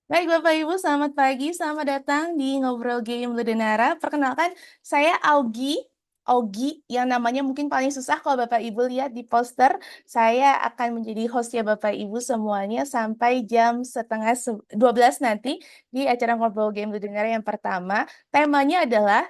Baik Bapak Ibu, selamat pagi, selamat datang di Ngobrol Game Ludenara. Perkenalkan, saya Augie. Augie yang namanya mungkin paling susah kalau Bapak Ibu lihat di poster. Saya akan menjadi hostnya Bapak Ibu semuanya sampai jam setengah 12 nanti di acara Ngobrol Game Ludenara yang pertama. Temanya adalah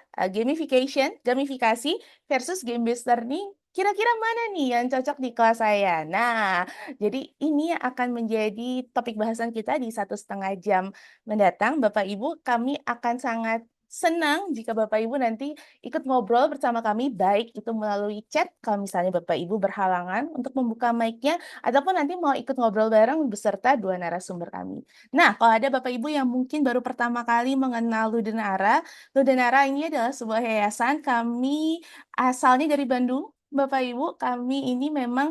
gamifikasi versus game-based learning. Kira-kira mana nih yang cocok di kelas saya? Nah, jadi ini akan menjadi topik bahasan kita di 1,5 jam mendatang. Bapak Ibu, kami akan sangat senang jika Bapak Ibu nanti ikut ngobrol bersama kami, baik itu melalui chat, kalau misalnya Bapak Ibu berhalangan untuk membuka mic-nya, ataupun nanti mau ikut ngobrol bareng beserta dua narasumber kami. Nah, kalau ada Bapak Ibu yang mungkin baru pertama kali mengenal Ludenara, Ludenara ini adalah sebuah yayasan, kami asalnya dari Bandung. Bapak Ibu, kami ini memang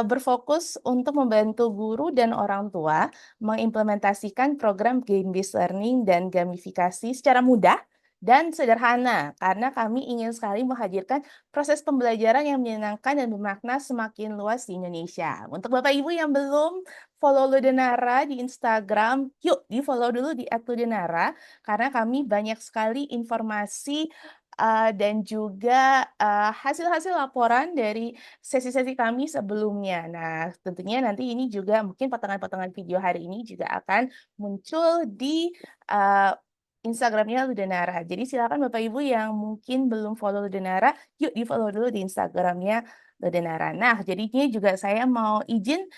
berfokus untuk membantu guru dan orang tua mengimplementasikan program game-based learning dan gamifikasi secara mudah dan sederhana, karena kami ingin sekali menghadirkan proses pembelajaran yang menyenangkan dan bermakna semakin luas di Indonesia. Untuk Bapak Ibu yang belum follow Ludenara di Instagram, yuk di-follow dulu di @ludenara, karena kami banyak sekali informasi dan juga hasil-hasil laporan dari sesi-sesi kami sebelumnya. Nah, tentunya nanti ini juga mungkin potongan-potongan video hari ini juga akan muncul di uh, Instagramnya Ludenara. Jadi silakan Bapak Ibu yang mungkin belum follow Ludenara, yuk di-follow dulu di Instagramnya Ludenara. Nah, jadinya juga saya mau izin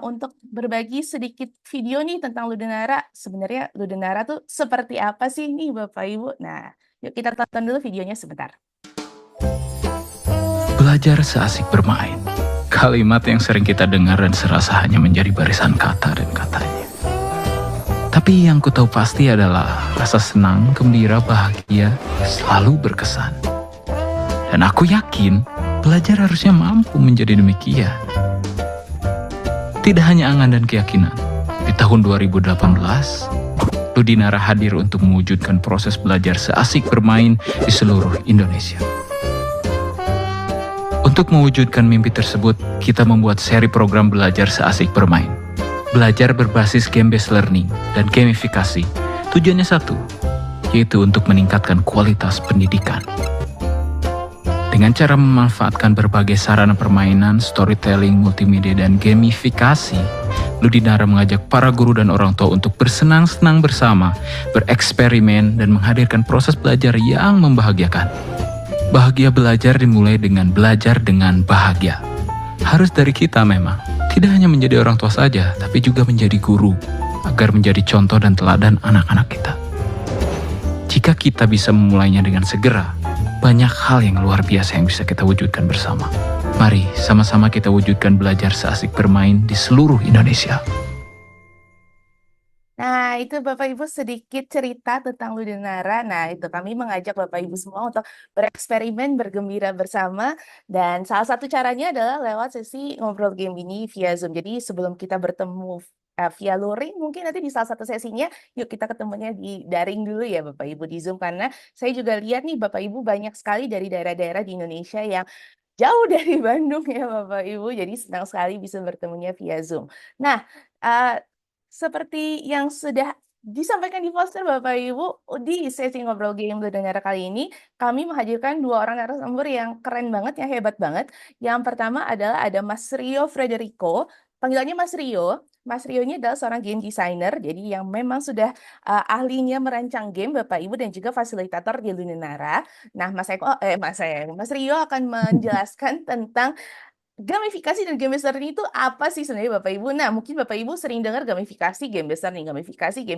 untuk berbagi sedikit video nih tentang Ludenara. Sebenarnya Ludenara tuh seperti apa sih nih Bapak Ibu? Nah, yuk kita tonton dulu videonya sebentar. Belajar seasik bermain. Kalimat yang sering kita dengar dan serasa hanya menjadi barisan kata dan katanya. Tapi yang ku tahu pasti adalah rasa senang, gembira, bahagia selalu berkesan. Dan aku yakin belajar harusnya mampu menjadi demikian. Tidak hanya angan dan keyakinan. Di tahun 2018, Ludinara hadir untuk mewujudkan proses belajar seasik bermain di seluruh Indonesia. Untuk mewujudkan mimpi tersebut, kita membuat seri program belajar seasik bermain. Belajar berbasis game-based learning dan gamifikasi. Tujuannya satu, yaitu untuk meningkatkan kualitas pendidikan. Dengan cara memanfaatkan berbagai sarana permainan, storytelling, multimedia, dan gamifikasi, Ludinara mengajak para guru dan orang tua untuk bersenang-senang bersama, bereksperimen, dan menghadirkan proses belajar yang membahagiakan. Bahagia belajar dimulai dengan belajar dengan bahagia. Harus dari kita memang. Tidak hanya menjadi orang tua saja, tapi juga menjadi guru, agar menjadi contoh dan teladan anak-anak kita. Jika kita bisa memulainya dengan segera, banyak hal yang luar biasa yang bisa kita wujudkan bersama. Mari sama-sama kita wujudkan belajar seasik bermain di seluruh Indonesia. Nah, itu Bapak Ibu sedikit cerita tentang Ludenara. Nah, itu kami mengajak Bapak Ibu semua untuk bereksperimen, bergembira bersama. Dan salah satu caranya adalah lewat sesi ngobrol game ini via Zoom. Jadi sebelum kita bertemu via luring, mungkin nanti di salah satu sesinya, yuk kita ketemunya di daring dulu ya Bapak Ibu di Zoom. Karena saya juga lihat nih Bapak Ibu banyak sekali dari daerah-daerah di Indonesia yang jauh dari Bandung ya Bapak Ibu. Jadi senang sekali bisa bertemunya via Zoom. Nah, eh, seperti yang sudah disampaikan di poster Bapak Ibu, di sesi ngobrol game Ludenara kali ini, kami menghadirkan dua orang narasumber yang keren banget, yang hebat banget. Yang pertama adalah ada Mas Rio Frederico, panggilannya Mas Rio. Mas Rio ini adalah seorang game designer, jadi yang memang sudah ahlinya merancang game Bapak Ibu dan juga fasilitator di Ludenara. Nah, Mas Rio akan menjelaskan tentang gamifikasi dan game learning itu apa sih sebenarnya Bapak Ibu? Nah, mungkin Bapak Ibu sering dengar gamifikasi, game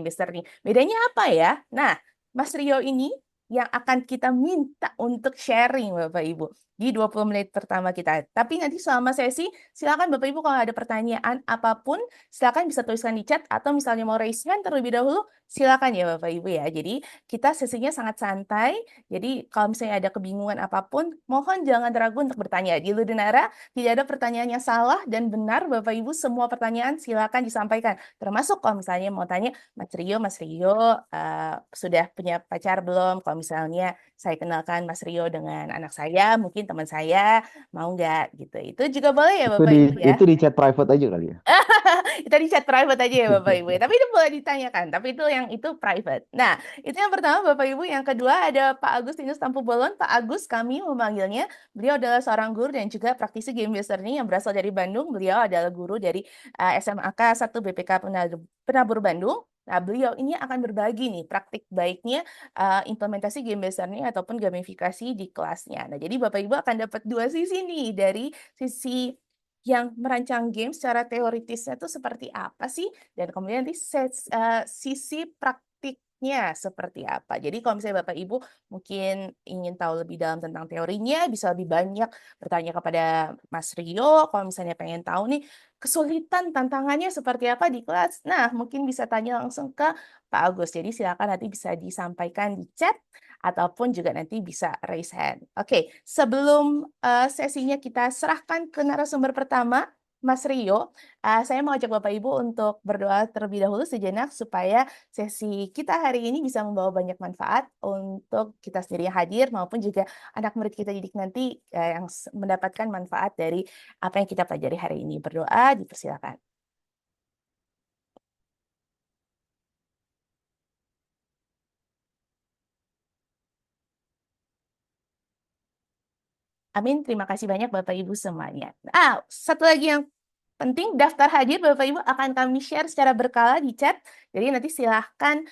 learning. Bedanya apa ya? Nah, Mas Rio ini yang akan kita minta untuk sharing Bapak Ibu di 20 menit pertama kita. Tapi nanti selama sesi, silakan Bapak Ibu kalau ada pertanyaan apapun, silakan bisa tuliskan di chat atau misalnya mau raise hand terlebih dahulu, silakan ya Bapak Ibu ya. Jadi kita sesinya sangat santai. Jadi kalau misalnya ada kebingungan apapun, mohon jangan ragu untuk bertanya. Di Ludenara tidak ada pertanyaan yang salah dan benar, Bapak Ibu. Semua pertanyaan silakan disampaikan. Termasuk kalau misalnya mau tanya, Mas Rio sudah punya pacar belum? Kalau misalnya saya kenalkan Mas Rio dengan anak saya, mungkin teman saya, mau nggak gitu. Itu juga boleh ya Itu Bapak di Ibu ya. itu di chat private aja kali ya. Kita di chat private aja ya Bapak Ibu. Tapi itu boleh ditanyakan. Tapi itu yang itu private. Nah, itu yang pertama Bapak Ibu. Yang kedua ada Pak Agustinus Tampu Bolon. Pak Agus kami memanggilnya. Beliau adalah seorang guru dan juga praktisi game based learning yang berasal dari Bandung. Beliau adalah guru dari SMAK 1 BPK Penabur Bandung. Nah, beliau ini akan berbagi nih praktik baiknya implementasi game based learning ataupun gamifikasi di kelasnya. Nah, jadi Bapak Ibu akan dapat dua sisi nih dari sisi yang merancang game secara teoritisnya itu seperti apa sih? Dan kemudian nanti sisi praktiknya seperti apa. Jadi kalau misalnya Bapak Ibu mungkin ingin tahu lebih dalam tentang teorinya, bisa lebih banyak bertanya kepada Mas Rio. Kalau misalnya pengen tahu nih kesulitan tantangannya seperti apa di kelas, nah mungkin bisa tanya langsung ke Pak Agus. Jadi silakan nanti bisa disampaikan di chat ataupun juga nanti bisa raise hand. Oke, sebelum sesinya kita serahkan ke narasumber pertama, Mas Rio, saya mau ajak Bapak Ibu untuk berdoa terlebih dahulu sejenak supaya sesi kita hari ini bisa membawa banyak manfaat untuk kita sendiri yang hadir maupun juga anak murid kita didik nanti yang mendapatkan manfaat dari apa yang kita pelajari hari ini. Berdoa, dipersilakan. Amin. Terima kasih banyak Bapak Ibu semuanya. Satu lagi yang penting, daftar hadir Bapak Ibu akan kami share secara berkala di chat. Jadi nanti silahkan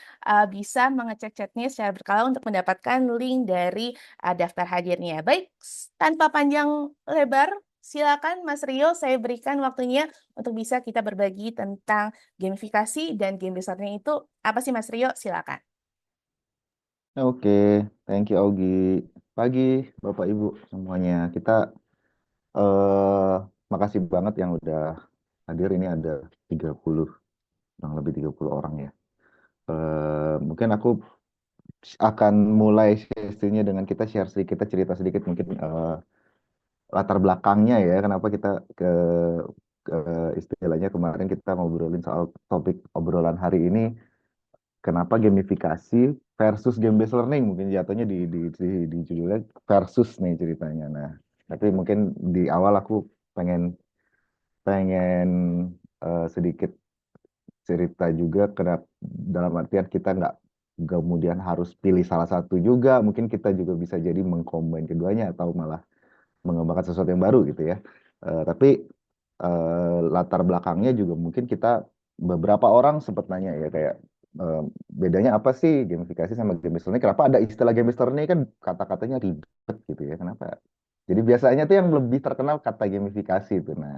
bisa mengecek chatnya secara berkala untuk mendapatkan link dari daftar hadirnya. Baik, tanpa panjang lebar, silakan Mas Rio, saya berikan waktunya untuk bisa kita berbagi tentang gamifikasi dan game besarnya itu apa sih Mas Rio? Silakan. Oke, thank you Augie. Pagi Bapak Ibu semuanya. Kita eh makasih banget yang udah hadir. Ini ada 30, kurang lebih 30 orang ya. Mungkin aku akan mulai sesinya dengan kita share sedikit, kita cerita sedikit mungkin latar belakangnya ya. Kenapa kita ke istilahnya kemarin kita ngobrolin soal topik obrolan hari ini. Kenapa gamifikasi versus game based learning, mungkin jatuhnya di judulnya versus nih ceritanya. Nah, tapi mungkin di awal aku pengen pengen sedikit cerita juga kenapa, dalam artian kita nggak kemudian harus pilih salah satu juga, mungkin kita juga bisa jadi mengcombine keduanya atau malah mengembangkan sesuatu yang baru gitu ya. Tapi latar belakangnya juga mungkin kita beberapa orang sempat nanya ya kayak eh, bedanya apa sih gamifikasi sama game based learning? Kenapa ada istilah game based learning kan kata-katanya ribet gitu ya? Kenapa? Jadi biasanya tuh yang lebih terkenal kata gamifikasi itu. Nah,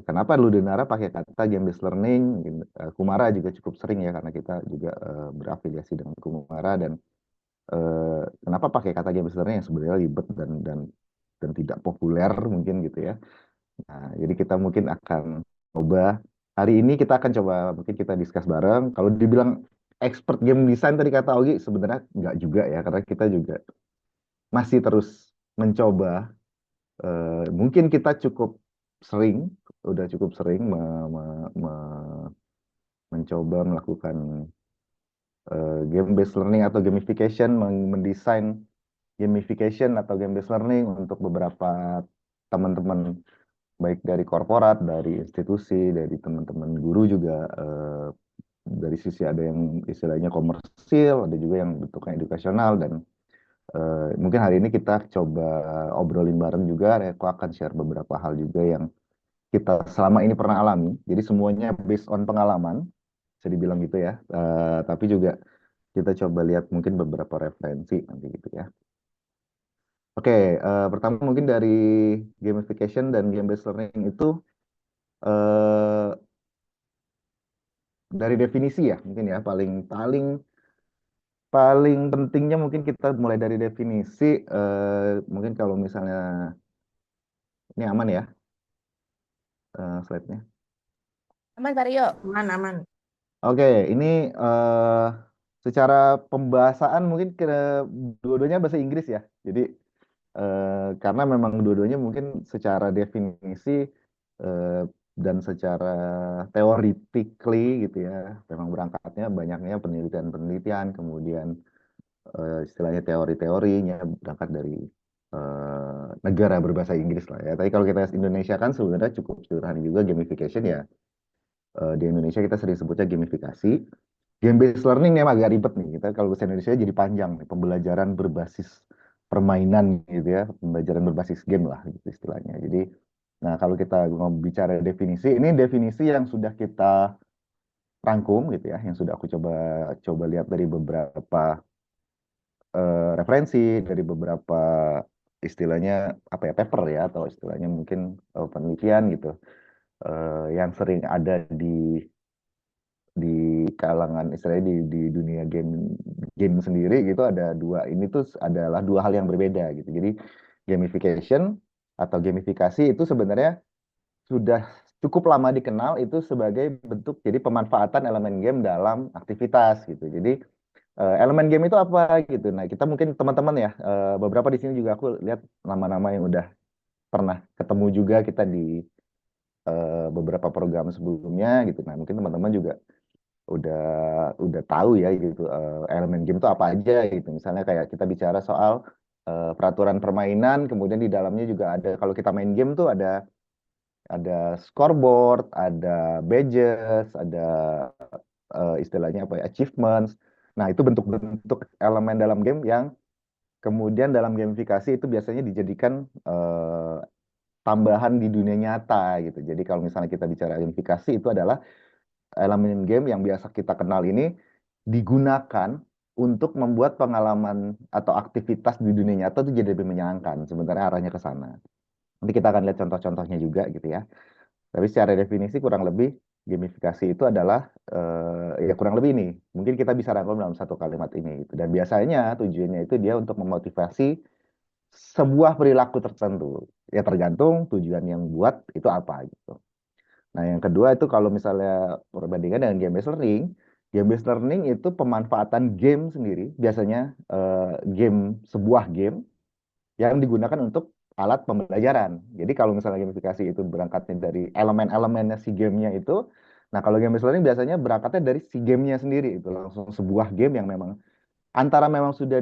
kenapa Ludinara pakai kata game based learning? Mungkin, Kumara juga cukup sering ya karena kita juga berafiliasi dengan Kumara dan kenapa pakai kata game based learning yang sebenarnya ribet dan tidak populer mungkin gitu ya. Nah, jadi kita mungkin akan coba hari ini kita akan coba mungkin kita discuss bareng. Kalau dibilang expert game design tadi kata Ogi sebenarnya nggak juga ya karena kita juga masih terus mencoba. Mungkin kita cukup sering, udah cukup sering mencoba melakukan game based learning atau gamification, mendesain gamification atau game based learning untuk beberapa teman-teman baik dari korporat, dari institusi, dari teman-teman guru juga dari sisi ada yang istilahnya komersil, ada juga yang bentuknya edukasional dan mungkin hari ini kita coba obrolin bareng juga. Aku akan share beberapa hal juga yang kita selama ini pernah alami. Jadi semuanya based on pengalaman, bisa dibilang gitu ya. Tapi juga kita coba lihat mungkin beberapa referensi nanti gitu ya. Oke, pertama mungkin dari gamification dan game based learning itu eh, dari definisi ya mungkin ya paling paling paling pentingnya mungkin kita mulai dari definisi. Mungkin kalau misalnya ini aman ya slide-nya. Aman Pak Rio. Aman, aman. Oke, ini secara pembahasaan mungkin dua-duanya bahasa Inggris ya. Jadi karena memang dua-duanya mungkin secara definisi eh, dan secara theoretically gitu ya, memang berangkatnya banyaknya penelitian-penelitian, kemudian istilahnya teori-teorinya berangkat dari negara berbahasa Inggris lah ya. Tapi kalau kita Indonesia kan sebenarnya cukup sederhana juga gamification ya. Di Indonesia kita sering sebutnya gamifikasi. Game based learning ini emang agak ribet nih. Kita kalau bahasa Indonesia jadi panjang nih. Pembelajaran berbasis permainan gitu ya. Pembelajaran berbasis game lah gitu istilahnya. Jadi, nah kalau kita mau bicara definisi, ini definisi yang sudah kita rangkum gitu ya, yang sudah aku coba coba lihat dari beberapa referensi, dari beberapa istilahnya apa ya paper ya, atau istilahnya mungkin penelitian gitu, yang sering ada di kalangan istilahnya di dunia game game sendiri gitu. Ada dua, ini tuh adalah dua hal yang berbeda gitu. Jadi gamification atau gamifikasi itu sebenarnya sudah cukup lama dikenal itu sebagai bentuk jadi pemanfaatan elemen game dalam aktivitas gitu. Jadi elemen game itu apa gitu. Nah, kita mungkin teman-teman ya, beberapa di sini juga aku lihat nama-nama yang udah pernah ketemu juga kita di beberapa program sebelumnya gitu. Nah, mungkin teman-teman juga udah udah tahu ya gitu, elemen game itu apa aja gitu. Misalnya kayak kita bicara soal peraturan permainan, kemudian di dalamnya juga ada, kalau kita main game tuh ada scoreboard, ada badges, ada istilahnya apa ya, achievements. Nah, itu bentuk-bentuk elemen dalam game yang kemudian dalam gamifikasi itu biasanya dijadikan tambahan di dunia nyata gitu. Jadi kalau misalnya kita bicara gamifikasi, itu adalah elemen game yang biasa kita kenal ini digunakan untuk membuat pengalaman atau aktivitas di dunia nyata itu jadi lebih menyenangkan. Sebenarnya arahnya ke sana. Nanti kita akan lihat contoh-contohnya juga gitu ya. Tapi secara definisi kurang lebih gamifikasi itu adalah ya kurang lebih ini. Mungkin kita bisa rangkum dalam satu kalimat ini gitu. Dan biasanya tujuannya itu dia untuk memotivasi sebuah perilaku tertentu. Ya tergantung tujuan yang buat itu apa gitu. Nah, yang kedua itu kalau misalnya perbandingan dengan game based learning itu pemanfaatan game sendiri, biasanya sebuah game yang digunakan untuk alat pembelajaran. Jadi kalau misalnya gamifikasi itu berangkatnya dari elemen-elemennya si gamenya itu, nah kalau game based learning biasanya berangkatnya dari si gamenya sendiri, itu langsung sebuah game yang memang antara memang sudah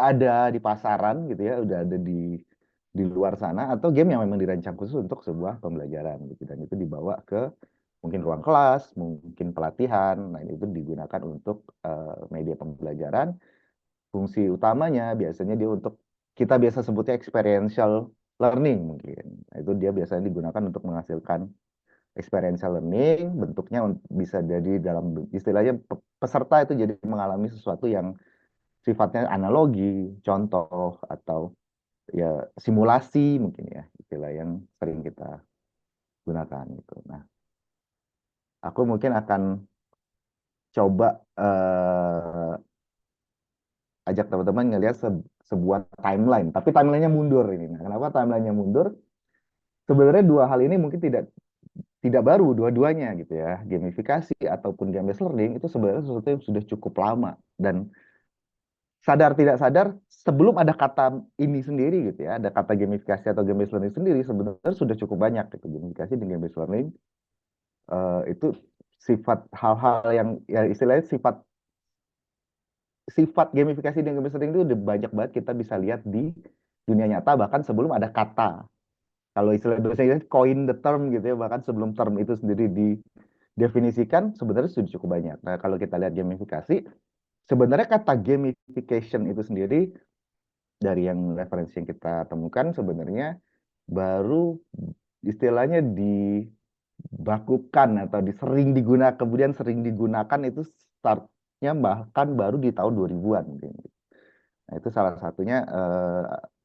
ada di pasaran gitu ya, udah ada di luar sana, atau game yang memang dirancang khusus untuk sebuah pembelajaran gitu, dan itu dibawa ke mungkin ruang kelas, mungkin pelatihan. Nah, itu digunakan untuk media pembelajaran. Fungsi utamanya biasanya dia untuk, kita biasa sebutnya experiential learning mungkin. Nah, itu dia biasanya digunakan untuk menghasilkan experiential learning. Bentuknya bisa jadi dalam istilahnya peserta itu jadi mengalami sesuatu yang sifatnya analogi, contoh, atau ya simulasi mungkin ya, istilah yang sering kita gunakan itu. Nah, aku mungkin akan coba ajak teman-teman ngelihat sebuah timeline, tapi timelinenya mundur ini. Nah, kenapa timelinenya mundur? Sebenarnya dua hal ini mungkin tidak tidak baru dua-duanya gitu ya. Gamifikasi ataupun game based learning itu sebenarnya sesuatu yang sudah cukup lama, dan sadar tidak sadar sebelum ada kata ini sendiri gitu ya, ada kata gamifikasi atau game based learning sendiri, sebenarnya sudah cukup banyak gitu. Gamifikasi dan game based learning itu sifat hal-hal yang ya istilahnya sifat sifat gamifikasi dan game based learning itu udah banyak banget kita bisa lihat di dunia nyata, bahkan sebelum ada kata. Kalau istilah bahasa Inggris coin the term gitu ya, bahkan sebelum term itu sendiri didefinisikan sebenarnya sudah cukup banyak. Nah, kalau kita lihat gamifikasi, sebenarnya kata gamification itu sendiri dari yang referensi yang kita temukan sebenarnya baru istilahnya dibakukan atau sering digunakan, kemudian sering digunakan itu startnya bahkan baru di tahun 2000-an mungkin. Nah, itu salah satunya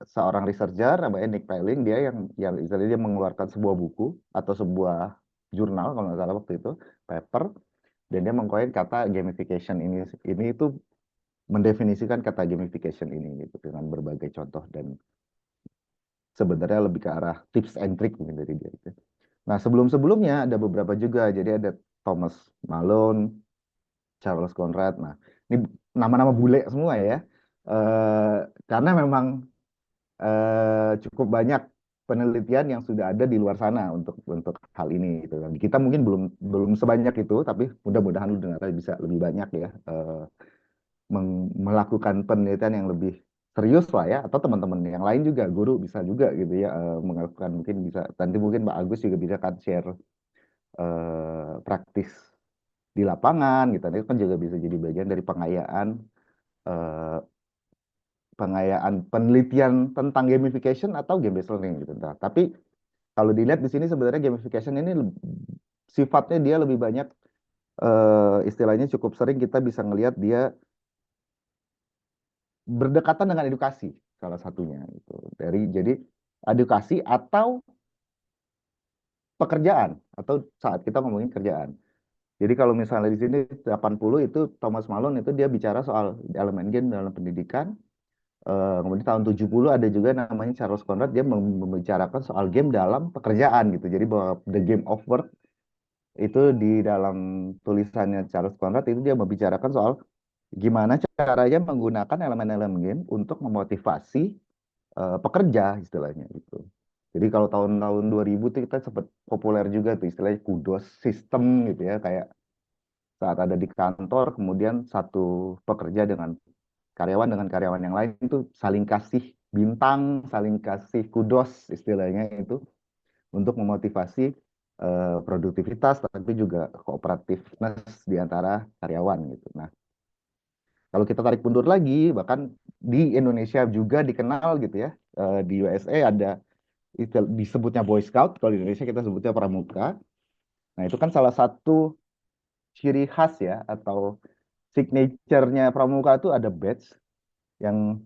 seorang researcher namanya Nick Paling, dia yang istilahnya dia mengeluarkan sebuah buku atau sebuah jurnal kalau nggak salah waktu itu, paper, dan dia mengkoin kata gamification ini itu mendefinisikan kata gamification ini gitu dengan berbagai contoh, dan sebenarnya lebih ke arah tips and trick mungkin dari dia itu. Nah, sebelum-sebelumnya ada beberapa juga. Jadi ada Thomas Malone, Charles Conrad. Nah, ini nama-nama bule semua ya. Eh, karena memang cukup banyak penelitian yang sudah ada di luar sana untuk hal ini gitu. Kita mungkin belum belum sebanyak itu, tapi mudah-mudahan lu dengar bisa lebih banyak ya, melakukan penelitian yang lebih serius lah ya, atau teman-teman yang lain juga, guru bisa juga gitu ya, melakukan, mungkin bisa nanti mungkin Pak Agus juga bisa kan share praktis di lapangan gitu. Nah, itu kan juga bisa jadi bagian dari eh, pengayaan penelitian tentang gamification atau game based learning gitu. Nah, tapi kalau dilihat di sini sebenarnya gamification ini sifatnya dia lebih banyak istilahnya cukup sering kita bisa ngelihat dia berdekatan dengan edukasi salah satunya gitu. Jadi edukasi atau pekerjaan atau saat kita ngomongin kerjaan. Jadi kalau misalnya di sini 80 itu Thomas Malone itu dia bicara soal elemen game dalam pendidikan. Kemudian tahun 70 ada juga namanya Charles Conrad dia membicarakan soal game dalam pekerjaan gitu. Jadi bahwa the game of work itu di dalam tulisannya Charles Conrad itu dia membicarakan soal gimana caranya menggunakan elemen-elemen game untuk memotivasi pekerja istilahnya gitu. Jadi kalau tahun-tahun 2000 tuh kita sempat populer juga tuh istilahnya kudos sistem gitu ya kayak saat ada di kantor kemudian satu pekerja dengan karyawan yang lain itu saling kasih bintang, saling kasih kudos istilahnya itu untuk memotivasi produktivitas tapi juga cooperativeness di antara karyawan gitu. Nah, kalau kita tarik mundur lagi bahkan di Indonesia juga dikenal gitu ya. Di USA ada disebutnya Boy Scout, kalau di Indonesia kita sebutnya Pramuka. Nah, itu kan salah satu ciri khas ya atau signature-nya Pramuka itu ada badge yang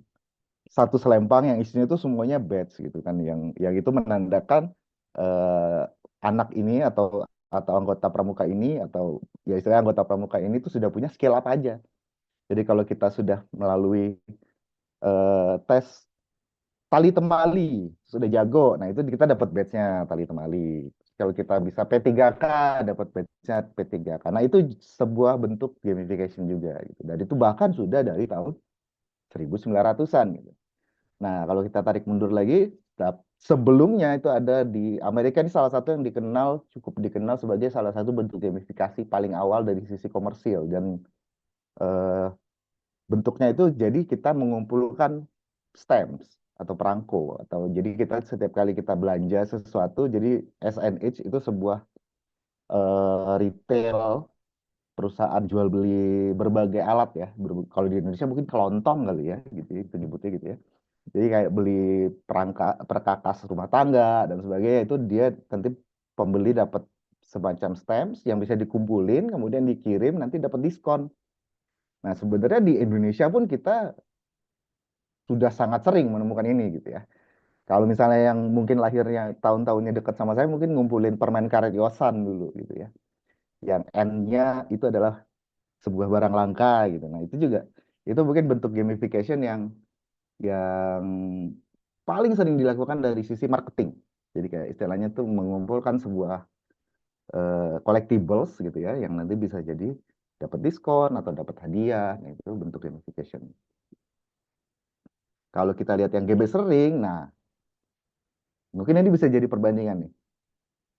satu selempang yang isinya itu semuanya badge gitu kan yang itu menandakan eh, anak ini atau anggota pramuka ini atau ya istilah anggota pramuka ini tuh sudah punya skill apa aja. Jadi kalau kita sudah melalui tes tali temali sudah jago, nah itu kita dapat badge-nya tali temali. Kalau kita bisa P3K dapat badge-nya P3K. Nah itu sebuah bentuk gamification juga gitu. Dan itu bahkan sudah dari tahun 1900-an gitu. Nah, kalau kita tarik mundur lagi, sebelumnya itu ada di Amerika ini salah satu yang cukup dikenal sebagai salah satu bentuk gamifikasi paling awal dari sisi komersil dan eh, bentuknya itu jadi kita mengumpulkan stamps atau perangko atau jadi kita setiap kali kita belanja sesuatu jadi SNH itu sebuah retail perusahaan jual beli berbagai alat ya. Kalau di Indonesia mungkin kelontong kali ya gitu ya, itu nyebutnya gitu ya. Jadi kayak beli perkakas rumah tangga dan sebagainya itu dia nanti pembeli dapat semacam stamps yang bisa dikumpulin kemudian dikirim nanti dapat diskon. Nah, sebenarnya di Indonesia pun kita sudah sangat sering menemukan ini gitu ya. Kalau misalnya yang mungkin lahirnya tahun-tahunnya dekat sama saya mungkin ngumpulin permen karet yosan dulu gitu ya. Yang N-nya itu adalah sebuah barang langka gitu. Nah, itu mungkin bentuk gamification yang paling sering dilakukan dari sisi marketing. Jadi kayak istilahnya tuh mengumpulkan sebuah collectibles gitu ya, yang nanti bisa jadi dapat diskon atau dapat hadiah. Nah, itu bentuk gamification. Kalau kita lihat yang GB sering, nah mungkin ini bisa jadi perbandingan nih.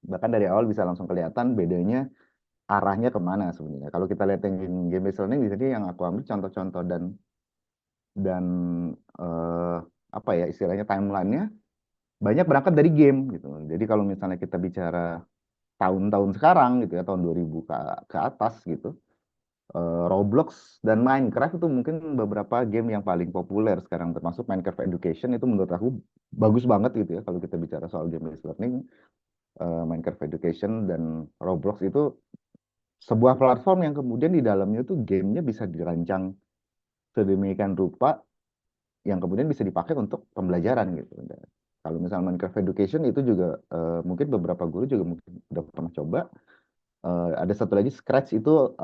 Bahkan dari awal bisa langsung kelihatan bedanya arahnya kemana sebenarnya. Kalau kita lihat yang game based learning, di sini yang aku ambil contoh-contoh dan eh, apa ya istilahnya timelinenya banyak berangkat dari game gitu. Jadi kalau misalnya kita bicara tahun-tahun sekarang gitu ya, tahun 2000 ke atas gitu, Roblox dan Minecraft itu mungkin beberapa game yang paling populer sekarang, termasuk Minecraft Education itu menurut aku bagus banget gitu ya kalau kita bicara soal game based learning. Minecraft Education dan Roblox itu sebuah platform yang kemudian di dalamnya tuh gamenya bisa dirancang sedemikian rupa yang kemudian bisa dipakai untuk pembelajaran gitu. Dan kalau misalnya Minecraft Education itu juga mungkin beberapa guru juga mungkin udah pernah coba. Ada satu lagi Scratch itu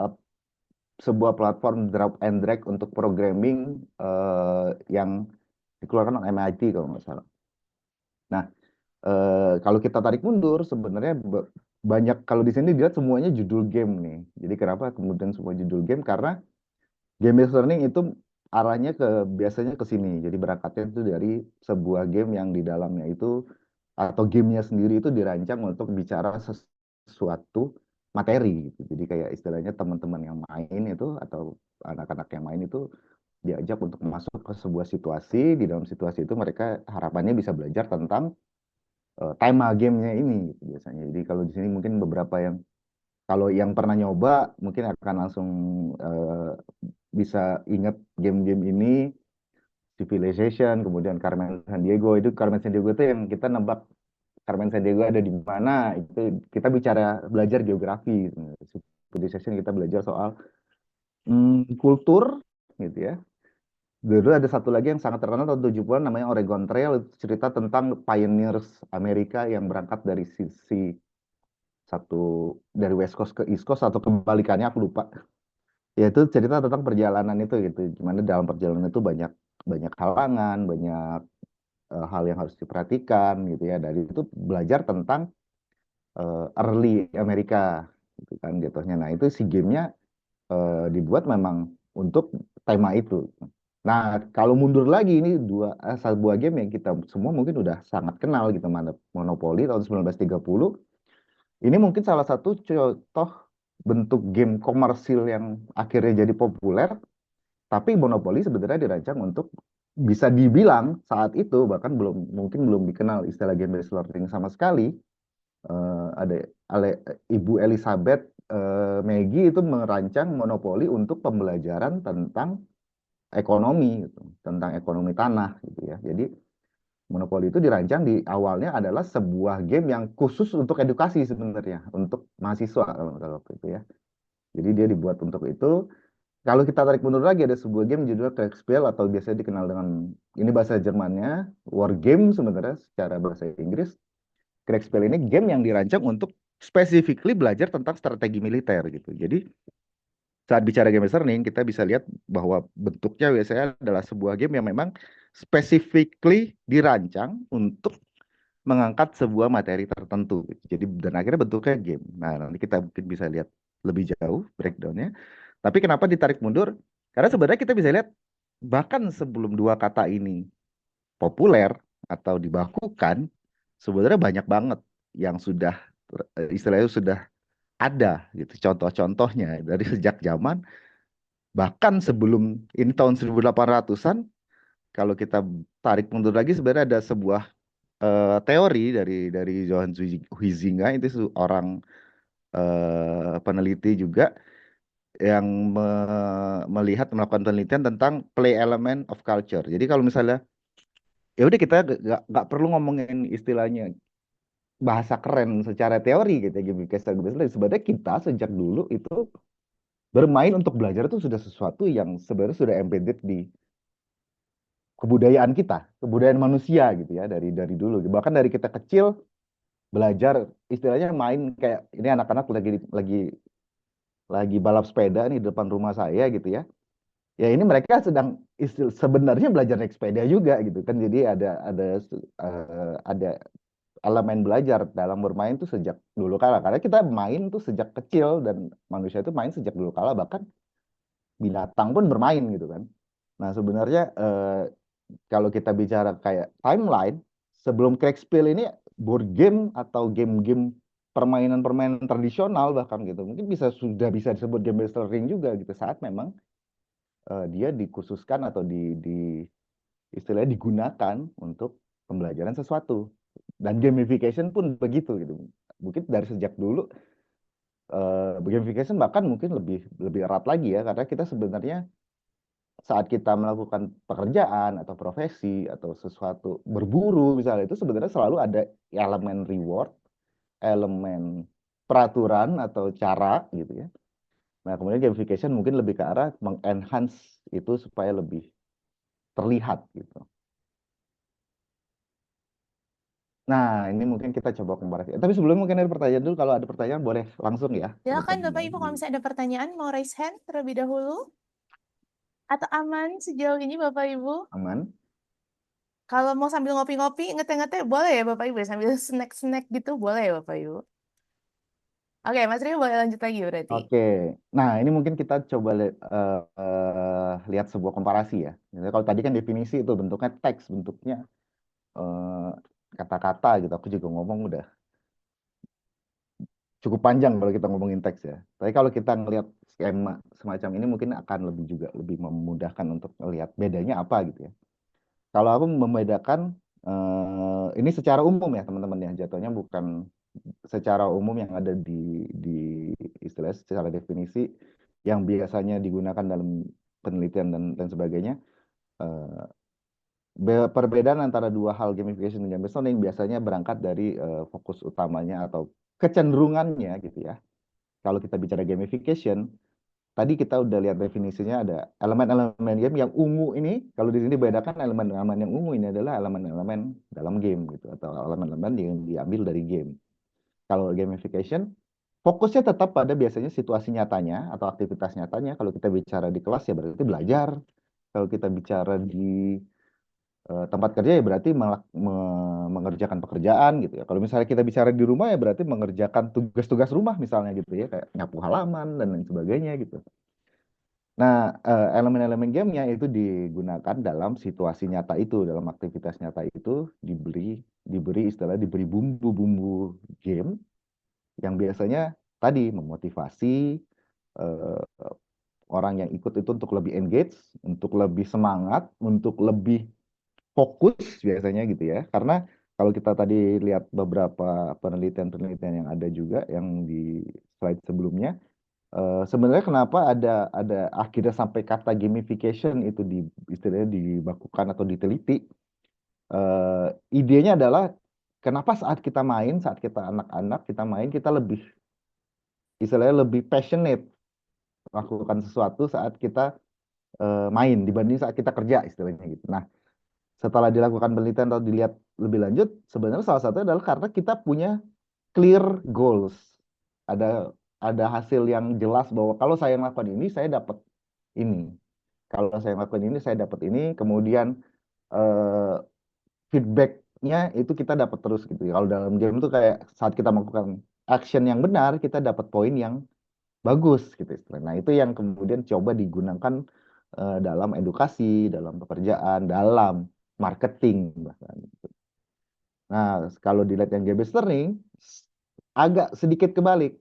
sebuah platform drop and drag untuk programming yang dikeluarkan oleh MIT kalau nggak salah. Nah, kalau kita tarik mundur sebenarnya banyak kalau di sini dilihat semuanya judul game nih. Jadi kenapa kemudian semua judul game? Karena game based learning itu arahnya biasanya ke sini. Jadi berangkatnya itu dari sebuah game yang di dalamnya itu atau gamenya sendiri itu dirancang untuk bicara sesuatu materi gitu. Jadi kayak istilahnya teman-teman yang main itu atau anak-anak yang main itu diajak untuk masuk ke sebuah situasi. Di dalam situasi itu mereka harapannya bisa belajar tentang tema gamenya ini gitu, biasanya. Jadi kalau di sini mungkin beberapa yang Kalau yang pernah nyoba mungkin akan langsung eh, bisa ingat game-game ini, Civilization, kemudian Carmen Sandiego. Itu Carmen Sandiego itu yang kita nebak Carmen Sandiego ada di mana. Itu kita bicara belajar geografi. Civilization kita belajar soal kultur gitu ya. Dulu ada satu lagi yang sangat terkenal tahun 70-an namanya Oregon Trail. Itu cerita tentang pioneers Amerika yang berangkat dari sisi satu dari West Coast ke East Coast atau kebalikannya aku lupa. Ya itu cerita tentang perjalanan itu gitu. Gimana dalam perjalanan itu banyak banyak halangan, banyak hal yang harus diperhatikan gitu ya. Dari itu belajar tentang early Amerika gitu kan jatuhnya. Nah, itu si gamenya dibuat memang untuk tema itu. Nah, kalau mundur lagi ini sebuah game yang kita semua mungkin udah sangat kenal gitu, Monopoly tahun 1930. Ini mungkin salah satu contoh bentuk game komersil yang akhirnya jadi populer, tapi Monopoly sebenarnya dirancang untuk bisa dibilang saat itu bahkan belum dikenal istilah game based learning sama sekali. Ada Ibu Elizabeth Maggie itu merancang Monopoly untuk pembelajaran tentang ekonomi gitu, tentang ekonomi tanah gitu ya. Jadi Monopoly itu dirancang di awalnya adalah sebuah game yang khusus untuk edukasi sebenarnya, untuk mahasiswa kalau waktu itu ya. Jadi dia dibuat untuk itu. Kalau kita tarik mundur lagi ada sebuah game judulnya Kriegspiel atau biasanya dikenal dengan ini bahasa Jermannya War Game sebenarnya secara bahasa Inggris. Kriegspiel ini game yang dirancang untuk specifically belajar tentang strategi militer gitu. Jadi saat bicara game learning kita bisa lihat bahwa bentuknya biasanya adalah sebuah game yang memang specifically dirancang untuk mengangkat sebuah materi tertentu. Jadi dan akhirnya bentuknya game. Nah, nanti kita mungkin bisa lihat lebih jauh breakdownnya. Tapi kenapa ditarik mundur? Karena sebenarnya kita bisa lihat bahkan sebelum dua kata ini populer atau dibakukan, sebenarnya banyak banget yang sudah istilahnya sudah ada gitu contoh-contohnya dari sejak zaman bahkan sebelum ini tahun 1800-an. Kalau kita tarik mundur lagi sebenarnya ada sebuah teori dari Johann Huizinga itu orang peneliti juga yang melakukan penelitian tentang play element of culture. Jadi kalau misalnya ya udah kita nggak perlu ngomongin istilahnya bahasa keren secara teori gitu ya gamification. Sebenarnya kita sejak dulu itu bermain untuk belajar itu sudah sesuatu yang sebenarnya sudah embedded di kebudayaan kita, kebudayaan manusia gitu ya dari dulu. Bahkan dari kita kecil belajar istilahnya main kayak ini anak-anak lagi balap sepeda nih di depan rumah saya gitu ya. Ya ini mereka sedang sebenarnya belajar naik sepeda juga gitu kan. Jadi ada elemen belajar dalam bermain tuh sejak dulu kala. Karena kita main tuh sejak kecil dan manusia itu main sejak dulu kala bahkan binatang pun bermain gitu kan. Nah sebenarnya kalau kita bicara kayak timeline sebelum Kriegspiel ini board game atau game-game permainan-permainan tradisional bahkan gitu mungkin sudah bisa disebut game based learning juga gitu saat memang dia dikhususkan atau di istilahnya digunakan untuk pembelajaran sesuatu dan gamification pun begitu gitu mungkin dari sejak dulu gamification bahkan mungkin lebih lebih erat lagi ya karena kita sebenarnya saat kita melakukan pekerjaan atau profesi atau sesuatu berburu misalnya itu sebenarnya selalu ada elemen reward, elemen peraturan atau cara gitu ya. Nah, kemudian gamification mungkin lebih ke arah mengenhance itu supaya lebih terlihat gitu. Nah, ini mungkin kita coba komparasi. Tapi sebelumnya mungkin ada pertanyaan dulu. Kalau ada pertanyaan boleh langsung ya. Silakan Bapak Bertanya Ibu di kalau misalnya ada pertanyaan mau raise hand terlebih dahulu atau aman sejauh ini Bapak Ibu? aman. Kalau mau sambil ngopi-ngopi, ngeteh-ngeteh boleh ya Bapak Ibu ya? Sambil snack-snack gitu boleh ya Bapak Ibu? Oke, Mas Rio boleh lanjut lagi berarti. Oke. Nah, ini mungkin kita coba lihat sebuah komparasi ya. Jadi kalau tadi kan definisi itu bentuknya teks, bentuknya eh, kata-kata gitu. Aku juga ngomong udah cukup panjang kalau kita ngomongin teks ya. Tapi kalau kita ngelihat skema semacam ini mungkin akan lebih juga lebih memudahkan untuk melihat bedanya apa gitu ya. Kalau aku membedakan ini secara umum ya teman-teman ya, jatuhnya bukan secara umum yang ada di istilah secara definisi yang biasanya digunakan dalam penelitian dan sebagainya. eh, Perbedaan antara dua hal gamification dan game-based learning biasanya berangkat dari fokus utamanya atau kecenderungannya gitu ya. Kalau kita bicara gamification, tadi kita udah lihat definisinya ada elemen-elemen game yang ungu ini, kalau di sini bedakan elemen-elemen yang ungu ini adalah elemen-elemen dalam game gitu atau elemen-elemen yang diambil dari game. Kalau gamification, fokusnya tetap pada biasanya situasi nyatanya atau aktivitas nyatanya. Kalau kita bicara di kelas ya berarti belajar. Kalau kita bicara di tempat kerja ya berarti mengerjakan pekerjaan gitu ya. Kalau misalnya kita bicara di rumah ya berarti mengerjakan tugas-tugas rumah misalnya gitu ya, kayak nyapu halaman dan lain sebagainya gitu. Nah, elemen-elemen gamenya itu digunakan dalam situasi nyata itu, dalam aktivitas nyata itu diberi istilah diberi bumbu-bumbu game yang biasanya tadi memotivasi eh, orang yang ikut itu untuk lebih engage, untuk lebih semangat, untuk lebih fokus biasanya gitu ya. Karena kalau kita tadi lihat beberapa penelitian-penelitian yang ada juga yang di slide sebelumnya, sebenarnya kenapa ada akhirnya sampai kata gamification itu istilahnya dibakukan atau diteliti. Eh, Idenya adalah kenapa saat kita main, saat kita anak-anak kita main kita lebih istilahnya lebih passionate melakukan sesuatu saat kita main dibanding saat kita kerja istilahnya gitu. Nah, setelah dilakukan penelitian atau dilihat lebih lanjut, sebenarnya salah satunya adalah karena kita punya clear goals. Ada ada hasil yang jelas bahwa kalau saya melakukan ini, saya dapat ini. Kalau saya melakukan ini, saya dapat ini. Kemudian eh, feedbacknya itu kita dapat terus gitu. Kalau dalam game itu kayak saat kita melakukan action yang benar, kita dapat poin yang bagus gitu istilahnya. Nah, itu yang kemudian coba digunakan dalam edukasi, dalam pekerjaan, dalam marketing bahkan. Nah, kalau dilihat yang game-based learning, agak sedikit kebalik.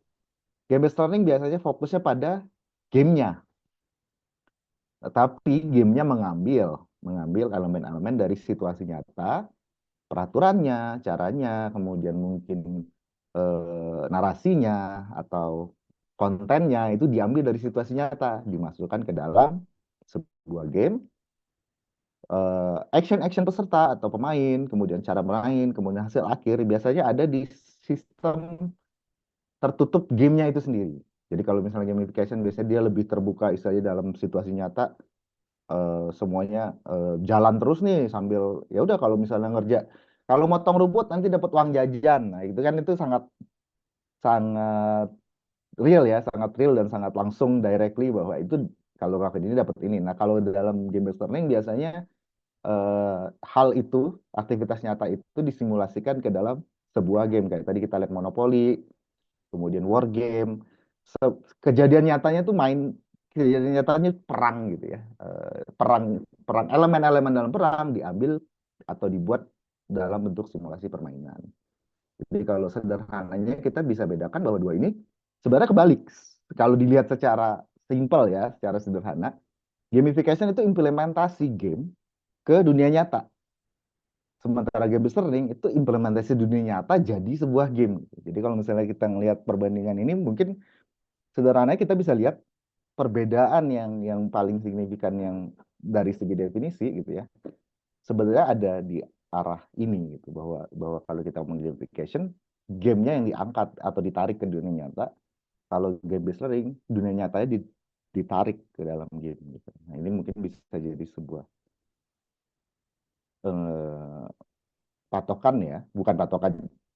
Game-based learning biasanya fokusnya pada gamenya, tetapi gamenya mengambil elemen-elemen dari situasi nyata, peraturannya, caranya, kemudian mungkin narasinya atau kontennya itu diambil dari situasi nyata, dimasukkan ke dalam sebuah game, action-action peserta atau pemain, kemudian cara bermain, kemudian hasil akhir biasanya ada di sistem tertutup gamenya itu sendiri. Jadi kalau misalnya gamification biasanya dia lebih terbuka istilahnya dalam situasi nyata, semuanya jalan terus nih sambil ya udah kalau misalnya kalau motong rumput nanti dapat uang jajan. Nah, itu kan itu sangat sangat real ya, sangat real dan sangat langsung directly bahwa itu kalau ngelakuin ini dapat ini. Nah, kalau dalam game based learning biasanya hal itu, aktivitas nyata itu disimulasikan ke dalam sebuah game kayak tadi kita lihat Monopoly, kemudian war game. Kejadian nyatanya tuh kejadian nyatanya perang gitu ya. Perang perang elemen-elemen dalam perang diambil atau dibuat dalam bentuk simulasi permainan. Jadi kalau sederhananya kita bisa bedakan bahwa dua ini sebenarnya kebalik. Kalau dilihat secara simpel ya, secara sederhana, gamification itu implementasi game ke dunia nyata. Sementara game based learning itu implementasi dunia nyata jadi sebuah game. Jadi kalau misalnya kita ngelihat perbandingan ini mungkin sederhananya kita bisa lihat perbedaan yang paling signifikan yang dari segi definisi gitu ya. Sebenarnya ada di arah ini gitu bahwa bahwa kalau kita mau gamification, gamenya yang diangkat atau ditarik ke dunia nyata. Kalau game based learning, dunia nyatanya ditarik ke dalam game gitu. Nah, ini mungkin bisa jadi sebuah eh, patokan ya, bukan patokan.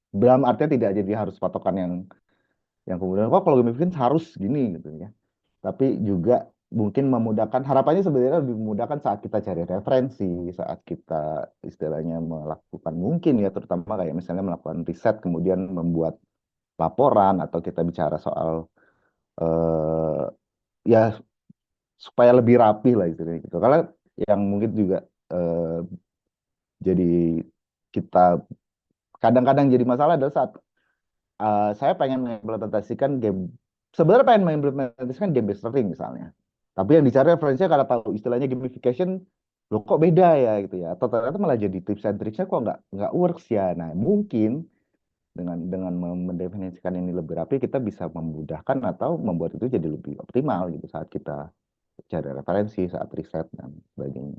Dalam artinya tidak jadi harus patokan yang kemudian kok kalau gamification harus gini gitu ya. Tapi juga mungkin memudahkan harapannya sebenarnya lebih memudahkan saat kita cari referensi, saat kita istilahnya melakukan mungkin ya terutama kayak misalnya melakukan riset kemudian membuat laporan atau kita bicara soal eh, ya supaya lebih rapi lah istilahnya gitu. Karena yang mungkin juga eh, jadi kita kadang-kadang jadi masalah adalah saat saya pengen mengimplementasikan game, sebenarnya pengen mengimplementasikan game based learning misalnya. Tapi yang dicari referensinya karena tahu istilahnya gamification, loh kok beda ya gitu ya. Atau ternyata malah jadi tips and tricksnya kok nggak works ya. Nah mungkin Dengan mendefinisikan ini lebih rapi, kita bisa memudahkan atau membuat itu jadi lebih optimal gitu saat kita cari referensi, saat riset dan sebagainya.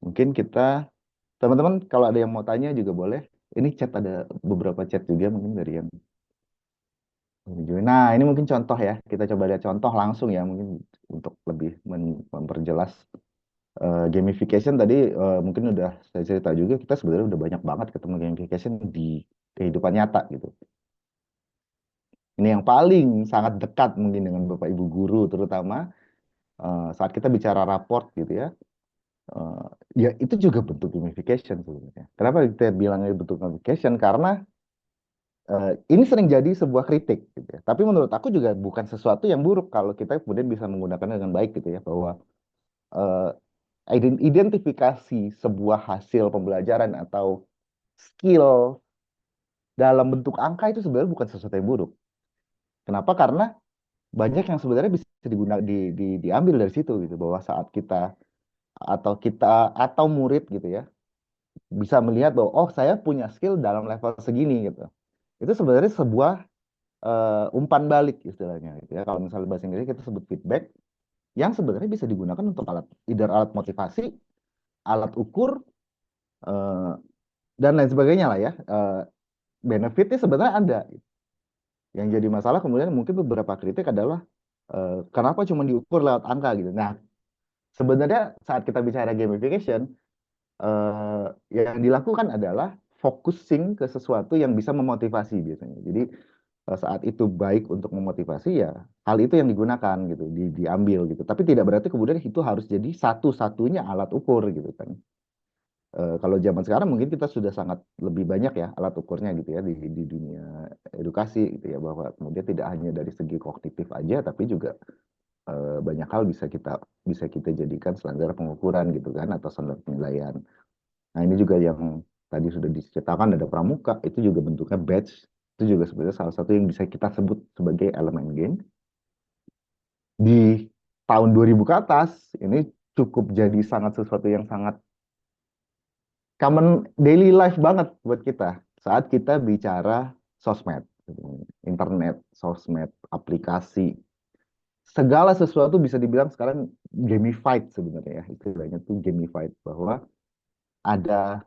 Mungkin kita, teman-teman kalau ada yang mau tanya juga boleh. Ini chat, ada beberapa chat juga mungkin dari yang join. Nah, ini mungkin contoh ya. Kita coba lihat contoh langsung ya, mungkin untuk lebih memperjelas. Gamification tadi mungkin udah saya cerita juga, kita sebenarnya udah banyak banget ketemu gamification di kehidupan nyata gitu. Ini yang paling sangat dekat mungkin dengan Bapak Ibu guru terutama saat kita bicara raport gitu ya. Eh, Ya itu juga bentuk gamification sebenarnya. Kenapa kita bilangnya bentuk gamification? Karena ini sering jadi sebuah kritik gitu ya. Tapi menurut aku juga bukan sesuatu yang buruk kalau kita kemudian bisa menggunakannya dengan baik gitu ya, bahwa eh, identifikasi sebuah hasil pembelajaran atau skill dalam bentuk angka itu sebenarnya bukan sesuatu yang buruk. Kenapa? Karena banyak yang sebenarnya bisa diambil dari situ gitu, bahwa saat kita atau murid gitu ya bisa melihat bahwa oh saya punya skill dalam level segini gitu. Itu sebenarnya sebuah umpan balik istilahnya gitu ya. Kalau misalnya bahasa Inggris kita sebut feedback, yang sebenarnya bisa digunakan untuk alat motivasi, alat ukur eh, dan lain sebagainya lah ya. Benefitnya sebenarnya ada. Yang jadi masalah kemudian mungkin beberapa kritik adalah kenapa cuma diukur lewat angka gitu. Nah, sebenarnya saat kita bicara gamification, eh, yang dilakukan adalah focusing ke sesuatu yang bisa memotivasi biasanya. Jadi saat itu baik untuk memotivasi ya hal itu yang digunakan gitu, diambil gitu. Tapi tidak berarti kemudian itu harus jadi satu-satunya alat ukur gitu kan. Kalau zaman sekarang mungkin kita sudah sangat lebih banyak ya alat ukurnya gitu ya di dunia edukasi gitu ya, bahwa kemudian tidak hanya dari segi kognitif aja tapi juga banyak hal bisa kita jadikan standar pengukuran gitu kan, atau standar penilaian. Nah, ini juga yang tadi sudah diceritakan, ada pramuka, itu juga bentuknya badge, itu juga sebenarnya salah satu yang bisa kita sebut sebagai elemen game. Di tahun 2000 ke atas, ini cukup jadi sangat sesuatu yang sangat common daily life banget buat kita saat kita bicara sosmed, internet, sosmed, aplikasi, segala sesuatu bisa dibilang sekarang gamified sebenarnya ya, istilahnya tuh gamified, bahwa ada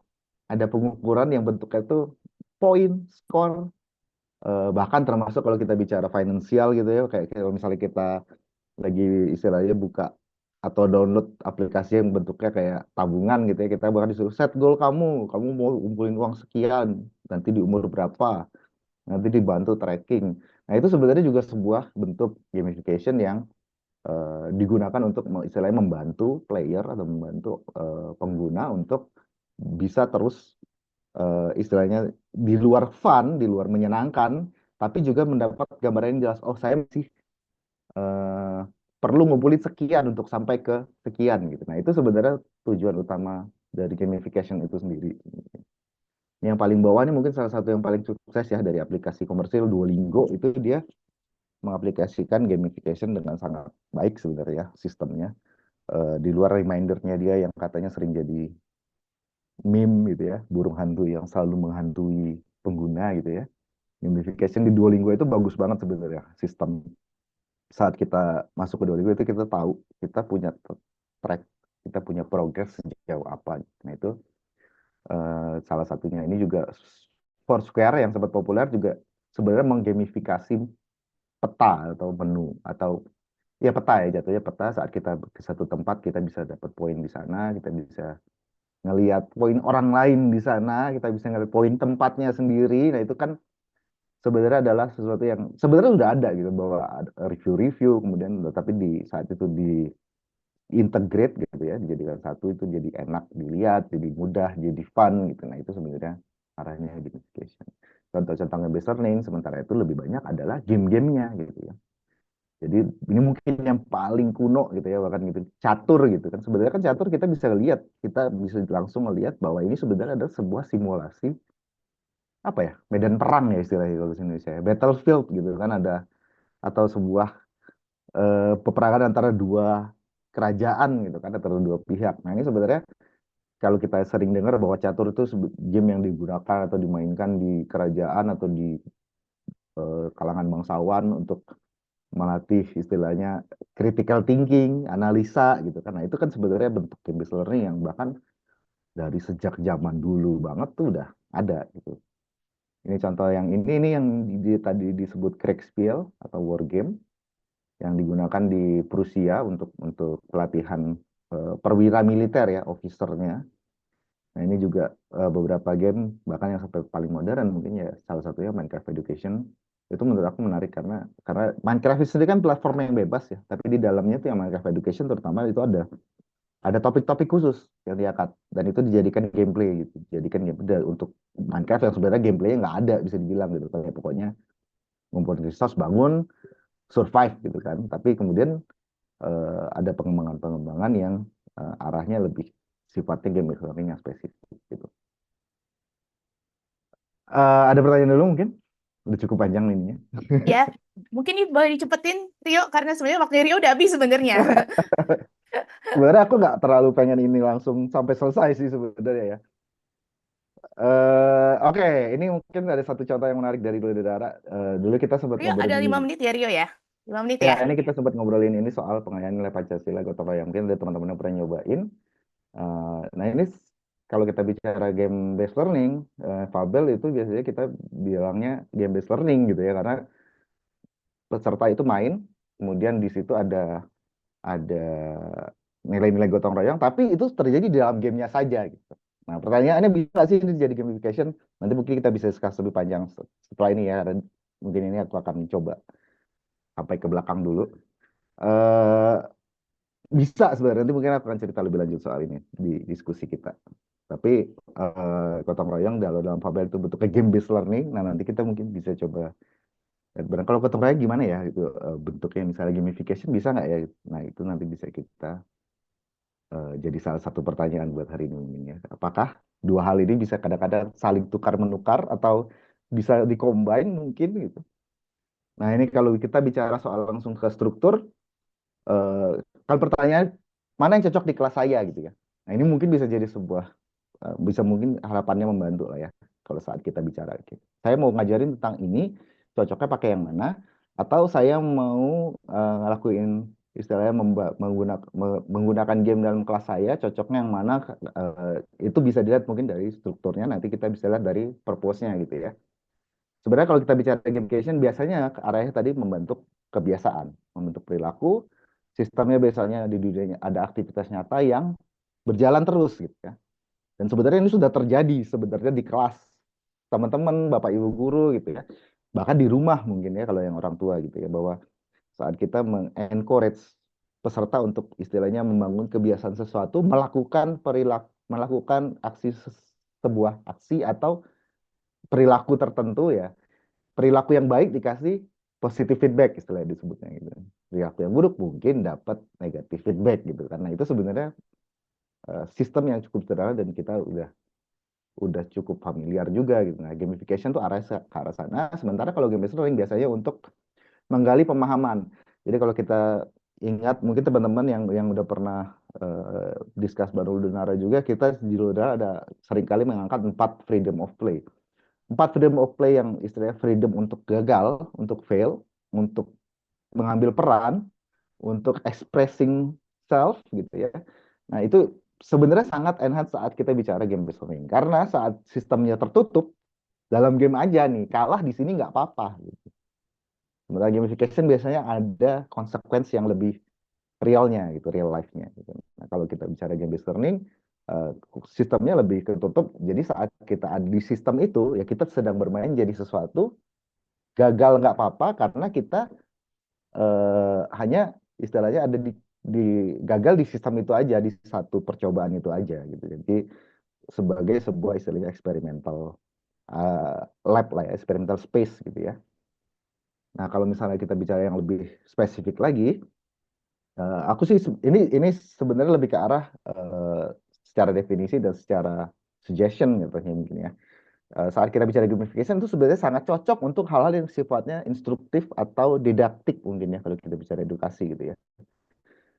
ada pengukuran yang bentuknya tuh poin, skor, bahkan termasuk kalau kita bicara finansial gitu ya, kayak kalau misalnya kita lagi istilahnya buka atau download aplikasi yang bentuknya kayak tabungan gitu ya, kita bahkan disuruh set goal kamu mau kumpulin uang sekian, nanti di umur berapa, nanti dibantu tracking. Nah, itu sebenarnya juga sebuah bentuk gamification yang digunakan untuk istilahnya membantu player atau membantu pengguna untuk bisa terus istilahnya di luar fun, di luar menyenangkan, tapi juga mendapat gambaran yang jelas. Oh, saya masih eh, perlu ngumpulin sekian untuk sampai ke sekian gitu. Nah, itu sebenarnya tujuan utama dari gamification itu sendiri. Yang paling bawah ini mungkin salah satu yang paling sukses ya dari aplikasi komersil, Duolingo, itu dia mengaplikasikan gamification dengan sangat baik sebenarnya sistemnya. Di luar remindernya dia yang katanya sering jadi meme gitu ya, burung hantu yang selalu menghantui pengguna gitu ya. Gamification di Duolingo itu bagus banget sebenarnya sistem. Saat kita masuk ke Duolingo itu kita tahu kita punya track, kita punya progress sejauh apa. Nah, itu salah satunya. Ini juga Foursquare yang sempat populer juga sebenarnya menggamifikasi peta atau menu, atau ya peta ya, jatuhnya peta. Saat kita ke satu tempat kita bisa dapat poin di sana, kita bisa ngelihat poin orang lain di sana, kita bisa ngelihat poin tempatnya sendiri. Nah, itu kan sebenarnya adalah sesuatu yang sebenarnya udah ada gitu, bahwa review-review kemudian, tapi di saat itu di integrate gitu ya, dijadikan satu, itu jadi enak dilihat, jadi mudah, jadi fun gitu. Nah, itu sebenarnya arahnya gamification. Contoh-contohnya base learning sementara itu lebih banyak adalah game-gamenya gitu ya. Jadi ini mungkin yang paling kuno gitu ya, bahkan gitu catur gitu kan. Sebenarnya kan catur kita bisa langsung melihat bahwa ini sebenarnya adalah sebuah simulasi apa ya, medan perang ya istilahnya kalau di Indonesia ya. Battlefield gitu kan, ada atau sebuah peperangan antara dua kerajaan gitu kan, antara dua pihak. Nah, ini sebenarnya kalau kita sering dengar bahwa catur itu game yang digunakan atau dimainkan di kerajaan atau di kalangan bangsawan untuk melatih istilahnya critical thinking, analisa gitu kan. Nah, itu kan sebenarnya bentuk game based learning yang bahkan dari sejak zaman dulu banget tuh udah ada gitu. Ini contoh yang ini yang tadi disebut Kriegspiel atau war game yang digunakan di Prusia untuk pelatihan perwira militer ya, officernya. Nah, ini juga beberapa game bahkan yang sampai paling modern mungkin ya salah satunya Minecraft Education. Itu menurut aku menarik karena Minecraft itu sendiri kan platform yang bebas ya, tapi di dalamnya tuh yang Minecraft Education terutama itu ada topik-topik khusus yang diangkat dan itu dijadikan gameplay gitu. Dijadikan gameplay untuk Minecraft yang sebenarnya gameplaynya nggak ada bisa dibilang gitu. Kayak pokoknya ngumpulin resource, bangun, survive gitu kan. Tapi kemudian ada pengembangan-pengembangan yang arahnya lebih sifatnya game learning yang spesifik gitu. Ada pertanyaan dulu mungkin? Udah cukup panjang nih ininya. Ya, mungkin ini boleh dicepetin, Rio, karena sebenarnya waktu Rio udah habis sebenarnya. Sebenarnya aku nggak terlalu pengen ini langsung sampai selesai sih sebenarnya ya. Oke, ini mungkin ada satu contoh yang menarik dari Dulu Dara. Dulu kita sempat Rio ada ngobrolin 5 ini. menit ya, Rio ya? 5 menit Ya, ya? ini kita sempat ngobrolin ini soal pengayaan nilai Pancasila gotong royong. Mungkin ada teman-teman yang pernah nyobain. Nah, ini kalau kita bicara game based learning, Fabel itu biasanya kita bilangnya game based learning gitu ya, karena peserta itu main, kemudian di situ ada nilai-nilai gotong royong, tapi itu terjadi di dalam gamenya saja gitu. Nah, pertanyaannya bisa nggak sih ini jadi gamification? Nanti mungkin kita bisa discuss lebih panjang setelah ini ya. Dan mungkin ini aku akan coba sampai ke belakang dulu. eh Bisa sebenarnya, nanti mungkin aku akan cerita lebih lanjut soal ini di diskusi kita. Tapi gotong royong dalam Fabel itu bentuknya game based learning. Nah, nanti kita mungkin bisa coba lihat bareng kalau gotong royong gimana ya itu bentuknya misalnya gamification bisa nggak ya? Nah, itu nanti bisa kita jadi salah satu pertanyaan buat hari ini mungkin ya. Apakah dua hal ini bisa kadang-kadang saling tukar menukar atau bisa dikombin mungkin gitu. Nah, ini kalau kita bicara soal langsung ke struktur, eh, kalau pertanyaan mana yang cocok di kelas saya gitu ya. Nah, ini mungkin bisa jadi sebuah bisa mungkin harapannya membantu lah ya kalau saat kita bicara gitu. Saya mau ngajarin tentang ini, cocoknya pakai yang mana, atau saya mau ngelakuin istilahnya menggunakan game dalam kelas saya, cocoknya yang mana, itu bisa dilihat mungkin dari strukturnya, nanti kita bisa lihat dari purpose-nya gitu ya. Sebenarnya kalau kita bicara gamification, biasanya ke arahnya tadi membentuk kebiasaan, membentuk perilaku, sistemnya biasanya di dunianya ada aktivitas nyata yang berjalan terus gitu ya. Dan sebenarnya ini sudah terjadi sebenarnya di kelas teman-teman, bapak ibu guru gitu ya. Bahkan di rumah mungkin ya kalau yang orang tua gitu ya, bahwa saat kita mengencourage peserta untuk istilahnya membangun kebiasaan sesuatu, melakukan sebuah aksi atau perilaku tertentu ya. Perilaku yang baik dikasih positive feedback istilahnya disebutnya gitu. Perilaku yang buruk mungkin dapat negatif feedback gitu. Karena itu sebenarnya sistem yang cukup sederhana dan kita udah cukup familiar juga gitu. Nah, gamification tuh ke arah sana. Sementara kalau game based learning biasanya untuk menggali pemahaman. Jadi kalau kita ingat, mungkin teman-teman yang udah pernah discuss baru Lunara juga, kita di Lunara ada seringkali mengangkat 4 freedom of play. 4 freedom of play yang istilahnya freedom untuk gagal, untuk fail, untuk mengambil peran, untuk expressing self gitu ya. Nah, itu sebenarnya sangat enhance saat kita bicara game based learning. Karena saat sistemnya tertutup, dalam game aja nih, kalah di sini nggak apa-apa. Gitu. Sementara gamification biasanya ada konsekuensi yang lebih realnya gitu, real life-nya. Gitu. Nah, kalau kita bicara game based learning, eh, sistemnya lebih tertutup. Jadi saat kita ada di sistem itu, ya kita sedang bermain jadi sesuatu, gagal nggak apa-apa karena kita hanya istilahnya ada di gagal di sistem itu aja, di satu percobaan itu aja gitu. Jadi sebagai sebuah istilahnya eksperimental uh, lab lah ya, experimental space gitu ya. Nah, kalau misalnya kita bicara yang lebih spesifik lagi, aku sih ini sebenarnya lebih ke arah secara definisi dan secara suggestion gitu ya mungkin ya. Saat kita bicara gamification itu sebenarnya sangat cocok untuk hal-hal yang sifatnya instruktif atau didaktik mungkin ya kalau kita bicara edukasi gitu ya.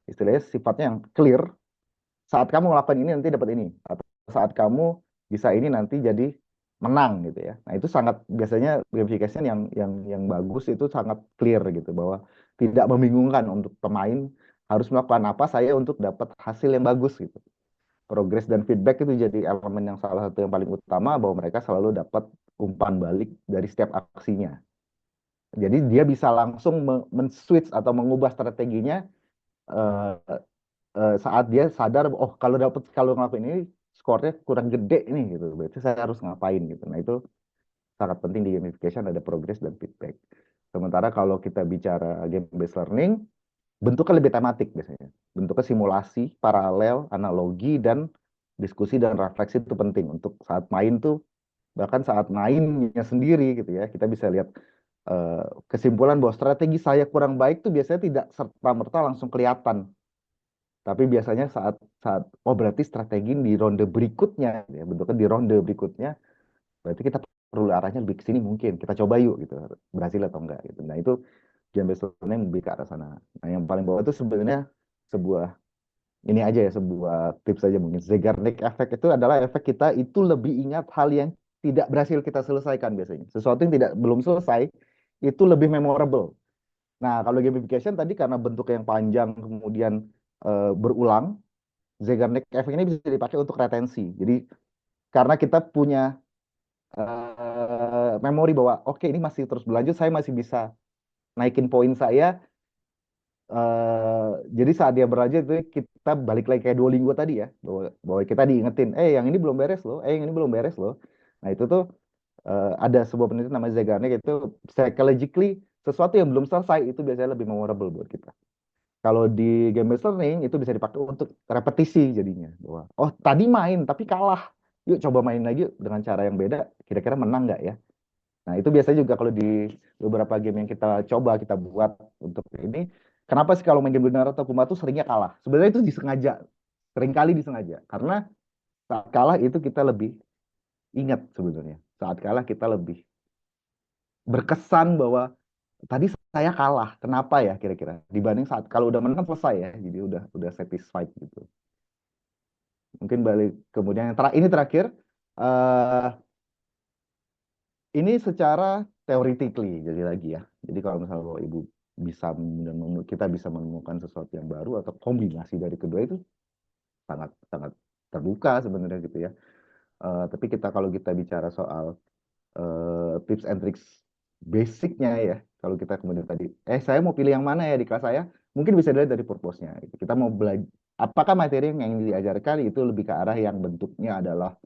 Istilahnya sifatnya yang clear. Saat kamu melakukan ini nanti dapat ini. saat kamu bisa ini nanti jadi menang gitu ya. Nah, itu sangat biasanya gamification yang bagus itu sangat clear gitu bahwa tidak membingungkan untuk pemain harus melakukan apa saya untuk dapat hasil yang bagus gitu. Progress dan feedback itu jadi elemen yang salah satu yang paling utama bahwa mereka selalu dapat umpan balik dari setiap aksinya. Jadi dia bisa langsung men-switch atau mengubah strateginya eh, saat dia sadar oh kalau ngelakuin ini skornya kurang gede nih gitu. Berarti saya harus ngapain gitu. Nah, itu sangat penting di gamification ada progress dan feedback. Sementara kalau kita bicara game based learning, bentuknya lebih tematik biasanya. Bentuknya simulasi, paralel, analogi, dan diskusi dan refleksi itu penting untuk saat main tuh, bahkan saat mainnya sendiri gitu ya, kita bisa lihat eh, kesimpulan bahwa strategi saya kurang baik tuh biasanya tidak serta-merta langsung kelihatan. Tapi biasanya saat saat oh berarti strategi di ronde berikutnya, ya bentuknya di ronde berikutnya, berarti kita perlu arahnya lebih ke sini mungkin. Kita coba yuk gitu, berhasil atau enggak gitu. Nah, itu game based learning lebih ke arah sana. Nah, yang paling bawah itu sebenarnya sebuah ini aja ya, sebuah tips aja mungkin. Zeigarnik effect itu adalah efek kita itu lebih ingat hal yang tidak berhasil kita selesaikan biasanya. Sesuatu yang tidak belum selesai itu lebih memorable. Nah, kalau gamification tadi karena bentuk yang panjang kemudian berulang, Zeigarnik effect ini bisa dipakai untuk retensi. Jadi karena kita punya memori bahwa oke ini masih terus berlanjut, saya masih bisa naikin poin saya. Jadi saat dia berlanjut itu kita balik lagi kayak Duolingo tadi ya, bahwa kita diingetin, yang ini belum beres loh, yang ini belum beres loh. Nah, itu tuh ada sebuah penelitian namanya Zeigarnik itu psychologically sesuatu yang belum selesai itu biasanya lebih memorable buat kita. Kalau di game based learning itu bisa dipakai untuk repetisi jadinya, bahwa oh tadi main tapi kalah, yuk coba main lagi yuk dengan cara yang beda, kira-kira menang nggak ya? Nah, itu biasanya juga kalau di beberapa game yang kita coba, kita buat untuk ini, kenapa sih kalau main game benar atau Kuma tuh seringnya kalah? Sebenarnya itu disengaja, seringkali disengaja. Karena saat kalah itu kita lebih ingat sebenarnya. Saat kalah kita lebih berkesan bahwa tadi saya kalah, kenapa ya kira-kira? Dibanding saat kalau udah menang selesai ya, jadi udah satisfied gitu. Mungkin balik kemudian yang ini terakhir, eh ini secara theoretically jadi lagi ya. Jadi kalau misalnya Bapak Ibu bisa kita bisa menemukan sesuatu yang baru atau kombinasi dari kedua itu sangat sangat terbuka sebenarnya gitu ya. Tapi kalau kita bicara soal tips and tricks basicnya ya, kalau kita kemudian tadi, saya mau pilih yang mana ya di kelas saya, mungkin bisa dilihat dari purpose-nya. Gitu. Kita mau belajar, apakah materi yang diajarkan itu lebih ke arah yang bentuknya adalah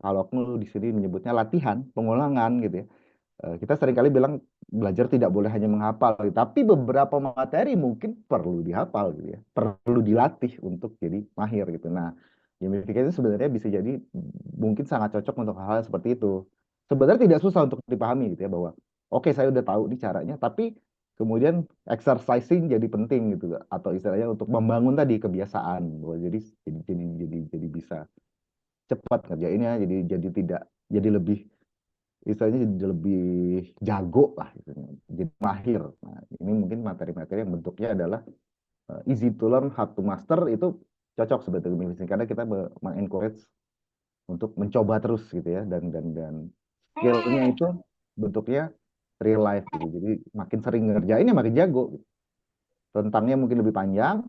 kalau aku di sini menyebutnya latihan, pengulangan gitu ya. Kita seringkali bilang belajar tidak boleh hanya menghafal, gitu. Tapi beberapa materi mungkin perlu dihafal gitu ya, perlu dilatih untuk jadi mahir gitu. Nah, gamification sebenarnya bisa jadi mungkin sangat cocok untuk hal-hal seperti itu. Sebenarnya tidak susah untuk dipahami gitu ya bahwa oke saya udah tahu nih caranya, tapi kemudian exercising jadi penting gitu atau istilahnya untuk membangun tadi kebiasaan bahwa jadi bisa cepat ngerjainnya, jadi tidak jadi lebih istilahnya jadi lebih jago lah istilahnya. Jadi mahir. Nah, ini mungkin materi-materi yang bentuknya adalah easy to learn, hard to master itu cocok sebetulnya karena kita mengencourage untuk mencoba terus gitu ya dan skillnya itu bentuknya real life gitu. Jadi makin sering ngerjain ya makin jago. Gitu. Rentangnya mungkin lebih panjang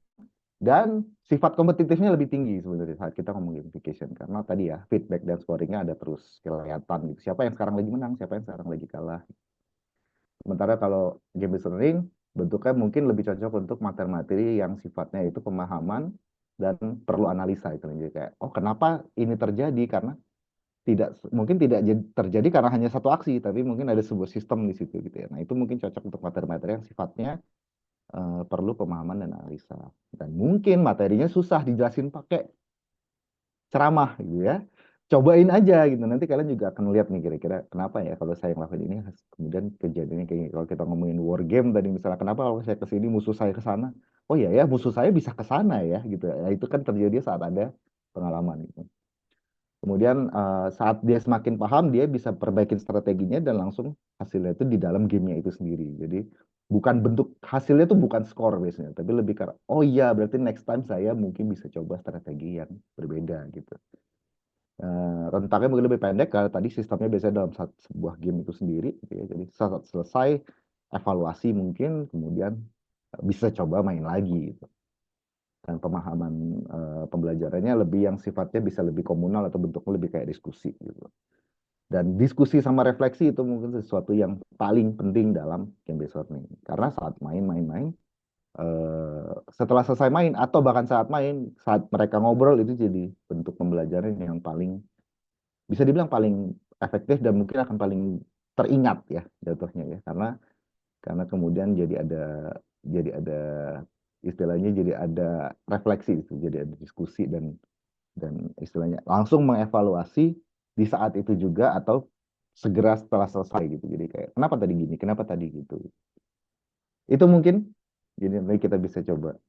dan sifat kompetitifnya lebih tinggi sebenarnya saat kita ngomong gamification karena tadi ya feedback dan scoringnya ada terus kelihatan gitu. Siapa yang sekarang lagi menang, siapa yang sekarang lagi kalah. Sementara kalau game based learning bentuknya mungkin lebih cocok untuk materi-materi yang sifatnya itu pemahaman dan perlu analisa itu. Jadi kayak, oh kenapa ini terjadi? Karena mungkin tidak terjadi karena hanya satu aksi, tapi mungkin ada sebuah sistem di situ gitu ya. Nah itu mungkin cocok untuk materi-materi yang sifatnya perlu pemahaman dan analisa. Dan mungkin materinya susah dijelasin pakai ceramah gitu ya. Cobain aja gitu. Nanti kalian juga akan lihat nih kira-kira kenapa ya kalau saya ngelakuin ini kemudian kejadiannya kayak gini. Kalau kita ngomongin war game tadi misalnya kenapa kalau saya ke sini musuh saya ke sana? Oh iya ya, musuh saya bisa ke sana ya gitu. Ya, itu kan terjadi saat ada pengalaman gitu. Kemudian saat dia semakin paham dia bisa perbaikin strateginya dan langsung hasilnya itu di dalam gamenya itu sendiri. Jadi bukan bentuk hasilnya itu bukan skor biasanya, tapi lebih karena oh iya berarti next time saya mungkin bisa coba strategi yang berbeda gitu. Rentaknya mungkin lebih pendek karena tadi sistemnya biasanya dalam sebuah game itu sendiri gitu ya. Jadi saat selesai evaluasi mungkin kemudian bisa coba main lagi gitu. Dan pemahaman pembelajarannya lebih yang sifatnya bisa lebih komunal atau bentuknya lebih kayak diskusi gitu. Dan diskusi sama refleksi itu mungkin sesuatu yang paling penting dalam game based learning. Karena saat main-main-main, setelah selesai main atau bahkan saat main, saat mereka ngobrol itu jadi bentuk pembelajaran yang paling bisa dibilang paling efektif dan mungkin akan paling teringat ya jatuhnya ya. Karena kemudian jadi ada istilahnya jadi ada refleksi itu, jadi ada diskusi dan istilahnya langsung mengevaluasi di saat itu juga atau segera setelah selesai gitu. Jadi kayak kenapa tadi gini, kenapa tadi gitu. Itu mungkin jadi nanti kita bisa coba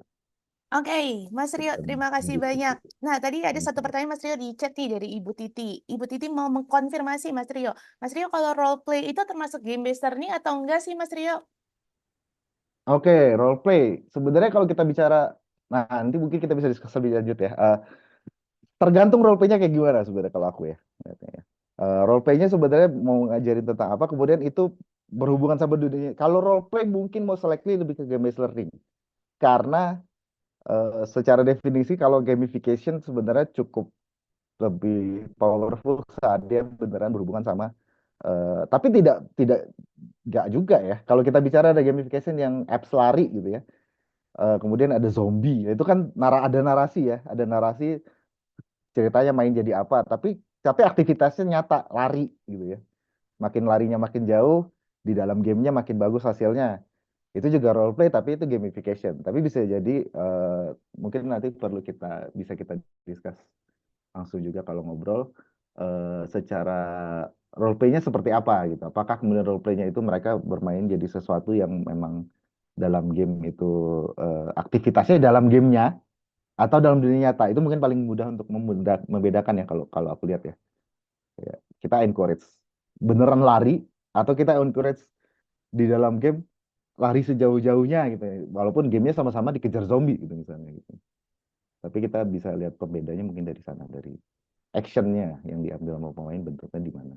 Oke, Mas Rio, kita terima kasih banyak. berdiskusi. Nah, tadi ada satu Oke, pertanyaan Mas Rio di chat nih dari Ibu Titi. Ibu Titi mau mengkonfirmasi Mas Rio. Mas Rio, kalau role play itu termasuk game based learning atau enggak sih Mas Rio? Oke, role play. Sebenarnya kalau kita bicara, nah nanti mungkin kita bisa diskusi lebih lanjut ya. Tergantung role play-nya kayak gimana sebenarnya kalau aku ya. Ngeliatnya ya. Role play-nya sebenarnya mau ngajarin tentang apa, kemudian itu berhubungan sama dunia. Kalau role play mungkin mau selectly lebih ke game based learning. Karena secara definisi kalau gamification sebenarnya cukup lebih powerful saat dia beneran berhubungan sama tapi tidak nggak juga ya. Kalau kita bicara ada gamification yang apps lari gitu ya. Kemudian ada zombie. Itu kan ada narasi ya, ada narasi ceritanya main jadi apa, tapi aktivitasnya nyata lari gitu ya. Makin larinya makin jauh di dalam gamenya makin bagus hasilnya. Itu juga role play tapi itu gamification. Tapi bisa jadi mungkin nanti perlu bisa kita discuss langsung juga kalau ngobrol secara role play-nya seperti apa gitu. Apakah kemudian role play-nya itu mereka bermain jadi sesuatu yang memang dalam game itu aktivitasnya dalam gamenya atau dalam dunia nyata. Itu mungkin paling mudah untuk membedakan ya kalau kalau aku lihat ya. Ya, kita encourage beneran lari atau kita encourage di dalam game lari sejauh-jauhnya gitu ya. Walaupun gamenya sama-sama dikejar zombie gitu misalnya gitu. Tapi kita bisa lihat perbedaannya mungkin dari sana, dari actionnya yang diambil sama pemain bentuknya di mana.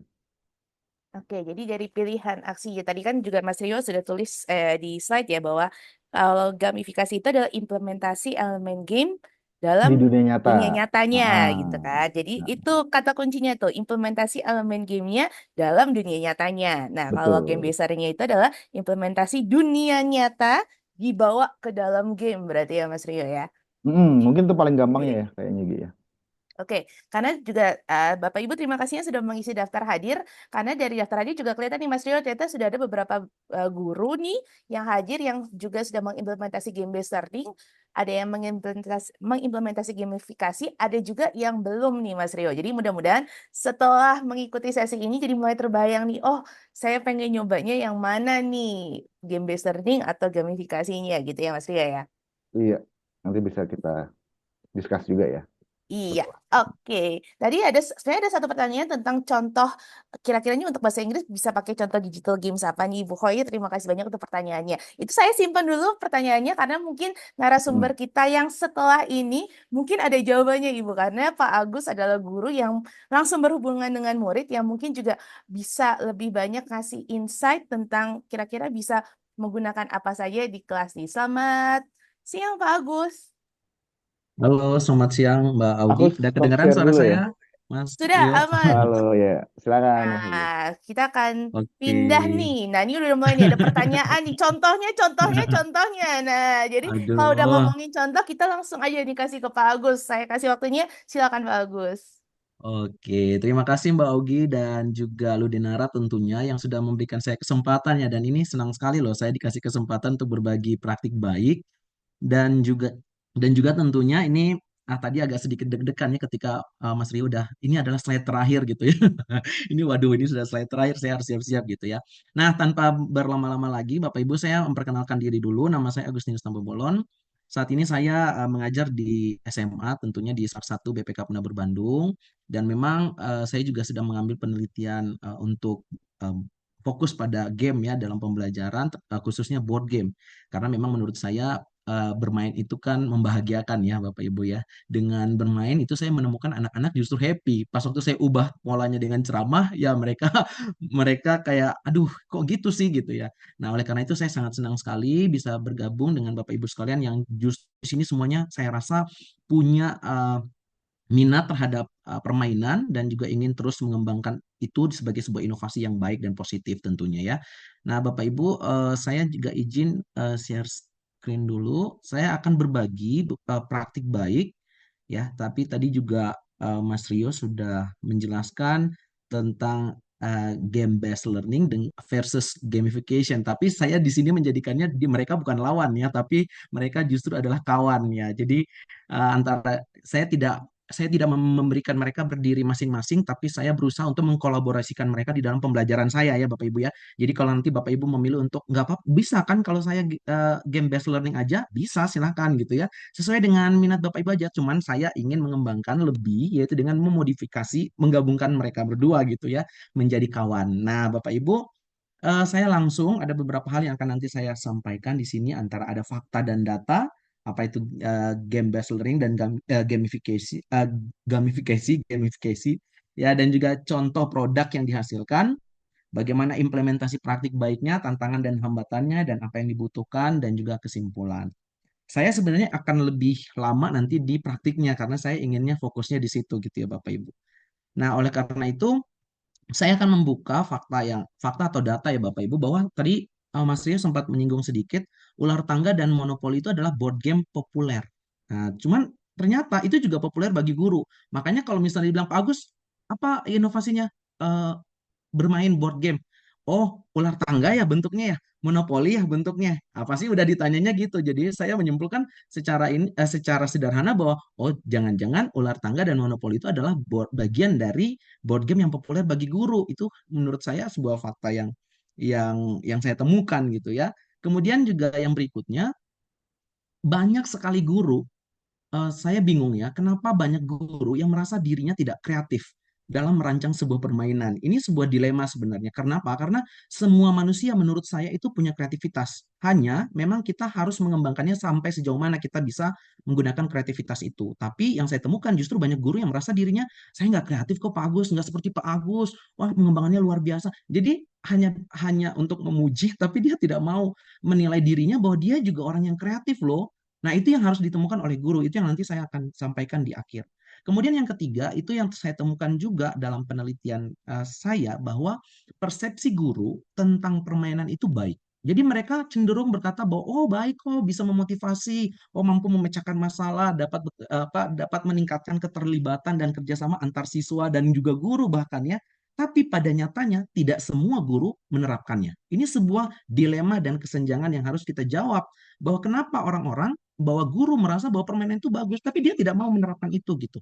Oke, jadi dari pilihan aksi ya tadi kan juga Mas Rio sudah tulis di slide ya bahwa kalau gamifikasi itu adalah implementasi elemen game dalam Di dunia nyata. dunia nyatanya gitu Ah, kan. Jadi nah, itu kata kuncinya tuh implementasi elemen gamenya dalam dunia nyatanya. Nah, kalau game betul. besarnya itu adalah implementasi dunia nyata dibawa ke dalam game berarti ya Mas Rio ya. Mungkin itu paling gampangnya ya Oke. kayaknya gitu ya. Oke, karena juga Bapak Ibu terima kasihnya sudah mengisi daftar hadir. Karena dari daftar hadir juga kelihatan nih Mas Rio, ternyata sudah ada beberapa guru nih yang hadir yang juga sudah mengimplementasi game based learning. Ada yang mengimplementasi gamifikasi, ada juga yang belum nih Mas Rio. Jadi mudah-mudahan setelah mengikuti sesi ini jadi mulai terbayang nih, oh saya pengen nyobanya yang mana nih, game based learning atau gamifikasinya gitu ya Mas Rio ya. Iya, nanti bisa kita discuss juga ya. Iya, Betul. oke. Tadi saya ada satu pertanyaan tentang contoh kira-kiranya untuk bahasa Inggris bisa pakai contoh digital games apa nih Ibu Khoy? Terima kasih banyak untuk pertanyaannya. Itu saya simpan dulu pertanyaannya karena mungkin narasumber Hmm, kita yang setelah ini mungkin ada jawabannya Ibu karena Pak Agus adalah guru yang langsung berhubungan dengan murid yang mungkin juga bisa lebih banyak ngasih insight tentang kira-kira bisa menggunakan apa saja di kelas nih. Selamat siang Pak Agus. Halo, selamat siang Mbak aku Augi. Udah stop kedengaran share suara dulu ya. saya, Mas Sudah Rio? aman. Halo ya, silakan Mas Agus. Nah, kita akan Oke. pindah nih. Nah, ini udah mulai nih ada pertanyaan nih. Contohnya. Nah, jadi kalau udah Aduh. ngomongin contoh, kita langsung aja dikasih ke Pak Agus. Saya kasih waktunya. Silakan Pak Agus. Oke, terima kasih Mbak Augi dan juga Ludinara tentunya yang sudah memberikan saya kesempatan ya. Dan ini senang sekali loh saya dikasih kesempatan untuk berbagi praktik baik dan juga tentunya ini tadi agak sedikit deg-degan ya ketika Mas Rio udah ini adalah slide terakhir gitu ya. Ini waduh ini sudah slide terakhir saya harus siap-siap gitu ya. Nah, tanpa berlama-lama lagi Bapak Ibu saya memperkenalkan diri dulu. Nama saya Agustinus Tambobolon. Saat ini saya mengajar di SMA tentunya di salah satu BPK Penabar Bandung dan memang saya juga sedang mengambil penelitian untuk fokus pada game ya dalam pembelajaran khususnya board game karena memang menurut saya bermain itu kan membahagiakan ya Bapak Ibu ya. Dengan bermain itu saya menemukan anak-anak justru happy. Pas waktu saya ubah polanya dengan ceramah, ya mereka mereka kayak, aduh kok gitu sih gitu ya. Nah oleh karena itu saya sangat senang sekali bisa bergabung dengan Bapak Ibu sekalian yang justru di sini semuanya saya rasa punya minat terhadap permainan dan juga ingin terus mengembangkan itu sebagai sebuah inovasi yang baik dan positif tentunya ya. Nah, Bapak Ibu, saya juga izin share screen dulu. Saya akan berbagi praktik baik ya, tapi tadi juga Mas Rio sudah menjelaskan tentang game based learning versus gamification. Tapi saya di sini menjadikannya mereka bukan lawan ya, tapi mereka justru adalah kawan ya. Jadi antara saya tidak memberikan mereka berdiri masing-masing, tapi saya berusaha untuk mengkolaborasikan mereka di dalam pembelajaran saya ya Bapak Ibu ya. Jadi kalau nanti Bapak Ibu memilih untuk nggak apa bisa kan kalau saya game based learning aja bisa silahkan gitu ya. Sesuai dengan minat Bapak Ibu aja. Cuman saya ingin mengembangkan lebih yaitu dengan memodifikasi menggabungkan mereka berdua gitu ya menjadi kawan. Nah Bapak Ibu saya langsung ada beberapa hal yang akan nanti saya sampaikan di sini antara ada fakta dan data, apa itu game based learning dan gamifikasi, ya dan juga contoh produk yang dihasilkan, bagaimana implementasi praktik baiknya, tantangan dan hambatannya dan apa yang dibutuhkan dan juga kesimpulan. Saya sebenarnya akan lebih lama nanti di praktiknya karena saya inginnya fokusnya di situ gitu ya Bapak Ibu. Nah, oleh karena itu saya akan membuka fakta atau data ya Bapak Ibu bahwa tadi Mas Rio sempat menyinggung sedikit ular tangga dan monopoli itu adalah board game populer. Nah, cuman ternyata itu juga populer bagi guru. Makanya kalau misalnya dibilang Pak Agus, apa inovasinya eh, bermain board game? Oh, ular tangga ya bentuknya ya, monopoli ya bentuknya. Apa sih udah ditanyanya gitu. Jadi saya menyimpulkan secara sederhana bahwa oh jangan-jangan ular tangga dan monopoli itu adalah bagian dari board game yang populer bagi guru. Itu menurut saya sebuah fakta yang saya temukan gitu ya. Kemudian juga yang berikutnya banyak sekali guru saya bingung ya, kenapa banyak guru yang merasa dirinya tidak kreatif dalam merancang sebuah permainan. Ini sebuah dilema sebenarnya. Karena apa? Karena semua manusia menurut saya itu punya kreativitas. Hanya memang kita harus mengembangkannya sampai sejauh mana kita bisa menggunakan kreativitas itu. Tapi yang saya temukan justru banyak guru yang merasa dirinya, saya nggak kreatif kok Pak Agus, nggak seperti Pak Agus. Wah, pengembangannya luar biasa. Jadi hanya hanya untuk memuji, tapi dia tidak mau menilai dirinya bahwa dia juga orang yang kreatif loh. Nah, itu yang harus ditemukan oleh guru. Itu yang nanti saya akan sampaikan di akhir. Kemudian yang ketiga, itu yang saya temukan juga dalam penelitian saya bahwa persepsi guru tentang permainan itu baik. Jadi mereka cenderung berkata bahwa oh baik kok bisa memotivasi, oh mampu memecahkan masalah, dapat meningkatkan keterlibatan dan kerjasama antar siswa dan juga guru bahkan ya. Tapi pada nyatanya tidak semua guru menerapkannya. Ini sebuah dilema dan kesenjangan yang harus kita jawab bahwa kenapa orang-orang bahwa guru merasa bahwa permainan itu bagus, tapi dia tidak mau menerapkan itu gitu.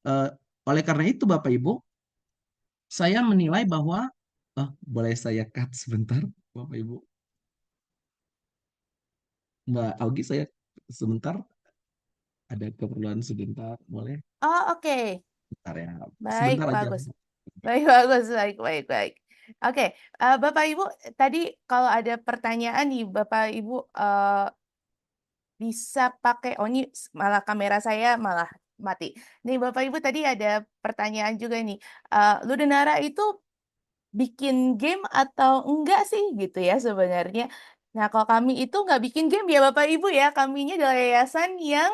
Eh, oleh karena itu, Bapak Ibu, saya menilai bahwa, boleh saya cut sebentar, Bapak Ibu, Mbak Augi, saya sebentar ada keperluan sebentar, boleh? Oh, oke. Bentar ya, Baik, sebentar aja. bagus. Baik, bagus. Baik, baik, baik. Oke, Bapak Ibu, tadi kalau ada pertanyaan nih, Bapak Ibu bisa pakai, oh ini malah kamera saya malah mati. Nih, Bapak Ibu tadi ada pertanyaan juga nih. Ludenara itu bikin game atau enggak sih gitu ya sebenarnya. Nah, kalau kami itu nggak bikin game ya Bapak Ibu ya, kaminya adalah yayasan yang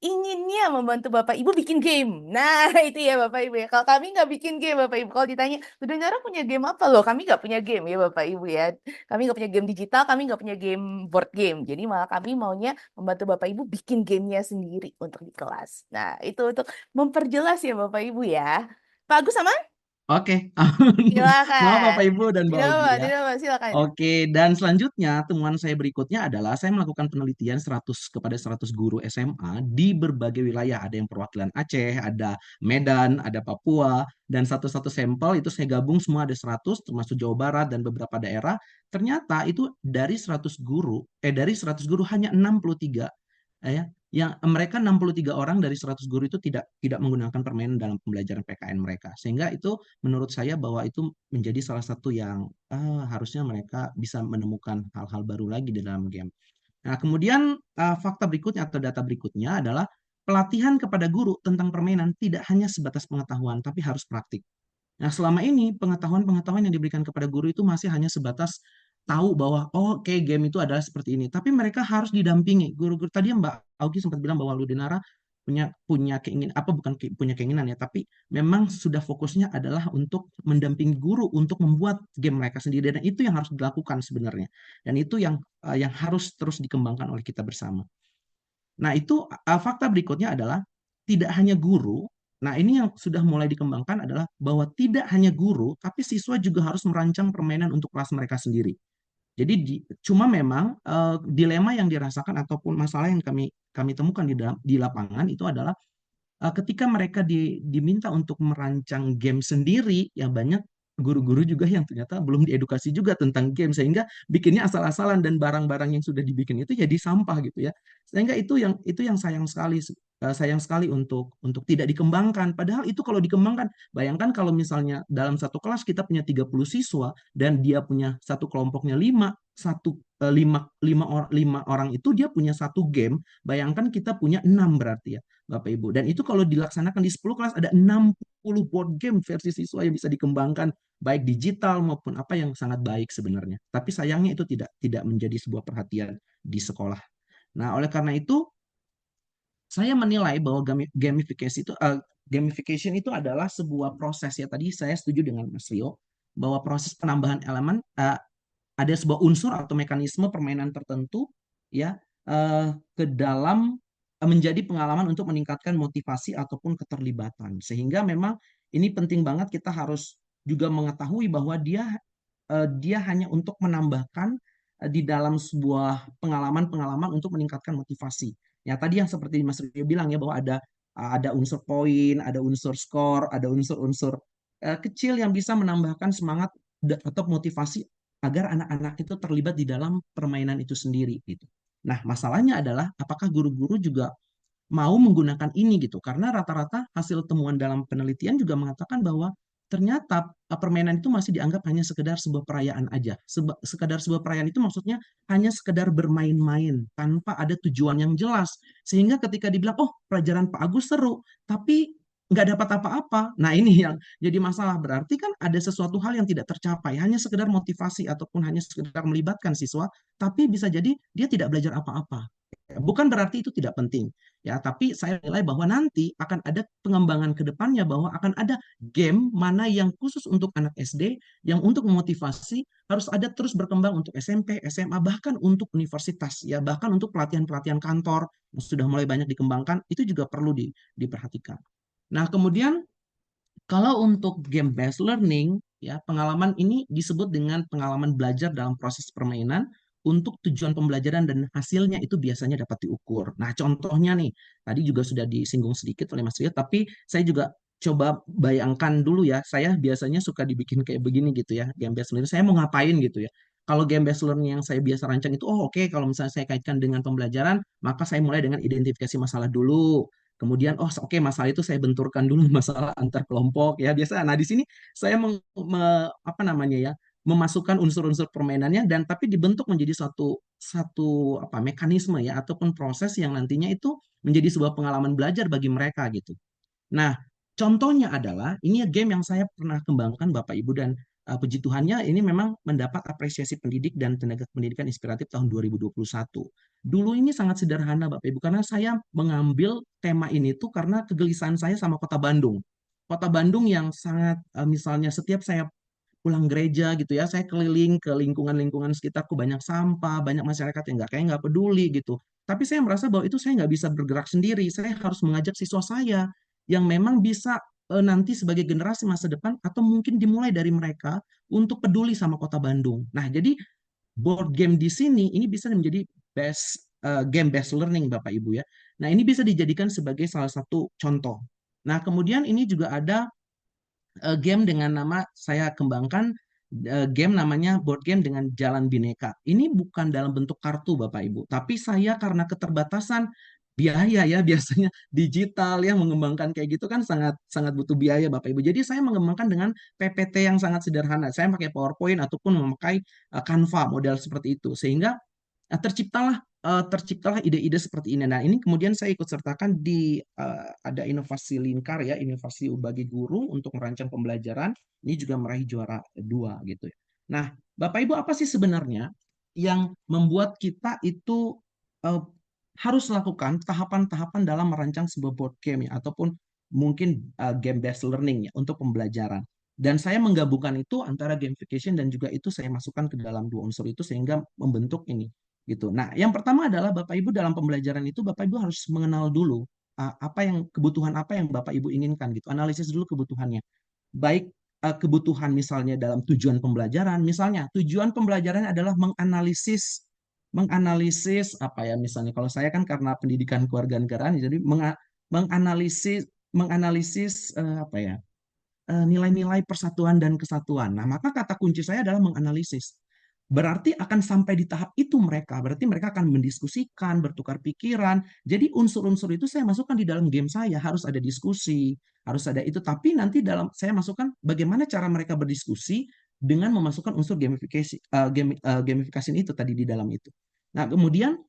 inginnya membantu Bapak Ibu bikin game. Nah, itu ya Bapak Ibu ya. Kalau kami nggak bikin game Bapak Ibu, kalau ditanya, udah Nara punya game apa loh? Kami nggak punya game ya Bapak Ibu ya. Kami nggak punya game digital, kami nggak punya game board game. Jadi malah kami maunya membantu Bapak Ibu bikin gamenya sendiri untuk di kelas. Nah, itu untuk memperjelas ya Bapak Ibu ya. Pak Agus sama? Oke, maaf Silakan. Bapak Ibu dan Mbak Tidak apa, Ogi ya. tidak apa, silakan. Oke, dan selanjutnya temuan saya berikutnya adalah saya melakukan penelitian 100 guru SMA di berbagai wilayah. Ada yang perwakilan Aceh, ada Medan, ada Papua, dan satu-satu sampel itu saya gabung semua ada 100, termasuk Jawa Barat dan beberapa daerah. Ternyata itu dari 100 guru hanya 63 ya, yang mereka 63 orang dari 100 guru itu tidak menggunakan permainan dalam pembelajaran PKN mereka. Sehingga itu menurut saya bahwa itu menjadi salah satu yang harusnya mereka bisa menemukan hal-hal baru lagi di dalam game. Nah, kemudian fakta berikutnya atau data berikutnya adalah pelatihan kepada guru tentang permainan tidak hanya sebatas pengetahuan, tapi harus praktik. Nah, selama ini pengetahuan-pengetahuan yang diberikan kepada guru itu masih hanya sebatas tahu bahwa oh oke game itu adalah seperti ini, tapi mereka harus didampingi. Guru-guru tadi Mbak Augie sempat bilang bahwa Ludinara punya punya keinginan apa bukan punya keinginan ya, tapi memang sudah fokusnya adalah untuk mendampingi guru untuk membuat game mereka sendiri dan itu yang harus dilakukan sebenarnya. Dan itu yang harus terus dikembangkan oleh kita bersama. Nah, itu fakta berikutnya adalah tidak hanya guru. Nah, ini yang sudah mulai dikembangkan adalah bahwa tidak hanya guru, tapi siswa juga harus merancang permainan untuk kelas mereka sendiri. Jadi cuma memang dilema yang dirasakan ataupun masalah yang kami kami temukan di lapangan itu adalah ketika mereka diminta untuk merancang game sendiri, ya banyak guru-guru juga yang ternyata belum diedukasi juga tentang game sehingga bikinnya asal-asalan dan barang-barang yang sudah dibikin itu jadi sampah gitu ya. Sehingga itu yang sayang sekali untuk tidak dikembangkan. Padahal itu kalau dikembangkan, bayangkan kalau misalnya dalam satu kelas kita punya 30 siswa dan dia punya satu kelompoknya 5, lima orang itu dia punya satu game, bayangkan kita punya 6 berarti ya. Bapak Ibu. Dan itu kalau dilaksanakan di 10 kelas ada 60 board game versi siswa yang bisa dikembangkan baik digital maupun apa yang sangat baik sebenarnya. Tapi sayangnya itu tidak menjadi sebuah perhatian di sekolah. Nah, oleh karena itu saya menilai bahwa gamification itu adalah sebuah proses ya. Tadi saya setuju dengan Mas Rio bahwa proses penambahan elemen ada sebuah unsur atau mekanisme permainan tertentu ya ke dalam menjadi pengalaman untuk meningkatkan motivasi ataupun keterlibatan. Sehingga memang ini penting banget kita harus juga mengetahui bahwa dia hanya untuk menambahkan di dalam sebuah pengalaman-pengalaman untuk meningkatkan motivasi. Ya tadi yang seperti Mas Rio bilang ya bahwa ada unsur poin, ada unsur skor, ada unsur-unsur kecil yang bisa menambahkan semangat atau motivasi agar anak-anak itu terlibat di dalam permainan itu sendiri gitu. Nah, masalahnya adalah apakah guru-guru juga mau menggunakan ini gitu. Karena rata-rata hasil temuan dalam penelitian juga mengatakan bahwa ternyata permainan itu masih dianggap hanya sekedar sebuah perayaan aja. Sekedar sebuah perayaan itu maksudnya hanya sekedar bermain-main tanpa ada tujuan yang jelas. Sehingga ketika dibilang, oh pelajaran Pak Agus seru, tapi nggak dapat apa-apa. Nah ini yang jadi masalah. Berarti kan ada sesuatu hal yang tidak tercapai. Hanya sekedar motivasi ataupun hanya sekedar melibatkan siswa, tapi bisa jadi dia tidak belajar apa-apa. Bukan berarti itu tidak penting, ya. Tapi saya nilai bahwa nanti akan ada pengembangan ke depannya bahwa akan ada game mana yang khusus untuk anak SD, yang untuk memotivasi harus ada terus berkembang untuk SMP, SMA, bahkan untuk universitas, ya, bahkan untuk pelatihan-pelatihan kantor yang sudah mulai banyak dikembangkan, itu juga perlu diperhatikan. Nah, kemudian kalau untuk game based learning, ya pengalaman ini disebut dengan pengalaman belajar dalam proses permainan untuk tujuan pembelajaran dan hasilnya itu biasanya dapat diukur. Nah, contohnya nih, tadi juga sudah disinggung sedikit oleh Mas Ria, tapi saya juga coba bayangkan dulu ya, saya biasanya suka dibikin kayak begini gitu ya, game based learning. Saya mau ngapain gitu ya. Kalau game based learning yang saya biasa rancang itu, oh oke, kalau misalnya saya kaitkan dengan pembelajaran, maka saya mulai dengan identifikasi masalah dulu. Kemudian, oh oke masalah itu saya benturkan dulu masalah antar kelompok ya biasa. Nah di sini saya apa namanya ya memasukkan unsur-unsur permainannya dan tapi dibentuk menjadi satu satu apa mekanisme ya ataupun proses yang nantinya itu menjadi sebuah pengalaman belajar bagi mereka gitu. Nah, contohnya adalah ini ya game yang saya pernah kembangkan Bapak Ibu dan puji Tuhannya ini memang mendapat apresiasi pendidik dan tenaga pendidikan inspiratif tahun 2021. Dulu ini sangat sederhana Bapak Ibu karena saya mengambil tema ini tuh karena kegelisahan saya sama Kota Bandung. Kota Bandung yang sangat misalnya setiap saya pulang gereja gitu ya, saya keliling ke lingkungan-lingkungan sekitarku banyak sampah, banyak masyarakat yang nggak peduli gitu. Tapi saya merasa bahwa itu saya nggak bisa bergerak sendiri. Saya harus mengajak siswa saya yang memang bisa nanti sebagai generasi masa depan atau mungkin dimulai dari mereka untuk peduli sama Kota Bandung. Nah, jadi board game di sini ini bisa menjadi game based learning Bapak Ibu ya. Nah, ini bisa dijadikan sebagai salah satu contoh. Nah, kemudian ini juga ada game dengan nama saya kembangkan game namanya board game dengan Jalan Bineka. Ini bukan dalam bentuk kartu Bapak Ibu, tapi saya karena keterbatasan biaya ya biasanya digital ya mengembangkan kayak gitu kan sangat sangat butuh biaya Bapak Ibu. Jadi saya mengembangkan dengan PPT yang sangat sederhana. Saya pakai PowerPoint ataupun memakai Canva model seperti itu sehingga terciptalah ide-ide seperti ini. Nah, ini kemudian saya ikut sertakan di ada inovasi lingkar ya, inovasi bagi guru untuk merancang pembelajaran. Ini juga meraih juara 2 gitu ya. Nah, Bapak Ibu, apa sih sebenarnya yang membuat kita itu eh, harus lakukan tahapan-tahapan dalam merancang sebuah board game ya, ataupun mungkin game based learning ya untuk pembelajaran. Dan saya menggabungkan itu antara gamification dan juga itu saya masukkan ke dalam dua unsur itu sehingga membentuk ini gitu. Nah, yang pertama adalah Bapak Ibu dalam pembelajaran itu Bapak Ibu harus mengenal dulu kebutuhan apa yang Bapak Ibu inginkan gitu. Analisis dulu kebutuhannya. Baik kebutuhan misalnya dalam tujuan pembelajaran, misalnya tujuan pembelajaran adalah menganalisis menganalisis apa ya misalnya kalau saya kan karena pendidikan kewarganegaraan jadi menganalisis menganalisis apa ya nilai-nilai persatuan dan kesatuan. Nah, maka kata kunci saya adalah menganalisis. Berarti akan sampai di tahap itu mereka. Berarti mereka akan mendiskusikan, bertukar pikiran. Jadi unsur-unsur itu saya masukkan di dalam game saya. Harus ada diskusi, harus ada itu. Tapi nanti dalam saya masukkan bagaimana cara mereka berdiskusi dengan memasukkan unsur gamification itu tadi di dalam itu. Nah, kemudian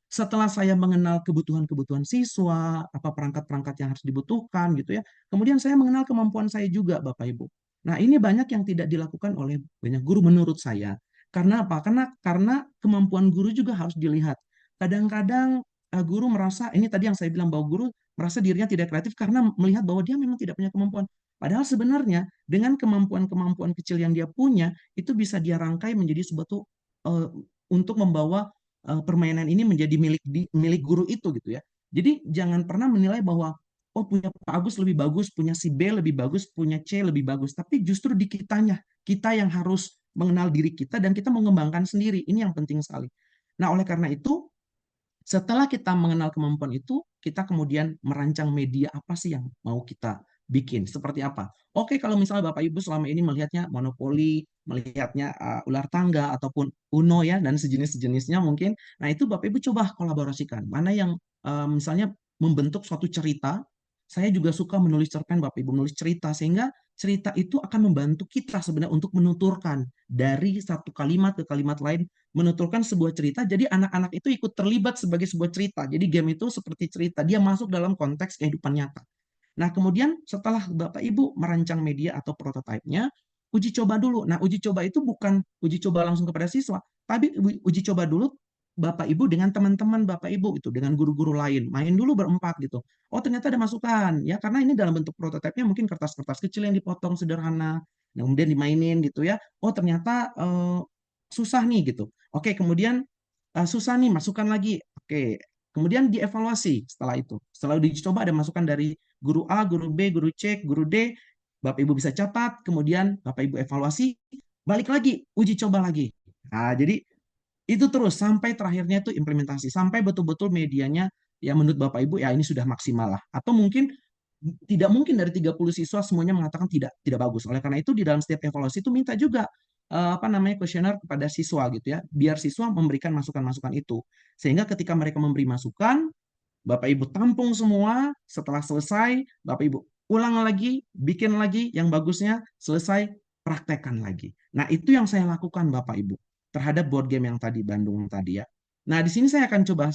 setelah saya mengenal kebutuhan-kebutuhan siswa, apa perangkat-perangkat yang harus dibutuhkan gitu ya. Kemudian saya mengenal kemampuan saya juga Bapak Ibu. Nah, ini banyak yang tidak dilakukan oleh banyak guru menurut saya. Karena apa? Karena kemampuan guru juga harus dilihat. Kadang-kadang guru merasa ini tadi yang saya bilang bahwa guru merasa dirinya tidak kreatif karena melihat bahwa dia memang tidak punya kemampuan. Padahal sebenarnya dengan kemampuan-kemampuan kecil yang dia punya itu bisa dia rangkai menjadi suatu untuk membawa permainan ini menjadi milik guru itu gitu ya. Jadi jangan pernah menilai bahwa oh punya Pak Agus lebih bagus, punya si B lebih bagus, punya C lebih bagus, tapi justru di kitanya, kita yang harus mengenal diri kita dan kita mengembangkan sendiri. Ini yang penting sekali. Nah, oleh karena itu setelah kita mengenal kemampuan itu, kita kemudian merancang media apa sih yang mau kita bikin, seperti apa. Oke, kalau misalnya Bapak Ibu selama ini melihatnya monopoli, melihatnya ular tangga ataupun Uno ya dan sejenis-sejenisnya mungkin. Nah, itu Bapak Ibu coba kolaborasikan. Mana yang misalnya membentuk suatu cerita. Saya juga suka menulis cerpen Bapak Ibu menulis cerita sehingga cerita itu akan membantu kita sebenarnya untuk menuturkan dari satu kalimat ke kalimat lain menuturkan sebuah cerita. Jadi anak-anak itu ikut terlibat sebagai sebuah cerita. Jadi game itu seperti cerita, dia masuk dalam konteks kehidupan nyata. Nah, kemudian setelah Bapak Ibu merancang media atau prototipenya, uji coba dulu. Nah, uji coba itu bukan uji coba langsung kepada siswa, tapi uji coba dulu Bapak Ibu dengan teman-teman Bapak Ibu itu dengan guru-guru lain. Main dulu berempat gitu. Oh, ternyata ada masukan ya karena ini dalam bentuk prototipenya mungkin kertas-kertas kecil yang dipotong sederhana, kemudian dimainin gitu ya. Oh, ternyata susah nih gitu. Oke, kemudian susah nih, masukkan lagi. Oke, kemudian dievaluasi setelah itu. Setelah uji coba ada masukan dari guru A, guru B, guru C, guru D. Bapak Ibu bisa catat, kemudian Bapak Ibu evaluasi, balik lagi, uji coba lagi. Nah, jadi itu terus sampai terakhirnya itu implementasi, sampai betul-betul medianya ya menurut Bapak Ibu ya ini sudah maksimal lah. Atau mungkin tidak mungkin dari 30 siswa semuanya mengatakan tidak bagus. Oleh karena itu di dalam setiap evaluasi itu minta juga apa namanya kuesioner kepada siswa gitu ya, biar siswa memberikan masukan-masukan itu. Sehingga ketika mereka memberi masukan, Bapak Ibu tampung semua, setelah selesai, Bapak Ibu ulang lagi, bikin lagi yang bagusnya, selesai, praktekkan lagi. Nah, itu yang saya lakukan Bapak Ibu terhadap board game yang tadi Bandung tadi ya. Nah, di sini saya akan coba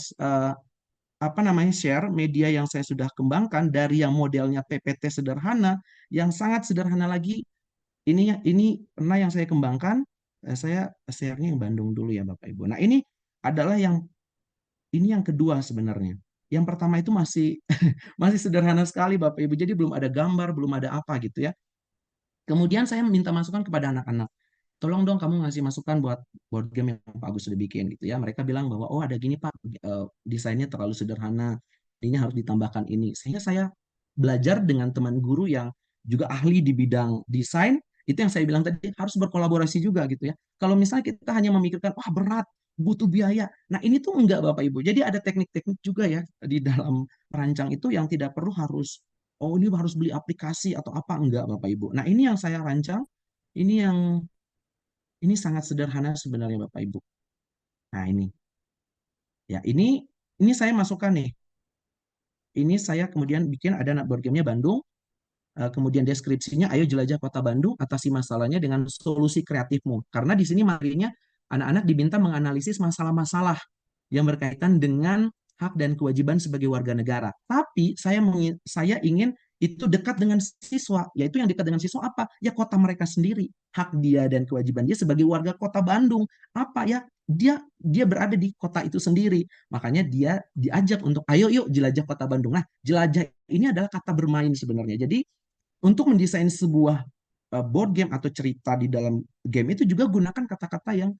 apa namanya share media yang saya sudah kembangkan dari yang modelnya PPT sederhana yang sangat sederhana lagi ini pernah yang saya kembangkan saya share-nya yang Bandung dulu ya Bapak Ibu. Nah, ini adalah yang kedua sebenarnya. Yang pertama itu masih masih sederhana sekali Bapak Ibu. Jadi belum ada gambar, belum ada apa gitu ya. Kemudian saya minta masukan kepada anak-anak. Tolong dong kamu ngasih masukan buat board game yang Pak Agus sudah bikin gitu ya. Mereka bilang bahwa oh ada gini Pak, desainnya terlalu sederhana. Ini harus ditambahkan ini. Sehingga saya belajar dengan teman guru yang juga ahli di bidang desain. Itu yang saya bilang tadi harus berkolaborasi juga gitu ya. Kalau misalnya kita hanya memikirkan wah berat, butuh biaya. Nah, ini tuh enggak Bapak Ibu. Jadi ada teknik-teknik juga ya di dalam merancang itu yang tidak perlu harus oh ini harus beli aplikasi atau apa enggak Bapak Ibu. Nah, ini yang saya rancang, ini yang ini sangat sederhana sebenarnya Bapak Ibu. Nah, ini. Ya, ini saya masukkan nih. Ini saya kemudian bikin ada board game-nya Bandung, kemudian deskripsinya ayo jelajah kota Bandung, atasi masalahnya dengan solusi kreatifmu. Karena di sini materinya anak-anak diminta menganalisis masalah-masalah yang berkaitan dengan hak dan kewajiban sebagai warga negara. Tapi saya ingin itu dekat dengan siswa, yaitu yang dekat dengan siswa apa? Ya kota mereka sendiri, hak dia dan kewajiban dia sebagai warga kota Bandung. Apa ya? Dia berada di kota itu sendiri. Makanya dia diajak untuk ayo yuk jelajah kota Bandung. Nah, jelajah ini adalah kata bermain sebenarnya. Jadi untuk mendesain sebuah board game atau cerita di dalam game itu juga gunakan kata-kata yang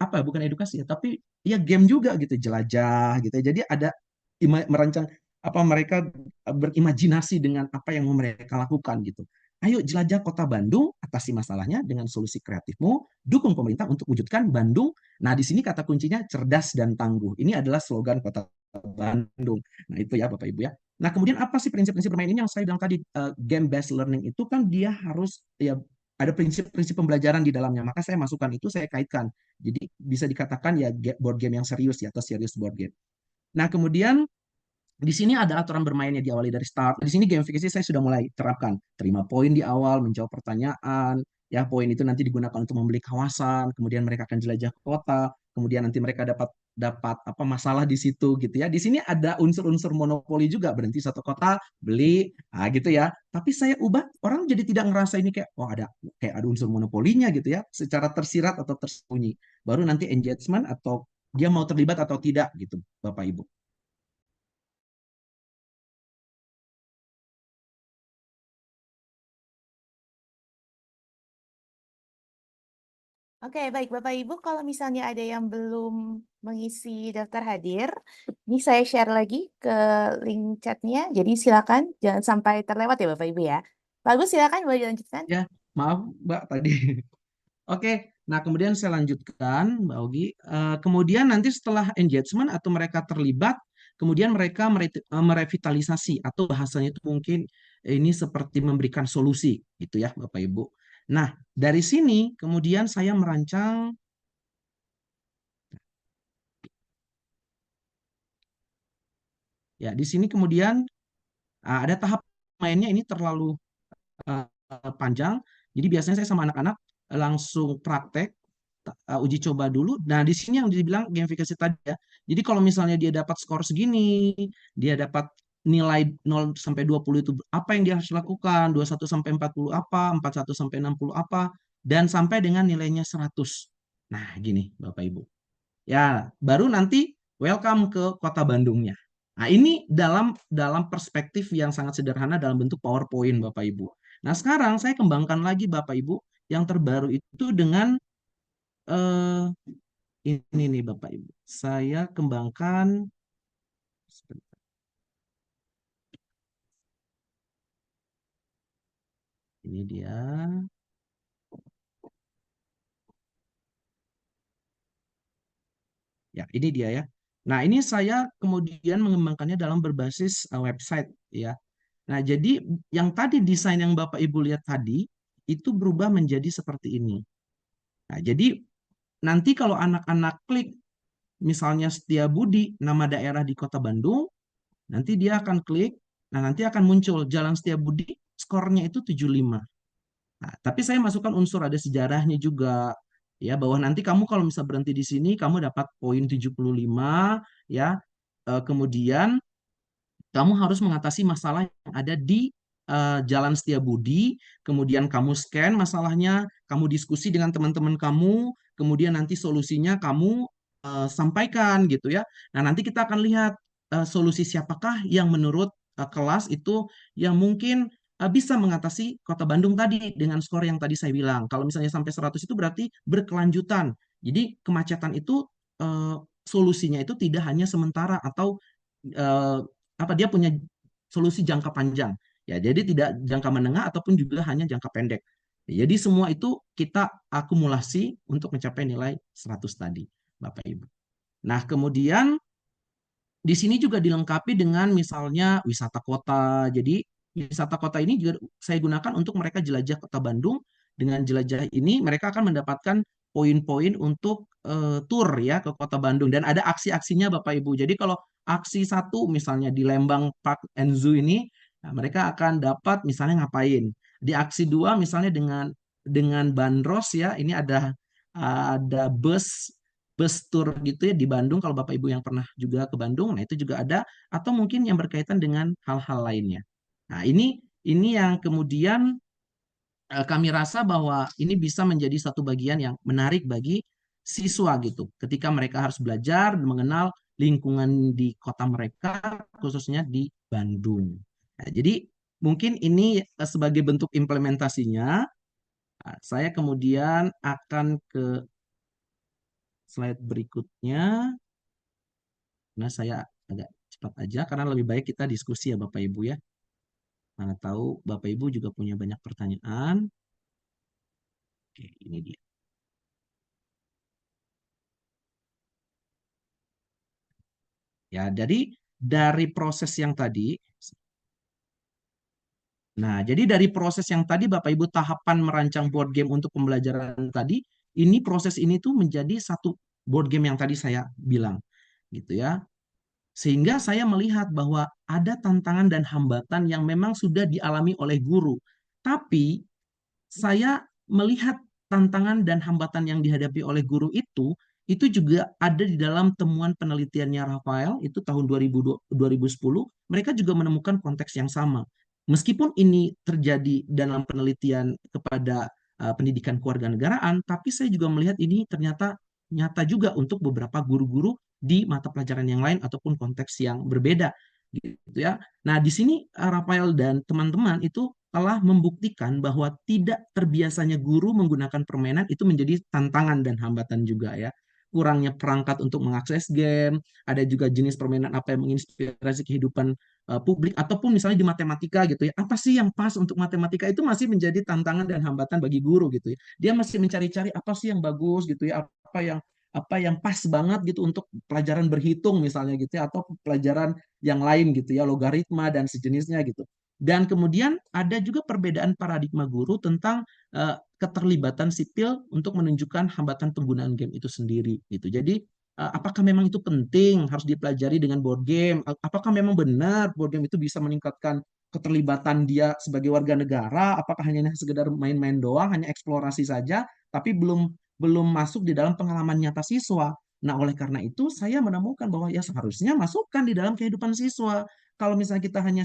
apa bukan edukasi ya, tapi ya game juga gitu, jelajah gitu. Jadi ada merancang apa mereka berimajinasi dengan apa yang mau mereka lakukan gitu. Ayo jelajah kota Bandung, atasi masalahnya dengan solusi kreatifmu, dukung pemerintah untuk wujudkan Bandung. Nah, di sini kata kuncinya cerdas dan tangguh. Ini adalah slogan kota Bandung. Nah, itu ya Bapak Ibu ya. Nah, kemudian apa sih prinsip-prinsip bermain ini yang saya bilang tadi, game based learning itu kan dia harus ya ada prinsip-prinsip pembelajaran di dalamnya. Maka saya masukkan itu, saya kaitkan. Jadi bisa dikatakan ya board game yang serius ya, atau serius board game. Nah, kemudian di sini ada aturan bermainnya diawali dari start. Di sini gamifikasi saya sudah mulai terapkan. Terima poin di awal, menjawab pertanyaan. Ya, poin itu nanti digunakan untuk membeli kawasan, kemudian mereka akan jelajah kota, kemudian nanti mereka dapat dapat apa masalah di situ gitu ya. Di sini ada unsur-unsur monopoli juga, berhenti satu kota, beli, nah gitu ya. Tapi saya ubah orang jadi tidak ngerasa ini kayak oh ada kayak ada unsur monopolinya gitu ya, secara tersirat atau tersembunyi. Baru nanti engagement atau dia mau terlibat atau tidak gitu, Bapak Ibu. Oke, baik Bapak Ibu, kalau misalnya ada yang belum mengisi daftar hadir, ini saya share lagi ke link chatnya. Jadi silakan jangan sampai terlewat ya Bapak Ibu ya. Bagus, silakan boleh dilanjutkan. Ya, maaf Mbak tadi. Oke, nah kemudian saya lanjutkan Mbak Ogi. Kemudian nanti setelah engagement atau mereka terlibat, kemudian mereka merevitalisasi atau bahasanya itu mungkin ini seperti memberikan solusi gitu ya Bapak Ibu. Nah, dari sini kemudian saya merancang ya di sini kemudian ada tahap mainnya ini terlalu uh, panjang. Jadi biasanya saya sama anak-anak langsung praktek uji coba dulu. Nah, di sini yang dibilang gamifikasi tadi ya. Jadi kalau misalnya dia dapat skor segini, dia dapat nilai 0 sampai 20 itu apa yang dia harus lakukan, 21 sampai 40 apa, 41 sampai 60 apa, dan sampai dengan nilainya 100. Nah, gini Bapak Ibu. Ya, baru nanti welcome ke Kota Bandungnya. Nah, ini dalam dalam perspektif yang sangat sederhana dalam bentuk PowerPoint Bapak Ibu. Nah, sekarang saya kembangkan lagi Bapak Ibu yang terbaru itu dengan eh, ini nih Bapak Ibu. Saya kembangkan ini dia. Ya, ini dia ya. Nah, ini saya kemudian mengembangkannya dalam berbasis website ya. Nah, jadi yang tadi desain yang Bapak Ibu lihat tadi itu berubah menjadi seperti ini. Nah, jadi nanti kalau anak-anak klik misalnya Setiabudi, nama daerah di Kota Bandung, nanti dia akan klik, nah nanti akan muncul Jalan Setiabudi, skornya itu 75. Nah, tapi saya masukkan unsur ada sejarahnya juga ya bahwa nanti kamu kalau bisa berhenti di sini kamu dapat poin 75 ya. Kemudian kamu harus mengatasi masalah yang ada di Jalan Setiabudi, kemudian kamu scan masalahnya, kamu diskusi dengan teman-teman kamu, kemudian nanti solusinya kamu sampaikan gitu ya. Nah, nanti kita akan lihat solusi siapakah yang menurut kelas itu yang mungkin bisa mengatasi Kota Bandung tadi dengan skor yang tadi saya bilang. Kalau misalnya sampai 100 itu berarti berkelanjutan. Jadi kemacetan itu solusinya itu tidak hanya sementara atau eh, apa dia punya solusi jangka panjang. Ya, jadi tidak jangka menengah ataupun juga hanya jangka pendek. Jadi semua itu kita akumulasi untuk mencapai nilai 100 tadi, Bapak Ibu. Nah, kemudian di sini juga dilengkapi dengan misalnya wisata kota. Jadi wisata kota ini juga saya gunakan untuk mereka jelajah kota Bandung. Dengan jelajah ini mereka akan mendapatkan poin-poin untuk tur ya ke kota Bandung. Dan ada aksi-aksinya Bapak Ibu. Jadi kalau aksi satu misalnya di Lembang Park and Zoo ini, nah, mereka akan dapat misalnya ngapain. Di aksi dua misalnya dengan bandros ya, ini ada bus bus tour gitu ya di Bandung, kalau Bapak Ibu yang pernah juga ke Bandung, nah itu juga ada, atau mungkin yang berkaitan dengan hal-hal lainnya. Nah, ini yang kemudian kami rasa bahwa ini bisa menjadi satu bagian yang menarik bagi siswa gitu. Ketika mereka harus belajar dan mengenal lingkungan di kota mereka, khususnya di Bandung. Nah, jadi mungkin ini sebagai bentuk implementasinya, saya kemudian akan ke slide berikutnya. Nah, saya agak cepat aja karena lebih baik kita diskusi ya Bapak Ibu ya. Mana tahu Bapak Ibu juga punya banyak pertanyaan. Oke, ini dia. Ya, jadi dari proses yang tadi, nah, jadi dari proses yang tadi Bapak Ibu tahapan merancang board game untuk pembelajaran tadi, ini proses ini tuh menjadi satu board game yang tadi saya bilang, gitu ya. Sehingga saya melihat bahwa ada tantangan dan hambatan yang memang sudah dialami oleh guru. Tapi saya melihat tantangan dan hambatan yang dihadapi oleh guru itu juga ada di dalam temuan penelitiannya Rafael, itu tahun 2010, mereka juga menemukan konteks yang sama. Meskipun ini terjadi dalam penelitian kepada pendidikan kewarganegaraan, tapi saya juga melihat ini ternyata nyata juga untuk beberapa guru-guru di mata pelajaran yang lain ataupun konteks yang berbeda gitu ya. Nah, di sini Rafael dan teman-teman itu telah membuktikan bahwa tidak terbiasanya guru menggunakan permainan itu menjadi tantangan dan hambatan juga ya. Kurangnya perangkat untuk mengakses game, ada juga jenis permainan apa yang menginspirasi kehidupan publik, ataupun misalnya di matematika gitu ya. Apa sih yang pas untuk matematika itu masih menjadi tantangan dan hambatan bagi guru gitu ya. Dia masih mencari-cari apa sih yang bagus gitu ya, apa yang pas banget gitu untuk pelajaran berhitung misalnya gitu ya, atau pelajaran yang lain gitu ya, logaritma dan sejenisnya gitu. Dan kemudian ada juga perbedaan paradigma guru tentang keterlibatan sipil untuk menunjukkan hambatan penggunaan game itu sendiri gitu. Jadi apakah memang itu penting harus dipelajari dengan board game? Apakah memang benar board game itu bisa meningkatkan keterlibatan dia sebagai warga negara? Apakah hanya sekedar main-main doang, hanya eksplorasi saja, tapi belum belum masuk di dalam pengalaman nyata siswa? Nah, oleh karena itu saya menemukan bahwa ya seharusnya masukkan di dalam kehidupan siswa. Kalau misalnya kita hanya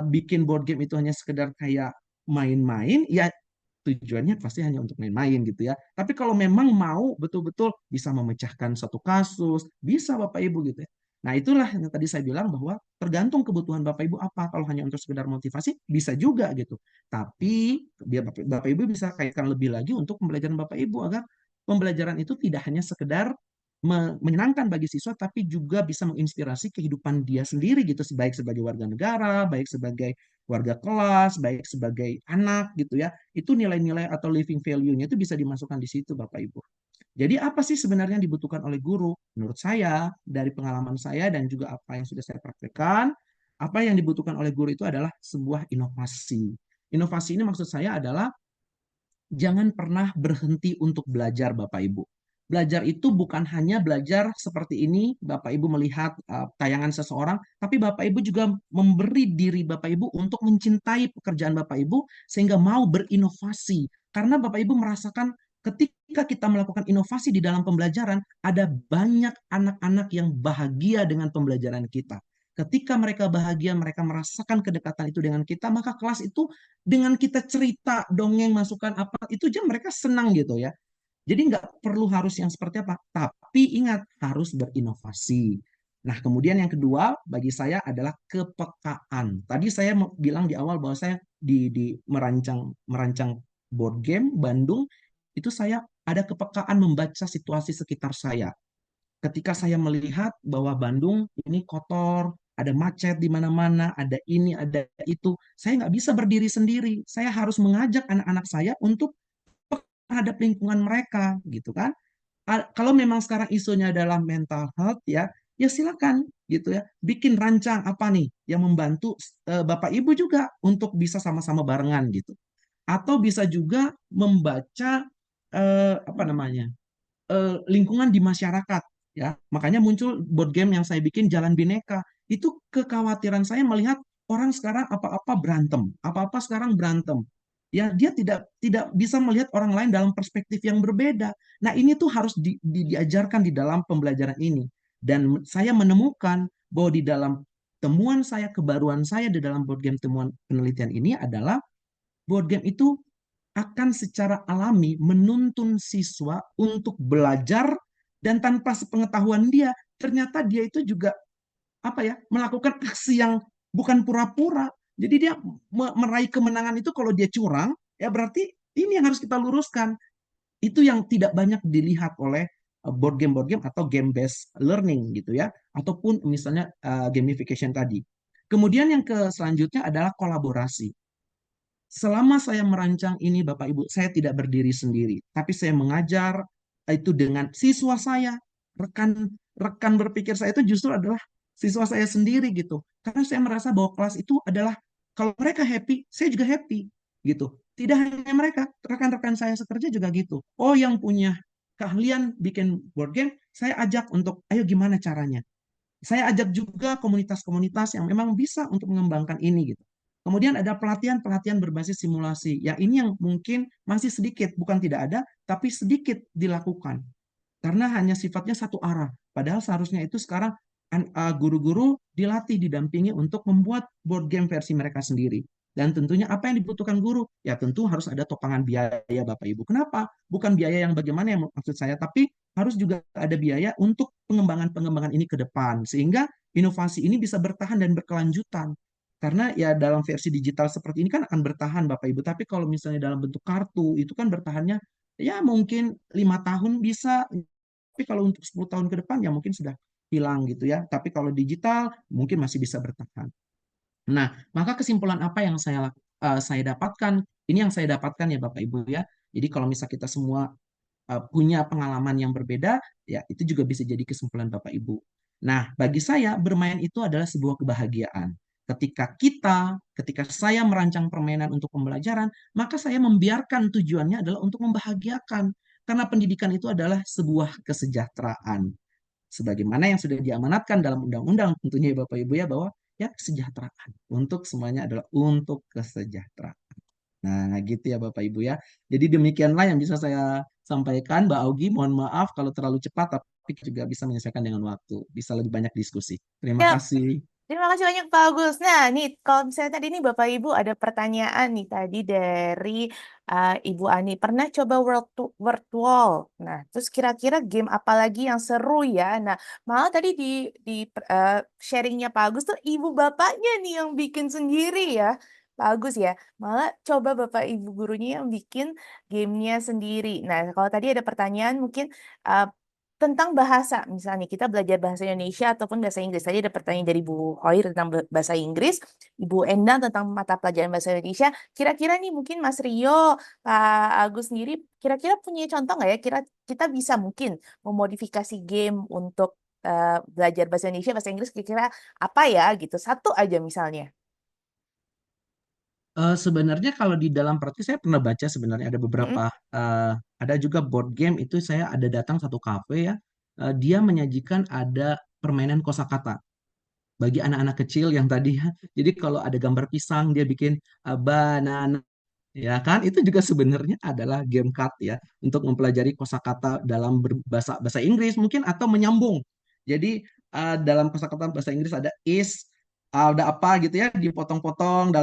bikin board game itu hanya sekedar kayak main-main, ya tujuannya pasti hanya untuk main-main gitu ya. Tapi kalau memang mau betul-betul bisa memecahkan satu kasus, bisa Bapak Ibu gitu ya. Nah, itulah yang tadi saya bilang bahwa tergantung kebutuhan Bapak Ibu apa. Kalau hanya untuk sekedar motivasi, bisa juga gitu. Tapi biar Bapak Ibu bisa kaitkan lebih lagi untuk pembelajaran Bapak Ibu agar pembelajaran itu tidak hanya sekedar menyenangkan bagi siswa, tapi juga bisa menginspirasi kehidupan dia sendiri gitu, baik sebagai warga negara, baik sebagai warga kelas, baik sebagai anak gitu ya. Itu nilai-nilai atau living value-nya itu bisa dimasukkan di situ Bapak Ibu. Jadi apa sih sebenarnya yang dibutuhkan oleh guru? Menurut saya, dari pengalaman saya dan juga apa yang sudah saya praktekkan, apa yang dibutuhkan oleh guru itu adalah sebuah inovasi. Inovasi ini maksud saya adalah jangan pernah berhenti untuk belajar, Bapak Ibu. Belajar itu bukan hanya belajar seperti ini, Bapak Ibu melihat tayangan seseorang, tapi Bapak Ibu juga memberi diri Bapak Ibu untuk mencintai pekerjaan Bapak Ibu sehingga mau berinovasi. Karena Bapak Ibu merasakan ketika kita melakukan inovasi di dalam pembelajaran, ada banyak anak-anak yang bahagia dengan pembelajaran kita. Ketika mereka bahagia, mereka merasakan kedekatan itu dengan kita, maka kelas itu dengan kita cerita, dongeng, masukan apa, itu aja mereka senang gitu ya. Jadi nggak perlu harus yang seperti apa, tapi ingat harus berinovasi. Nah, kemudian yang kedua bagi saya adalah kepekaan. Tadi saya bilang di awal bahwa saya di merancang merancang board game Bandung itu saya ada kepekaan membaca situasi sekitar saya. Ketika saya melihat bahwa Bandung ini kotor, ada macet di mana-mana, ada ini, ada itu, saya nggak bisa berdiri sendiri. Saya harus mengajak anak-anak saya untuk terhadap lingkungan mereka, gitu kan? Kalau memang sekarang isunya adalah mental health ya, ya silakan gitu ya. Bikin rancang apa nih yang membantu Bapak Ibu juga untuk bisa sama-sama barengan gitu. Atau bisa juga membaca apa namanya? Lingkungan di masyarakat ya. Makanya muncul board game yang saya bikin Jalan Bineka. Itu kekhawatiran saya melihat orang sekarang apa-apa berantem, apa-apa sekarang berantem. ya dia tidak tidak bisa melihat orang lain dalam perspektif yang berbeda. Nah, ini tuh harus diajarkan di dalam pembelajaran ini. Dan saya menemukan bahwa di dalam temuan saya, kebaruan saya di dalam board game temuan penelitian ini adalah board game itu akan secara alami menuntun siswa untuk belajar, dan tanpa sepengetahuan dia, ternyata dia itu juga apa ya, melakukan aksi yang bukan pura-pura. Jadi dia meraih kemenangan itu kalau dia curang, ya berarti ini yang harus kita luruskan. Itu yang tidak banyak dilihat oleh board game atau game based learning gitu ya, ataupun misalnya gamification tadi. Kemudian yang selanjutnya adalah kolaborasi. Selama saya merancang ini, Bapak Ibu, saya tidak berdiri sendiri, tapi saya mengajar itu dengan siswa saya, rekan rekan berpikir saya itu justru adalah siswa saya sendiri gitu. Karena saya merasa bahwa kelas itu adalah kalau mereka happy, saya juga happy gitu. Tidak hanya mereka, rekan-rekan saya sekerja juga gitu. Oh, yang punya keahlian bikin board game, saya ajak untuk, ayo gimana caranya? Saya ajak juga komunitas-komunitas yang memang bisa untuk mengembangkan ini gitu. Kemudian ada pelatihan-pelatihan berbasis simulasi. Ya, ini yang mungkin masih sedikit, bukan tidak ada, tapi sedikit dilakukan. Karena hanya sifatnya satu arah. Padahal seharusnya itu sekarang guru-guru dilatih, didampingi untuk membuat board game versi mereka sendiri. Dan tentunya apa yang dibutuhkan guru? Ya tentu harus ada topangan biaya Bapak Ibu. Kenapa? Bukan biaya yang bagaimana yang maksud saya, tapi harus juga ada biaya untuk pengembangan-pengembangan ini ke depan. Sehingga inovasi ini bisa bertahan dan berkelanjutan. Karena ya dalam versi digital seperti ini kan akan bertahan Bapak Ibu. Tapi kalau misalnya dalam bentuk kartu, itu kan bertahannya ya mungkin 5 tahun bisa, tapi kalau untuk 10 tahun ke depan ya mungkin sudah hilang gitu ya. Tapi kalau digital mungkin masih bisa bertahan. Nah, maka kesimpulan apa yang saya dapatkan? Ini yang saya dapatkan ya Bapak Ibu ya. Jadi kalau misal kita semua punya pengalaman yang berbeda, ya itu juga bisa jadi kesimpulan Bapak Ibu. Nah, bagi saya bermain itu adalah sebuah kebahagiaan. Ketika saya merancang permainan untuk pembelajaran, maka saya membiarkan tujuannya adalah untuk membahagiakan. Karena pendidikan itu adalah sebuah kesejahteraan. Sebagaimana yang sudah diamanatkan dalam undang-undang tentunya ya Bapak Ibu ya, bahwa ya kesejahteraan untuk semuanya adalah untuk kesejahteraan. Nah, gitu ya Bapak Ibu ya. Jadi demikianlah yang bisa saya sampaikan, Mbak Augie. Mohon maaf kalau terlalu cepat, tapi juga bisa menyelesaikan dengan waktu. Bisa lebih banyak diskusi. Terima Ya, kasih. terima kasih banyak Pak Agus. Nah, nih kalau misalnya tadi nih Bapak Ibu ada pertanyaan nih tadi dari Ibu Ani. Pernah coba World Wall? Nah, terus kira-kira game apa lagi yang seru ya? Nah, malah tadi di eh, sharingnya Pak Agus tuh ibu bapaknya nih yang bikin sendiri ya. Pak Agus ya, malah coba Bapak Ibu gurunya yang bikin gamenya sendiri. Nah, kalau tadi ada pertanyaan mungkin eh, tentang bahasa, misalnya kita belajar bahasa Indonesia ataupun bahasa Inggris. Tadi ada pertanyaan dari Bu Hoir tentang bahasa Inggris, Ibu Endang tentang mata pelajaran bahasa Indonesia. Kira-kira nih mungkin Mas Rio, Pak Agus sendiri, kira-kira punya contoh nggak ya? Kira kita bisa mungkin memodifikasi game untuk belajar bahasa Indonesia, bahasa Inggris, kira-kira apa ya gitu? Satu aja misalnya. Sebenarnya kalau di dalam praktik saya pernah baca sebenarnya ada Mm-mm. beberapa, ada juga board game itu saya ada datang satu kafe ya, dia menyajikan ada permainan kosakata bagi anak-anak kecil yang tadi ya. Jadi kalau ada gambar pisang dia bikin banana, ya kan? Itu juga sebenarnya adalah game card ya untuk mempelajari kosakata dalam berbahasa bahasa Inggris mungkin atau menyambung. Jadi dalam kosakata bahasa Inggris ada is, ada apa gitu ya, dipotong-potong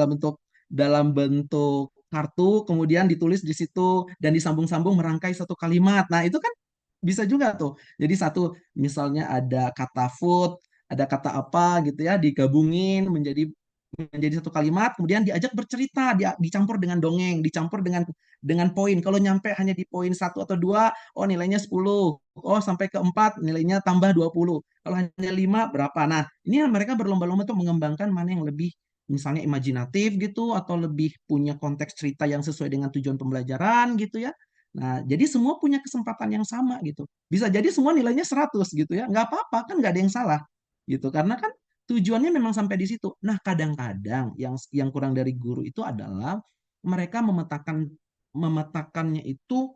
dalam bentuk kartu, kemudian ditulis di situ dan disambung-sambung merangkai satu kalimat. Nah, itu kan bisa juga tuh. Jadi satu misalnya ada kata food, ada kata apa gitu ya, digabungin menjadi satu kalimat, kemudian diajak bercerita, dicampur dengan dongeng, dicampur dengan poin. Kalau nyampe hanya di poin satu atau dua, oh nilainya 10. Oh sampai ke 4 nilainya tambah 20. Kalau hanya 5 berapa? Nah, ini mereka berlomba-lomba untuk mengembangkan mana yang lebih misalnya imajinatif gitu atau lebih punya konteks cerita yang sesuai dengan tujuan pembelajaran gitu ya. Nah, jadi semua punya kesempatan yang sama gitu. Bisa jadi semua nilainya 100 gitu ya. Nggak apa-apa, kan nggak ada yang salah gitu. Karena kan tujuannya memang sampai di situ. Nah, kadang-kadang yang kurang dari guru itu adalah mereka memetakannya itu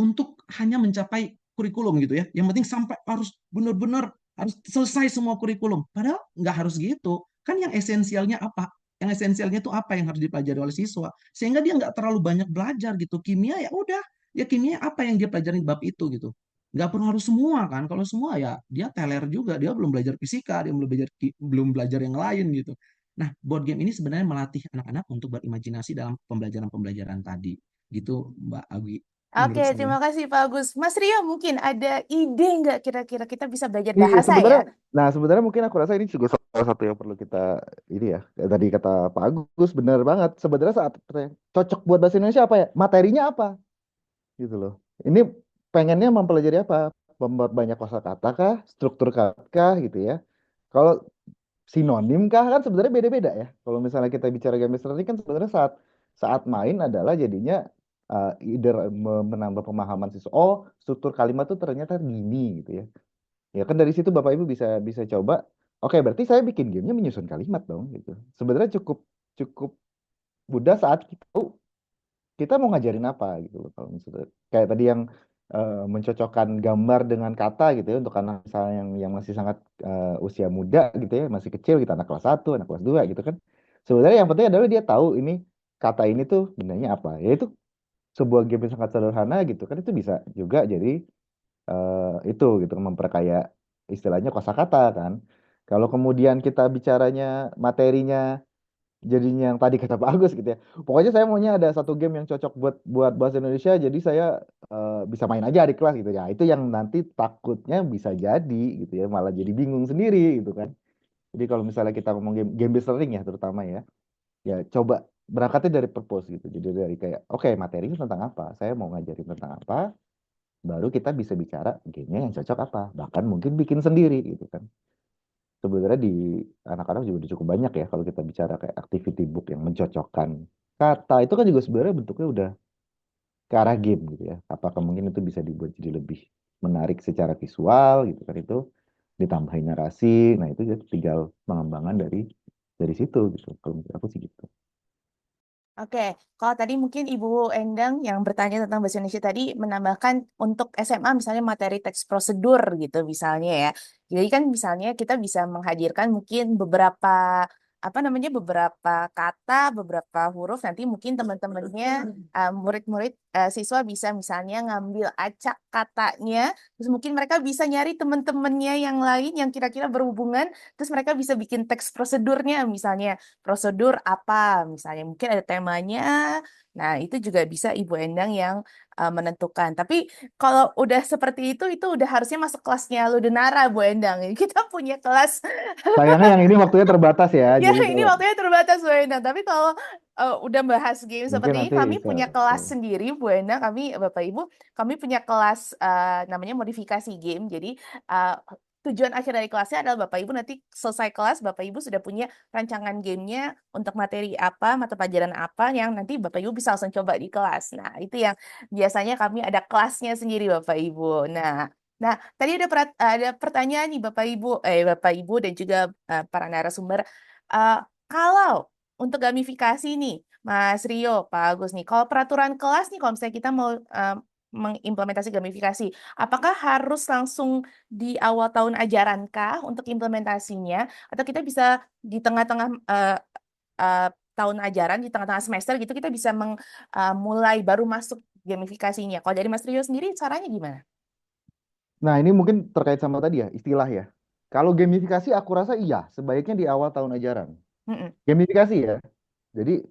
untuk hanya mencapai kurikulum gitu ya. Yang penting sampai harus benar-benar harus selesai semua kurikulum. Padahal nggak harus gitu. Kan yang esensialnya apa? yang esensialnya itu apa yang harus dipelajari oleh siswa, sehingga dia nggak terlalu banyak belajar gitu. Kimia ya udah, ya kimia apa yang dia pelajari bab itu gitu. Nggak perlu harus semua kan. Kalau semua ya dia teler juga, dia belum belajar fisika, dia belum belajar yang lain gitu. Nah, board game ini sebenarnya melatih anak-anak untuk berimajinasi dalam pembelajaran-pembelajaran tadi. Gitu, Mbak Awi, Oke, menurut saya. terima kasih Pak Agus. Mas Rio, mungkin ada ide nggak kira-kira kita bisa belajar Iya, bahasa ya? sebenarnya, nah sebenarnya mungkin aku rasa ini juga salah satu yang perlu kita ini ya. Kayak tadi kata Pak Agus benar banget. Sebenarnya saat cocok buat bahasa Indonesia apa ya? Materinya apa gitu loh. Ini pengennya mempelajari apa? Membuat banyak kosakata kah? Struktur kah gitu ya. Kalau sinonim kah kan sebenarnya beda-beda ya. Kalau misalnya kita bicara game learning kan sebenarnya saat saat main adalah jadinya either menambah pemahaman siswa. Oh, struktur kalimat tuh ternyata gini gitu ya. Ya kan dari situ Bapak Ibu bisa bisa coba. Oke, berarti saya bikin gamenya menyusun kalimat dong gitu. Sebenarnya cukup cukup mudah saat kita tahu kita mau ngajarin apa gitu loh. Kalau misalnya kayak tadi yang mencocokkan gambar dengan kata gitu ya untuk anak misalnya yang masih sangat usia muda gitu ya, masih kecil gitu, anak kelas 1 anak kelas 2 gitu kan. Sebenarnya yang penting adalah dia tahu ini kata ini tuh gunanya apa. Ya itu sebuah game yang sangat sederhana gitu kan itu bisa juga jadi itu gitu memperkaya istilahnya kosakata kan. Kalau kemudian kita bicaranya materinya jadinya yang tadi kata Pak Agus gitu ya. Pokoknya saya maunya ada satu game yang cocok buat buat bahasa Indonesia jadi saya bisa main aja di kelas gitu ya. Itu yang nanti takutnya bisa jadi gitu ya, malah jadi bingung sendiri gitu kan. Jadi kalau misalnya kita ngomong game based learning ya terutama ya, ya coba berangkatnya dari purpose gitu. Jadi dari kayak oke materinya tentang apa? Saya mau ngajarin tentang apa? Baru kita bisa bicara gamenya yang cocok apa. Bahkan mungkin bikin sendiri gitu kan. Sebenarnya di anak-anak juga udah cukup banyak ya kalau kita bicara kayak activity book yang mencocokkan kata itu kan juga sebenarnya bentuknya udah ke arah game gitu ya. Apakah mungkin itu bisa dibuat jadi lebih menarik secara visual gitu kan itu ditambahin narasi. Nah itu ya tinggal pengembangan dari situ gitu. Kalau menurut aku sih gitu. Oke, kalau tadi mungkin Ibu Endang yang bertanya tentang bahasa Indonesia tadi menambahkan untuk SMA misalnya materi teks prosedur gitu misalnya ya. Jadi kan misalnya kita bisa menghadirkan mungkin beberapa apa namanya beberapa kata, beberapa huruf nanti mungkin teman-temannya murid-murid siswa bisa misalnya ngambil acak katanya, terus mungkin mereka bisa nyari teman-temannya yang lain yang kira-kira berhubungan, terus mereka bisa bikin teks prosedurnya misalnya prosedur apa misalnya mungkin ada temanya. Nah, itu juga bisa Ibu Endang yang menentukan. Tapi kalau udah seperti itu udah harusnya masuk kelasnya Ludenara, Bu Endang. Kita punya kelas. Sayangnya yang ini waktunya terbatas ya. Ya, Jadi ini kalau waktunya terbatas, Bu Endang. Tapi kalau udah bahas game mungkin seperti ini, nanti kami bisa. punya kelas sendiri, Bu Endang. Kami, Bapak Ibu, kami punya kelas namanya modifikasi game. Jadi, uh, tujuan akhir dari kelasnya adalah Bapak Ibu nanti selesai kelas, Bapak Ibu sudah punya rancangan gamenya untuk materi apa, mata pelajaran apa yang nanti Bapak Ibu bisa langsung coba di kelas. Nah, itu yang biasanya kami ada kelasnya sendiri, Bapak Ibu. Nah, tadi ada pertanyaan nih Bapak Ibu dan juga para narasumber. Eh, kalau untuk gamifikasi nih, Mas Rio, Pak Agus nih, kalau peraturan kelas nih, kalau misalnya kita mau mengimplementasi gamifikasi, apakah harus langsung di awal tahun ajaran kah untuk implementasinya, atau kita bisa di tengah-tengah eh, tahun ajaran, di tengah-tengah semester gitu, kita bisa mulai baru masuk gamifikasinya. Kalau dari Mas Rio sendiri, caranya gimana? Nah ini mungkin terkait sama tadi ya istilah ya. Kalau gamifikasi aku rasa iya sebaiknya di awal tahun ajaran. Mm-mm. Gamifikasi ya. Jadi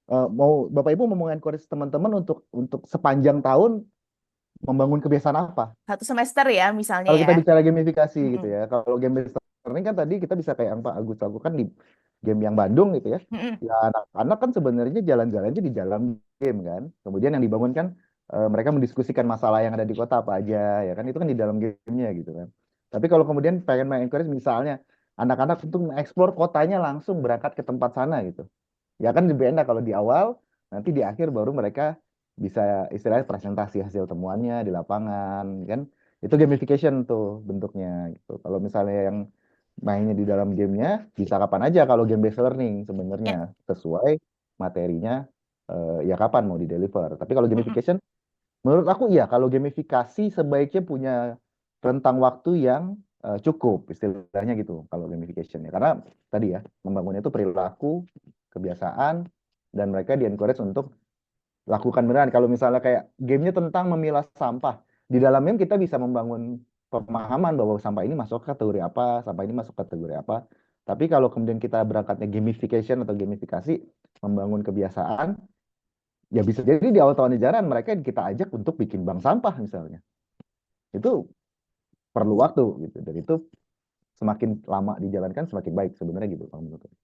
mau Bapak Ibu mau encourage teman-teman untuk sepanjang tahun membangun kebiasaan apa? Satu semester ya, misalnya Kalau ya. kita bicara gamifikasi Mm-mm. gitu ya, kalau game based learning kan tadi kita bisa kayak yang Pak Agus lakukan di game yang Bandung gitu ya. Mm-mm. Ya anak-anak kan sebenarnya jalan-jalannya di dalam game kan. Kemudian yang dibangun kan mereka mendiskusikan masalah yang ada di kota apa aja ya kan itu kan di dalam gamenya gitu kan. Tapi kalau kemudian pengen encourage misalnya anak-anak untuk mengeksplor kotanya langsung berangkat ke tempat sana gitu. Ya kan lebih enak kalau di awal, nanti di akhir baru mereka bisa istilahnya presentasi hasil temuannya di lapangan, kan? Itu gamification tuh bentuknya gitu. Kalau misalnya yang mainnya di dalam gamenya, bisa kapan aja kalau game based learning sebenarnya Ya. sesuai materinya ya kapan mau di deliver. Tapi kalau Mm-mm. gamification, menurut aku iya kalau gamifikasi sebaiknya punya rentang waktu yang cukup istilahnya gitu kalau gamification ya. Karena tadi ya membangunnya itu perilaku kebiasaan, dan mereka di-encourage untuk lakukan beneran. Kalau misalnya kayak gamenya tentang memilah sampah, di dalam game kita bisa membangun pemahaman bahwa sampah ini masuk kategori apa, sampah ini masuk kategori apa. Tapi kalau kemudian kita berangkatnya gamification atau gamifikasi, membangun kebiasaan, ya bisa jadi di awal tahun ajaran mereka kita ajak untuk bikin bank sampah misalnya. Itu perlu waktu gitu. Dan itu semakin lama dijalankan semakin baik sebenarnya gitu kalau menurut aku.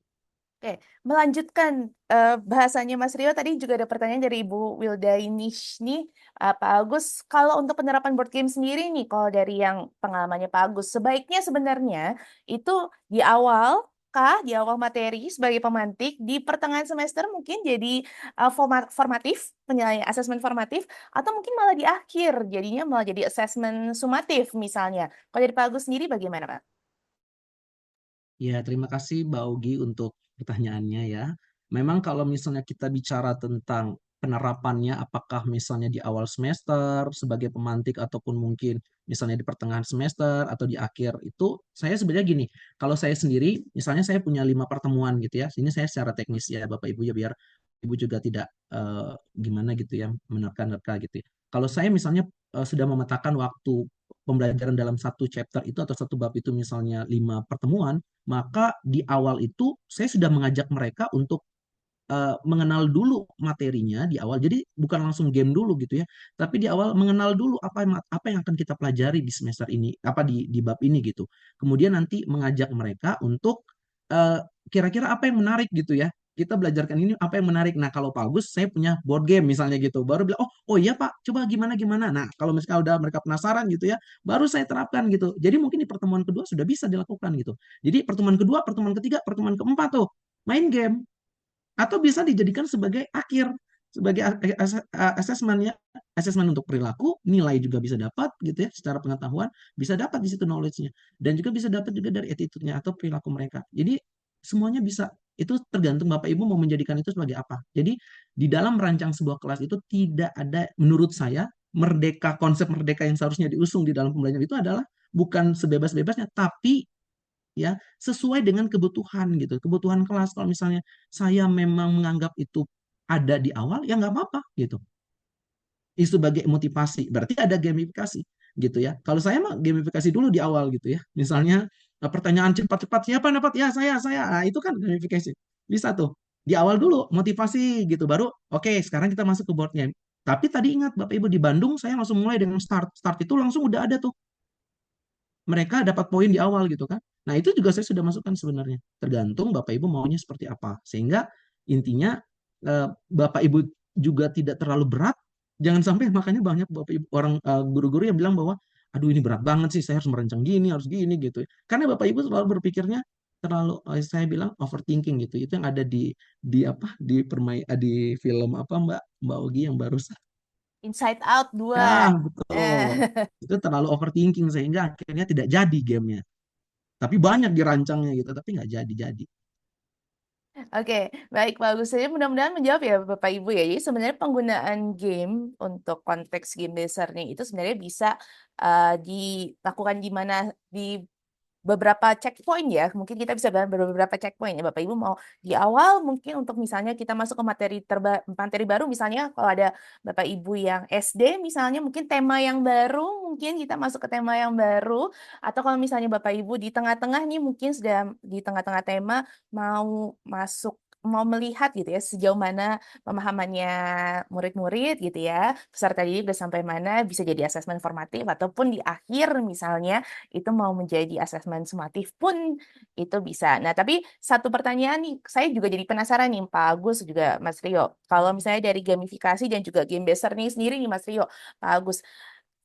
Oke, melanjutkan bahasanya Mas Rio, tadi juga ada pertanyaan dari Ibu Wilda Inish nih, Pak Agus, kalau untuk penerapan board game sendiri nih, kalau dari yang pengalamannya Pak Agus, sebaiknya sebenarnya itu di awal kah, di awal materi sebagai pemantik, di pertengahan semester mungkin jadi formatif, penilaian asesmen formatif, atau mungkin malah di akhir, jadinya malah jadi asesmen sumatif misalnya. Kalau dari Pak Agus sendiri bagaimana, Pak? Ya, terima kasih Mbak Ogi untuk pertanyaannya ya. Memang kalau misalnya kita bicara tentang penerapannya, apakah misalnya di awal semester sebagai pemantik ataupun mungkin misalnya di pertengahan semester atau di akhir itu, saya sebenarnya gini, kalau saya sendiri, misalnya saya punya 5 pertemuan gitu ya, ini saya secara teknis ya Bapak Ibu ya, biar Ibu juga tidak gimana gitu ya, menerka-nerka gitu ya. Kalau saya misalnya sudah memetakan waktu pembelajaran dalam satu chapter itu atau satu bab itu misalnya 5 pertemuan, maka di awal itu saya sudah mengajak mereka untuk mengenal dulu materinya di awal. Jadi bukan langsung game dulu gitu ya, tapi di awal mengenal dulu apa yang akan kita pelajari di semester ini, apa di bab ini gitu. Kemudian nanti mengajak mereka untuk eh, kira-kira apa yang menarik gitu ya. Kita belajarkan ini apa yang menarik. Nah, kalau Pak Agus, saya punya board game misalnya gitu. Baru bilang, oh iya Pak, coba gimana gimana. Nah, kalau misalnya udah mereka penasaran gitu ya, baru saya terapkan gitu. Jadi mungkin di pertemuan kedua sudah bisa dilakukan gitu. Jadi pertemuan kedua, pertemuan ketiga, pertemuan keempat tuh main game atau bisa dijadikan sebagai akhir sebagai asesmen ya, asesmen untuk perilaku, nilai juga bisa dapat gitu ya, secara pengetahuan bisa dapat di situ knowledge-nya, dan juga bisa dapat juga dari attitude-nya atau perilaku mereka. Jadi semuanya bisa, itu tergantung Bapak Ibu mau menjadikan itu sebagai apa. Jadi di dalam merancang sebuah kelas itu tidak ada, menurut saya, merdeka, konsep merdeka yang seharusnya diusung di dalam pembelajaran itu adalah bukan sebebas-bebasnya, tapi ya sesuai dengan kebutuhan gitu, kebutuhan kelas. Kalau misalnya saya memang menganggap itu ada di awal, ya nggak apa-apa gitu. Itu sebagai motivasi, berarti ada gamifikasi gitu ya. Kalau saya mah gamifikasi dulu di awal gitu ya. Misalnya pertanyaan cepat-cepat, siapa dapat? Ya saya. Nah, itu kan gamifikasi. Bisa tuh di awal dulu motivasi gitu, baru oke, sekarang kita masuk ke board game. Tapi tadi ingat Bapak Ibu, di Bandung saya langsung mulai dengan start itu langsung udah ada tuh, mereka dapat poin di awal gitu kan. Nah, itu juga saya sudah masukkan sebenarnya. Tergantung Bapak Ibu maunya seperti apa. Sehingga intinya Bapak Ibu juga tidak terlalu berat. Jangan sampai makanya banyak Bapak Ibu orang guru-guru yang bilang bahwa aduh ini berat banget sih, saya harus merancang gini, harus gini gitu. Karena Bapak Ibu selalu berpikirnya terlalu saya bilang overthinking gitu. Itu yang ada di apa di film apa Mbak Mbak Ogi yang barusan. Inside Out 2. Ya, betul. Eh. Itu terlalu overthinking sehingga akhirnya tidak jadi gamenya. Tapi banyak dirancangnya gitu, tapi nggak jadi-jadi. Oke, baik Pak Agus. Jadi mudah-mudahan menjawab ya Bapak Ibu ya. Jadi sebenarnya penggunaan game untuk konteks game dasarnya itu sebenarnya bisa dilakukan di mana di beberapa checkpoint ya. Mungkin kita bisa bahas beberapa checkpoint ya. Bapak Ibu mau di awal mungkin untuk misalnya kita masuk ke materi baru misalnya kalau ada Bapak Ibu yang SD misalnya mungkin tema yang baru mungkin kita masuk ke tema yang baru atau kalau misalnya Bapak Ibu di tengah-tengah nih mungkin sudah di tengah-tengah tema mau melihat gitu ya sejauh mana pemahamannya murid-murid gitu ya peserta didik udah sampai mana bisa jadi asesmen formatif ataupun di akhir misalnya itu mau menjadi asesmen sumatif pun itu bisa. Nah, tapi satu pertanyaan nih, saya juga jadi penasaran nih Pak Agus juga Mas Rio. Kalau misalnya dari gamifikasi dan juga game baser nih sendiri nih Mas Rio, Pak Agus,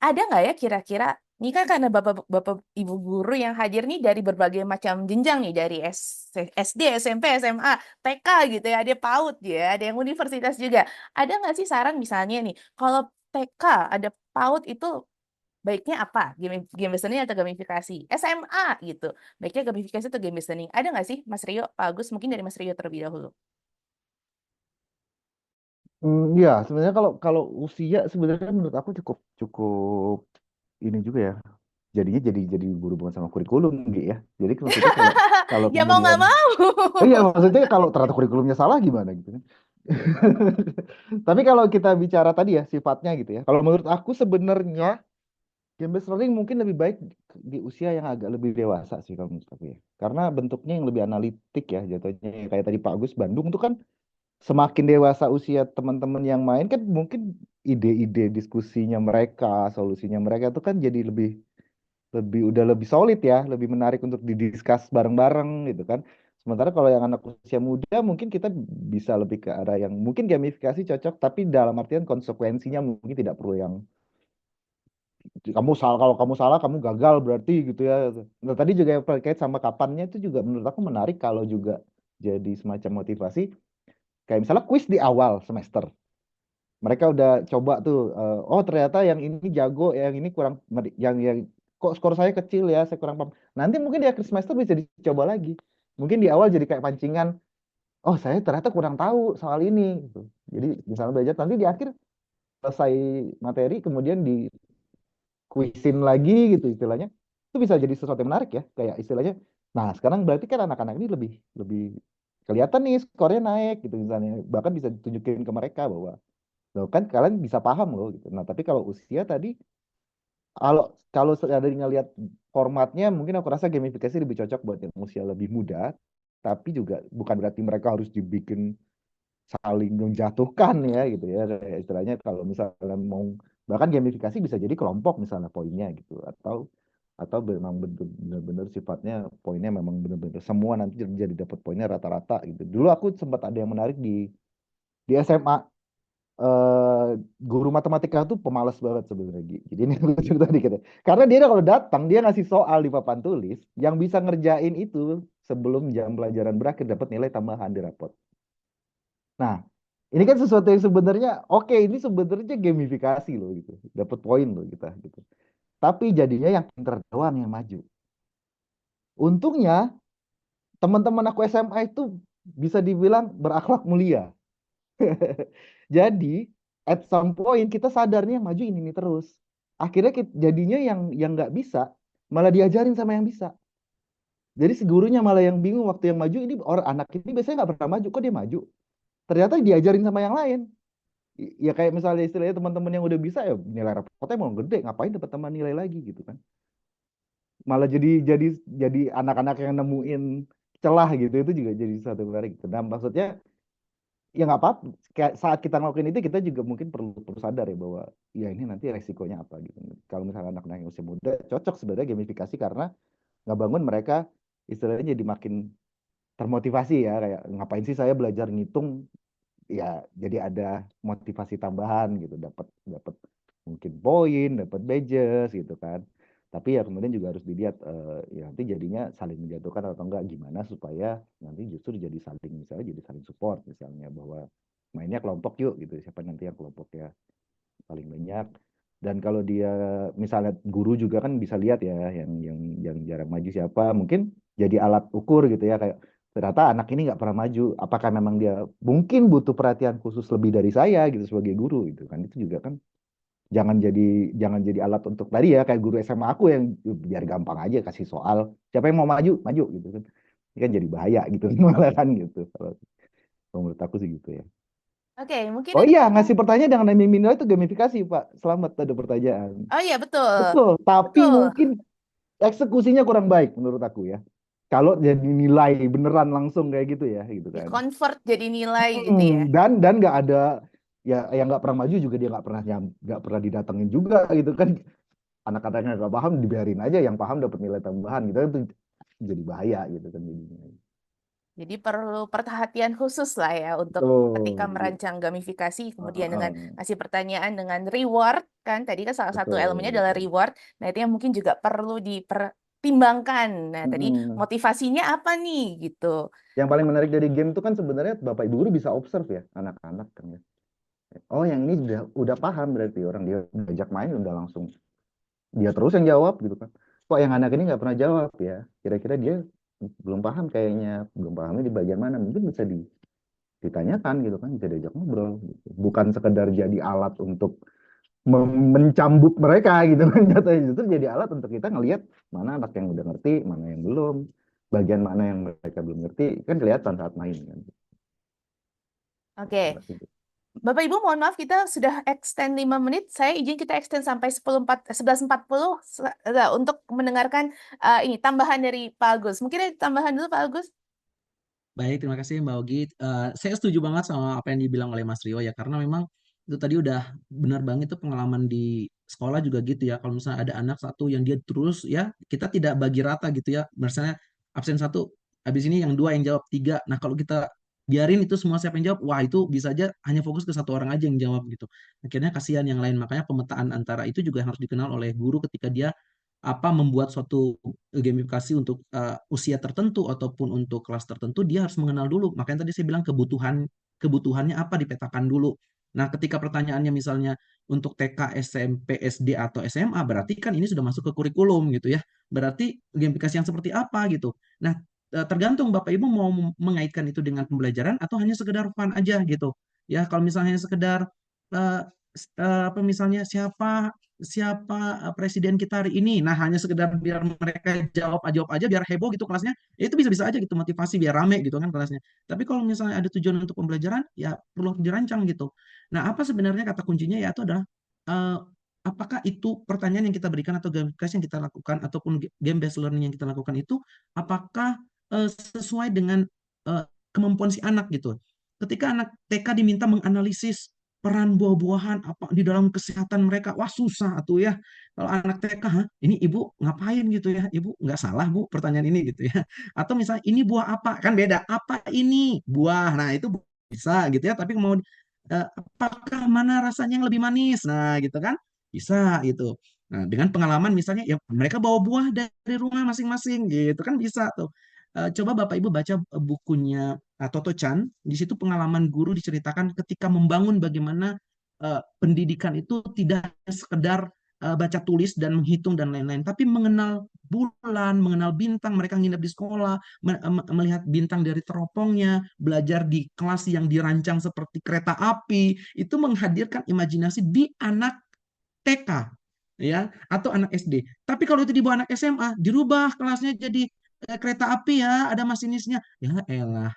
ada nggak ya kira-kira, ini kan karena Bapak Ibu guru yang hadir nih dari berbagai macam jenjang nih, dari SD, SMP, SMA, TK gitu ya, ada PAUD ya, ada yang universitas juga. Ada nggak sih saran misalnya nih, kalau TK ada PAUD itu baiknya apa? Game listening atau gamifikasi? SMA gitu. Baiknya gamifikasi atau game listening? Ada nggak sih Mas Rio, Pak Agus? Mungkin dari Mas Rio terlebih dahulu. Ya, sebenarnya kalau kalau usia sebenarnya menurut aku cukup cukup ini juga ya. jadinya jadi berhubungan sama kurikulum gitu ya. Jadi maksudnya kalau kalau Ya mau nggak kemudian mau. iya maksudnya kalau ternyata kurikulumnya salah gimana gitu kan. Tapi kalau kita bicara tadi ya sifatnya gitu ya. Kalau menurut aku sebenarnya game based learning mungkin lebih baik di usia yang agak lebih dewasa sih kalau menurut aku ya. Karena bentuknya yang lebih analitik ya jatuhnya. Kayak tadi Pak Agus Bandung tuh kan semakin dewasa usia teman-teman yang main kan mungkin ide-ide diskusinya mereka, solusinya mereka tuh kan jadi lebih lebih udah lebih solid ya, lebih menarik untuk didiskus bareng-bareng gitu kan. Sementara kalau yang anak usia muda mungkin kita bisa lebih ke arah yang mungkin gamifikasi cocok, tapi dalam artian konsekuensinya mungkin tidak perlu yang kamu salah kalau kamu salah kamu gagal berarti gitu ya. Nah, tadi juga yang terkait sama kapannya itu juga menurut aku menarik kalau juga jadi semacam motivasi kayak misalnya kuis di awal semester. Mereka udah coba tuh oh ternyata yang ini jago yang ini kurang yang kok skor saya kecil ya saya kurang paham nanti mungkin di akhir semester bisa dicoba lagi mungkin di awal jadi kayak pancingan oh saya ternyata kurang tahu soal ini gitu. Jadi misalnya belajar nanti di akhir selesai materi kemudian di kuisin lagi gitu istilahnya itu bisa jadi sesuatu yang menarik ya kayak istilahnya nah sekarang berarti kan anak-anak ini lebih lebih kelihatan nih skornya naik gitu misalnya bahkan bisa ditunjukin ke mereka bahwa loh kan kalian bisa paham loh gitu. Nah, tapi kalau usia tadi kalau kalau ada ngelihat formatnya mungkin aku rasa gamifikasi lebih cocok buat yang usia lebih muda, tapi juga bukan berarti mereka harus dibikin saling menjatuhkan ya gitu ya. Kayak istilahnya kalau misalnya mau bahkan gamifikasi bisa jadi kelompok misalnya poinnya gitu atau memang benar-benar sifatnya poinnya memang benar-benar semua nanti jadi dapat poinnya rata-rata gitu. Dulu aku sempat ada yang menarik di SMA eh guru matematika tuh pemalas banget sebenarnya Gi. Jadi ini aku cerita dikit ya. Karena dia kalau datang dia ngasih soal di papan tulis yang bisa ngerjain itu sebelum jam pelajaran berakhir dapat nilai tambahan di rapot. Nah, ini kan sesuatu yang sebenarnya oke ini sebenarnya gamifikasi loh gitu. Dapat poin loh kita gitu. Tapi jadinya yang pinter doang yang maju. Untungnya teman-teman aku SMA itu bisa dibilang berakhlak mulia. Jadi at some point kita sadarnya maju ini terus. Akhirnya jadinya yang nggak bisa malah diajarin sama yang bisa. Jadi si gurunya malah yang bingung waktu yang maju ini orang anak ini biasanya nggak pernah maju kok dia maju. Ternyata diajarin sama yang lain. Ya kayak misalnya istilahnya teman-teman yang udah bisa ya nilai rapotnya mau gede ngapain dapat teman nilai lagi gitu kan. Malah jadi anak-anak yang nemuin celah gitu itu juga jadi satu menarik gitu. Nah maksudnya ya nggak apa-apa. Kayak saat kita ngelakuin itu kita juga mungkin perlu sadar ya bahwa ya ini nanti resikonya apa gitu. Kalau misalnya anak-anak yang usia muda cocok sebenarnya gamifikasi karena nggak bangun mereka istilahnya jadi makin termotivasi ya kayak ngapain sih saya belajar ngitung ya jadi ada motivasi tambahan gitu dapat dapat mungkin poin dapat badges gitu kan tapi ya kemudian juga harus dilihat ya nanti jadinya saling menjatuhkan atau enggak gimana supaya nanti justru jadi saling misalnya jadi saling support misalnya bahwa mainnya kelompok yuk gitu siapa nanti yang kelompoknya paling banyak dan kalau dia misalnya guru juga kan bisa lihat ya yang jarang maju siapa mungkin jadi alat ukur gitu ya kayak ternyata anak ini nggak pernah maju apakah memang dia mungkin butuh perhatian khusus lebih dari saya gitu sebagai guru gitu kan itu juga kan jangan jadi jangan jadi alat untuk tadi ya kayak guru SMA aku yang biar gampang aja kasih soal siapa yang mau maju maju gitu kan ini kan jadi bahaya gitu malah kan gitu kalau menurut aku sih gitu ya. Oke, mungkin Oh ada iya, ngasih pertanyaan dengan name minimal itu gamifikasi, Pak. Selamat ada pertanyaan. Oh iya betul. Betul, tapi Betul. mungkin eksekusinya kurang baik menurut aku ya. Kalau jadi nilai beneran langsung kayak gitu ya, gitu kan. Di-convert jadi nilai gitu ya. Dan nggak ada ya yang nggak pernah maju juga dia nggak pernah didatengin juga gitu kan. Anak-anaknya nggak paham dibiarin aja, yang paham dapat nilai tambahan gitu kan itu jadi bahaya gitu kan jadinya. Jadi perlu perhatian khusus lah ya untuk ketika Betul, gitu. merancang gamifikasi, kemudian dengan Heeh, kasih pertanyaan dengan reward, kan tadi kan salah satu betul, elemennya adalah betul. reward. Nah itu yang mungkin juga perlu dipertimbangkan. Nah tadi Mm-mm. motivasinya apa nih gitu. Yang paling menarik dari game itu kan sebenarnya Bapak Ibu guru bisa observe ya anak-anak kan ya. Oh yang ini udah paham berarti orang dia diajak main udah langsung dia terus yang jawab gitu kan. Kok yang anak ini nggak pernah jawab ya? Kira-kira dia belum paham kayaknya, belum pahamnya di bagian mana? Mungkin bisa ditanyakan gitu kan, bisa diajak ngobrol. Gitu. Bukan sekedar jadi alat untuk mencambuk mereka gitu kan jatuhnya itu jadi alat untuk kita ngelihat mana anak yang udah ngerti, mana yang belum, bagian mana yang mereka belum ngerti kan kelihatan saat main kan. Oke, Bapak Ibu mohon maaf kita sudah extend 5 menit. Saya izin kita extend sampai 11.40 untuk mendengarkan ini tambahan dari Pak Agus. Mungkin ada tambahan dulu Pak Agus. Baik, terima kasih Mbak Ogi. Saya setuju banget sama apa yang dibilang oleh Mas Rio ya, karena memang itu tadi udah benar banget itu pengalaman di sekolah juga gitu ya. Kalau misalnya ada anak satu yang dia terus ya, kita tidak bagi rata gitu ya. Misalnya absen satu, habis ini yang dua yang jawab tiga. Nah kalau kita biarin itu semua siapa yang jawab, wah itu bisa aja hanya fokus ke satu orang aja yang jawab gitu. Akhirnya kasihan yang lain. Makanya pemetaan antara itu juga harus dikenal oleh guru ketika dia membuat suatu gamifikasi untuk usia tertentu ataupun untuk kelas tertentu dia harus mengenal dulu. Makanya tadi saya bilang kebutuhannya apa dipetakan dulu. Nah, ketika pertanyaannya misalnya untuk TK, SMP, SD atau SMA berarti kan ini sudah masuk ke kurikulum gitu ya. Berarti gamifikasi yang seperti apa gitu. Nah, tergantung Bapak Ibu mau mengaitkan itu dengan pembelajaran atau hanya sekedar fun aja gitu. Ya, kalau misalnya sekedar eh, apa misalnya siapa siapa presiden kita hari ini. Nah, hanya sekedar biar mereka jawab aja biar heboh gitu kelasnya. Ya itu bisa-bisa aja gitu motivasi biar rame gitu kan kelasnya. Tapi kalau misalnya ada tujuan untuk pembelajaran, ya perlu dirancang gitu. Nah, apa sebenarnya kata kuncinya ya itu adalah eh, apakah itu pertanyaan yang kita berikan atau gamifikasi yang kita lakukan ataupun game based learning yang kita lakukan itu apakah sesuai dengan eh, kemampuan si anak gitu. Ketika anak TK diminta menganalisis peran buah-buahan apa di dalam kesehatan mereka. Wah susah tuh ya. Kalau anak TK, "Hah, ini ibu ngapain gitu ya? Ibu nggak salah bu pertanyaan ini gitu ya. Atau misalnya ini buah apa? Kan beda. Apa ini buah? Nah itu bisa gitu ya. Tapi mau apakah mana rasanya yang lebih manis? Nah gitu kan bisa gitu. Nah dengan pengalaman misalnya ya mereka bawa buah dari rumah masing-masing gitu kan bisa tuh. Coba Bapak Ibu baca bukunya Toto Chan, di situ pengalaman guru diceritakan ketika membangun bagaimana pendidikan itu tidak sekedar baca tulis dan menghitung dan lain-lain, tapi mengenal bulan, mengenal bintang, mereka nginep di sekolah, melihat bintang dari teropongnya, belajar di kelas yang dirancang seperti kereta api, itu menghadirkan imajinasi di anak TK ya atau anak SD. Tapi kalau itu dibawa anak SMA, dirubah kelasnya jadi kereta api ya, ada masinisnya. Ya elah,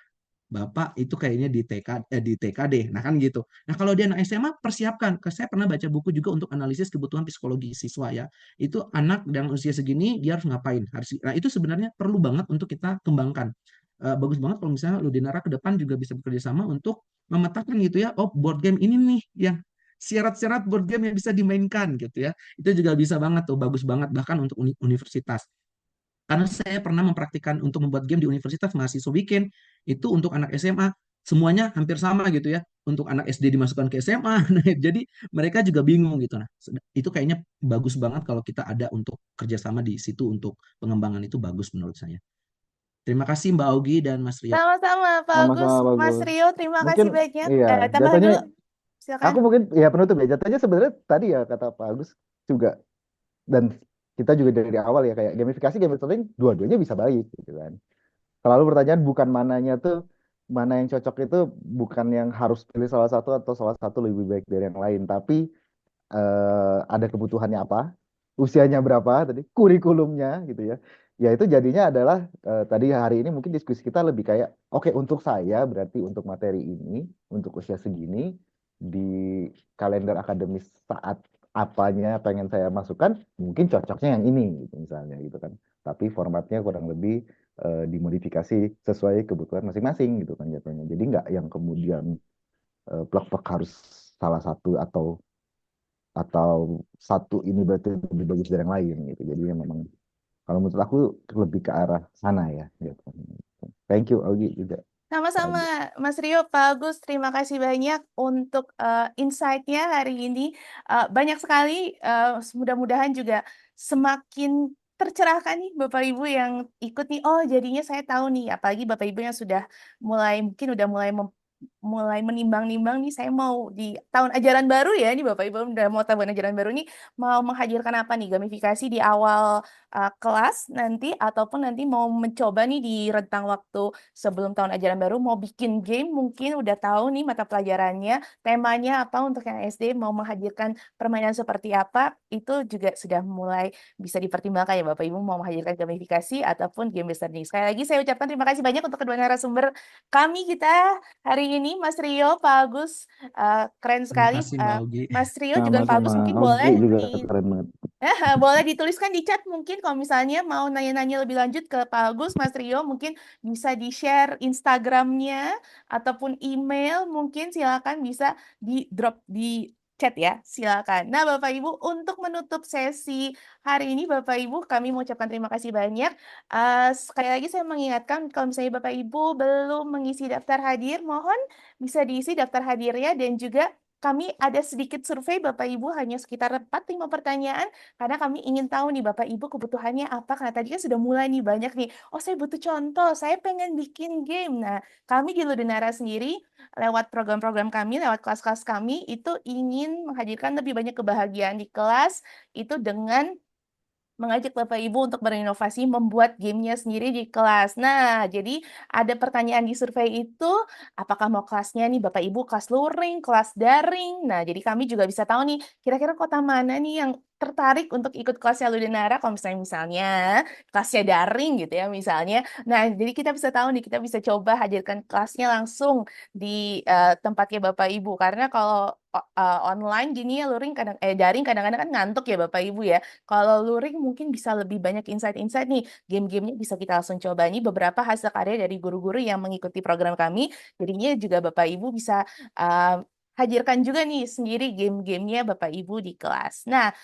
Bapak itu kayaknya di TK deh. Nah kan gitu. Nah kalau dia anak SMA persiapkan. Saya pernah baca buku juga untuk analisis kebutuhan psikologi siswa ya. Itu anak dengan usia segini dia harus ngapain? Nah itu sebenarnya perlu banget untuk kita kembangkan. Bagus banget kalau misalnya Ludinara ke depan juga bisa bekerja sama untuk memetakan gitu ya. Oh board game ini nih yang syarat-syarat board game yang bisa dimainkan gitu ya. Itu juga bisa banget tuh, bagus banget bahkan untuk universitas. Karena saya pernah mempraktikkan untuk membuat game di universitas mahasiswa bikin itu untuk anak SMA semuanya hampir sama gitu ya. Untuk anak SD dimasukkan ke SMA. Nah, jadi mereka juga bingung gitu. Nah, itu kayaknya bagus banget kalau kita ada untuk kerjasama di situ untuk pengembangan itu bagus menurut saya. Terima kasih Mbak Augie dan Mas Rio. Sama-sama Pak Agus, Sama-sama Mas bagus. Rio, terima Mungkin kasih banyak. iya, Tambahan jatuhnya dulu, silakan. aku mungkin ya penutup ya. Jatuhnya sebenarnya tadi ya kata Pak Agus juga dan kita juga dari awal ya kayak gamifikasi game learning dua-duanya bisa baik gitu kan. Selalu pertanyaan bukan mananya tuh mana yang cocok itu bukan yang harus pilih salah satu atau salah satu lebih baik dari yang lain, tapi ada kebutuhannya apa, usianya berapa tadi, kurikulumnya gitu ya. Ya itu jadinya adalah tadi hari ini mungkin diskusi kita lebih kayak oke untuk saya berarti untuk materi ini untuk usia segini di kalender akademis saat apanya pengen saya masukkan mungkin cocoknya yang ini gitu misalnya gitu kan. Tapi formatnya kurang lebih dimodifikasi sesuai kebutuhan masing-masing gitu kan jatuhnya. Jadi nggak yang kemudian plek-plek harus salah satu atau satu ini berarti lebih bagus dari yang lain gitu. Jadi ya memang kalau menurut aku lebih ke arah sana ya gitu. Thank you Augie juga. Sama-sama, Augie. Mas Rio, Pak Agus, terima kasih banyak untuk insight-nya hari ini. Banyak sekali, mudah-mudahan juga semakin tercerahkan nih Bapak Ibu yang ikut nih. Oh, jadinya saya tahu nih, apalagi Bapak Ibu yang sudah mulai, mungkin udah mulai mulai menimbang-nimbang nih, saya mau di tahun ajaran baru ya, nih Bapak Ibu udah mau tahun ajaran baru nih, mau menghadirkan apa nih, gamifikasi di awal kelas nanti, ataupun nanti mau mencoba nih di rentang waktu sebelum tahun ajaran baru, mau bikin game, mungkin udah tahu nih mata pelajarannya, temanya apa untuk yang SD, mau menghadirkan permainan seperti apa, itu juga sudah mulai bisa dipertimbangkan ya Bapak Ibu mau menghadirkan gamifikasi ataupun game based learning. Sekali lagi saya ucapkan terima kasih banyak untuk kedua narasumber kami kita hari ini, Mas Rio, Pak Agus, keren Terima sekali. kasih Mbak Augi. Mas Rio juga Pak Sama-sama Agus mungkin Augi boleh juga di keren banget. boleh dituliskan di chat mungkin kalau misalnya mau nanya-nanya lebih lanjut ke Pak Agus, Mas Rio mungkin bisa di-share Instagramnya ataupun email mungkin silakan bisa di drop di chat ya, silakan. Nah, Bapak Ibu untuk menutup sesi hari ini Bapak Ibu kami mengucapkan terima kasih banyak. Sekali lagi saya mengingatkan kalau misalnya Bapak Ibu belum mengisi daftar hadir, mohon bisa diisi daftar hadirnya dan juga kami ada sedikit survei Bapak Ibu hanya sekitar 4-5 pertanyaan karena kami ingin tahu nih Bapak Ibu kebutuhannya apa. Karena tadi kan sudah mulai nih banyak nih. Oh saya butuh contoh, saya pengen bikin game. Nah kami di Ludenara sendiri lewat program-program kami, lewat kelas-kelas kami itu ingin menghadirkan lebih banyak kebahagiaan di kelas itu dengan mengajak Bapak Ibu untuk berinovasi membuat gamenya sendiri di kelas. Nah, jadi ada pertanyaan di survei itu, apakah mau kelasnya nih Bapak Ibu kelas luring, kelas daring. Nah, jadi kami juga bisa tahu nih, kira-kira kota mana nih yang tertarik untuk ikut kelasnya Ludenara, kalau misalnya kelasnya daring gitu ya misalnya. Nah, jadi kita bisa tahu nih, kita bisa coba hadirkan kelasnya langsung di tempatnya Bapak Ibu. Karena kalau online gini ya luring daring kadang-kadang kan ngantuk ya Bapak Ibu ya. Kalau luring mungkin bisa lebih banyak insight-insight nih. Game-gamenya bisa kita langsung coba. Ini beberapa hasil karya dari guru-guru yang mengikuti program kami. Jadinya juga Bapak Ibu bisa hadirkan juga nih sendiri game-gamenya Bapak Ibu di kelas. Nah,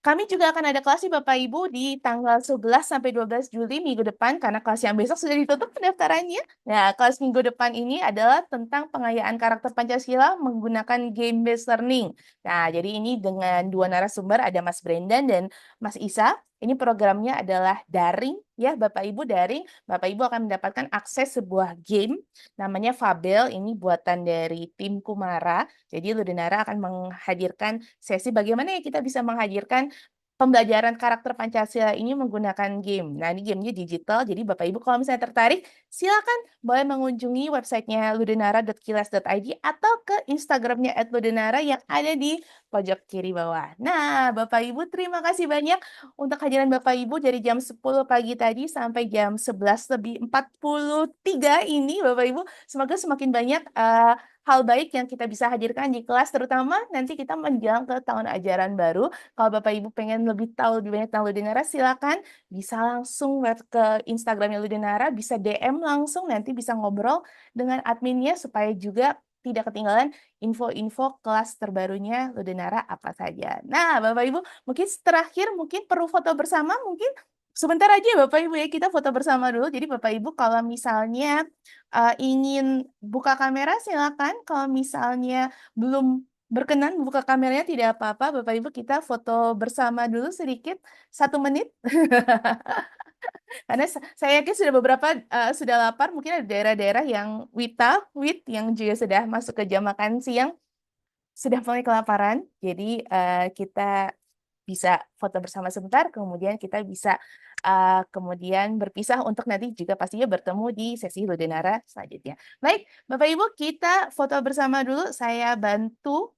kami juga akan ada kelas nih Bapak Ibu di tanggal 11 sampai 12 Juli minggu depan karena kelas yang besok sudah ditutup pendaftarannya. Nah, kelas minggu depan ini adalah tentang pengayaan karakter Pancasila menggunakan game based learning. Nah, jadi ini dengan dua narasumber ada Mas Brendan dan Mas Isa. Ini programnya adalah daring ya Bapak Ibu daring. Bapak Ibu akan mendapatkan akses sebuah game namanya Fabel. Ini buatan dari tim Kumara. Jadi Ludenara akan menghadirkan sesi bagaimana ya kita bisa menghadirkan pembelajaran karakter Pancasila ini menggunakan game. Nah, ini gamenya digital, jadi Bapak Ibu kalau misalnya tertarik, silakan boleh mengunjungi websitenya ludenara.kilas.id atau ke Instagramnya @ludenara yang ada di pojok kiri bawah. Nah, Bapak Ibu terima kasih banyak untuk kehadiran Bapak Ibu dari jam 10 pagi tadi sampai jam 11 lebih 43 ini, Bapak Ibu. Semoga semakin banyak hal baik yang kita bisa hadirkan di kelas, terutama nanti kita menjelang ke tahun ajaran baru. Kalau Bapak Ibu pengen lebih tahu lebih banyak tentang Ludenara, silakan bisa langsung web ke Instagramnya Ludenara, bisa DM langsung, nanti bisa ngobrol dengan adminnya supaya juga tidak ketinggalan info-info kelas terbarunya Ludenara apa saja. Nah, Bapak Ibu, mungkin terakhir mungkin perlu foto bersama, mungkin sebentar aja ya Bapak Ibu ya, kita foto bersama dulu. Jadi Bapak Ibu kalau misalnya ingin buka kamera silakan. Kalau misalnya belum berkenan buka kameranya tidak apa-apa, Bapak Ibu kita foto bersama dulu sedikit 1 menit. Karena saya yakin sudah beberapa sudah lapar, mungkin ada daerah-daerah yang WIT yang juga sudah masuk ke jam makan siang, sudah mulai kelaparan. Jadi kita bisa foto bersama sebentar, kemudian kita bisa kemudian berpisah untuk nanti juga pastinya bertemu di sesi Ludenara selanjutnya. Baik, Bapak Ibu, kita foto bersama dulu. Saya bantu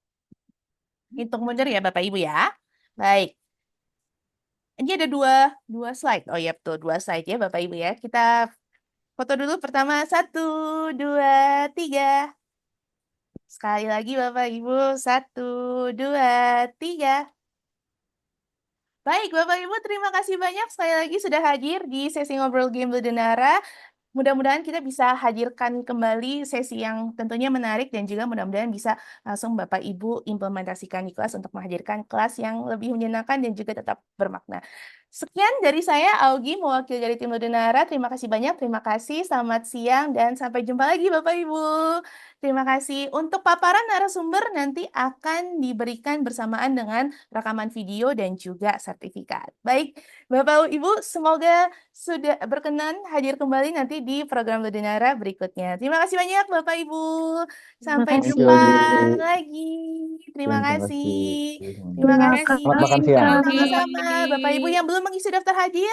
hitung mundur ya Bapak Ibu ya. Baik, ini ada dua slide. Oh ya betul, 2 slide ya Bapak Ibu ya. Kita foto dulu pertama, 1, 2, 3. Sekali lagi Bapak Ibu, 1, 2, 3. Baik, Bapak Ibu, terima kasih banyak sekali lagi sudah hadir di sesi ngobrol game Ludenara. Mudah-mudahan kita bisa hadirkan kembali sesi yang tentunya menarik dan juga mudah-mudahan bisa langsung Bapak Ibu implementasikan di kelas untuk menghadirkan kelas yang lebih menyenangkan dan juga tetap bermakna. Sekian dari saya, Augie, mewakili dari tim Ludenara. Terima kasih banyak, terima kasih, selamat siang, dan sampai jumpa lagi Bapak Ibu. Terima kasih. Untuk paparan narasumber nanti akan diberikan bersamaan dengan rekaman video dan juga sertifikat. Baik, Bapak Ibu, semoga sudah berkenan hadir kembali nanti di program Ludenara berikutnya. Terima kasih banyak Bapak Ibu. Terima Sampai Thank you, kasih. jumpa Augie. lagi. Terima Terima kasih. kasih. Terima Terima kasih. Selamat makan kasih, siang. Kak Sama-sama. Bapak Ibu yang belum mengisi daftar hadir,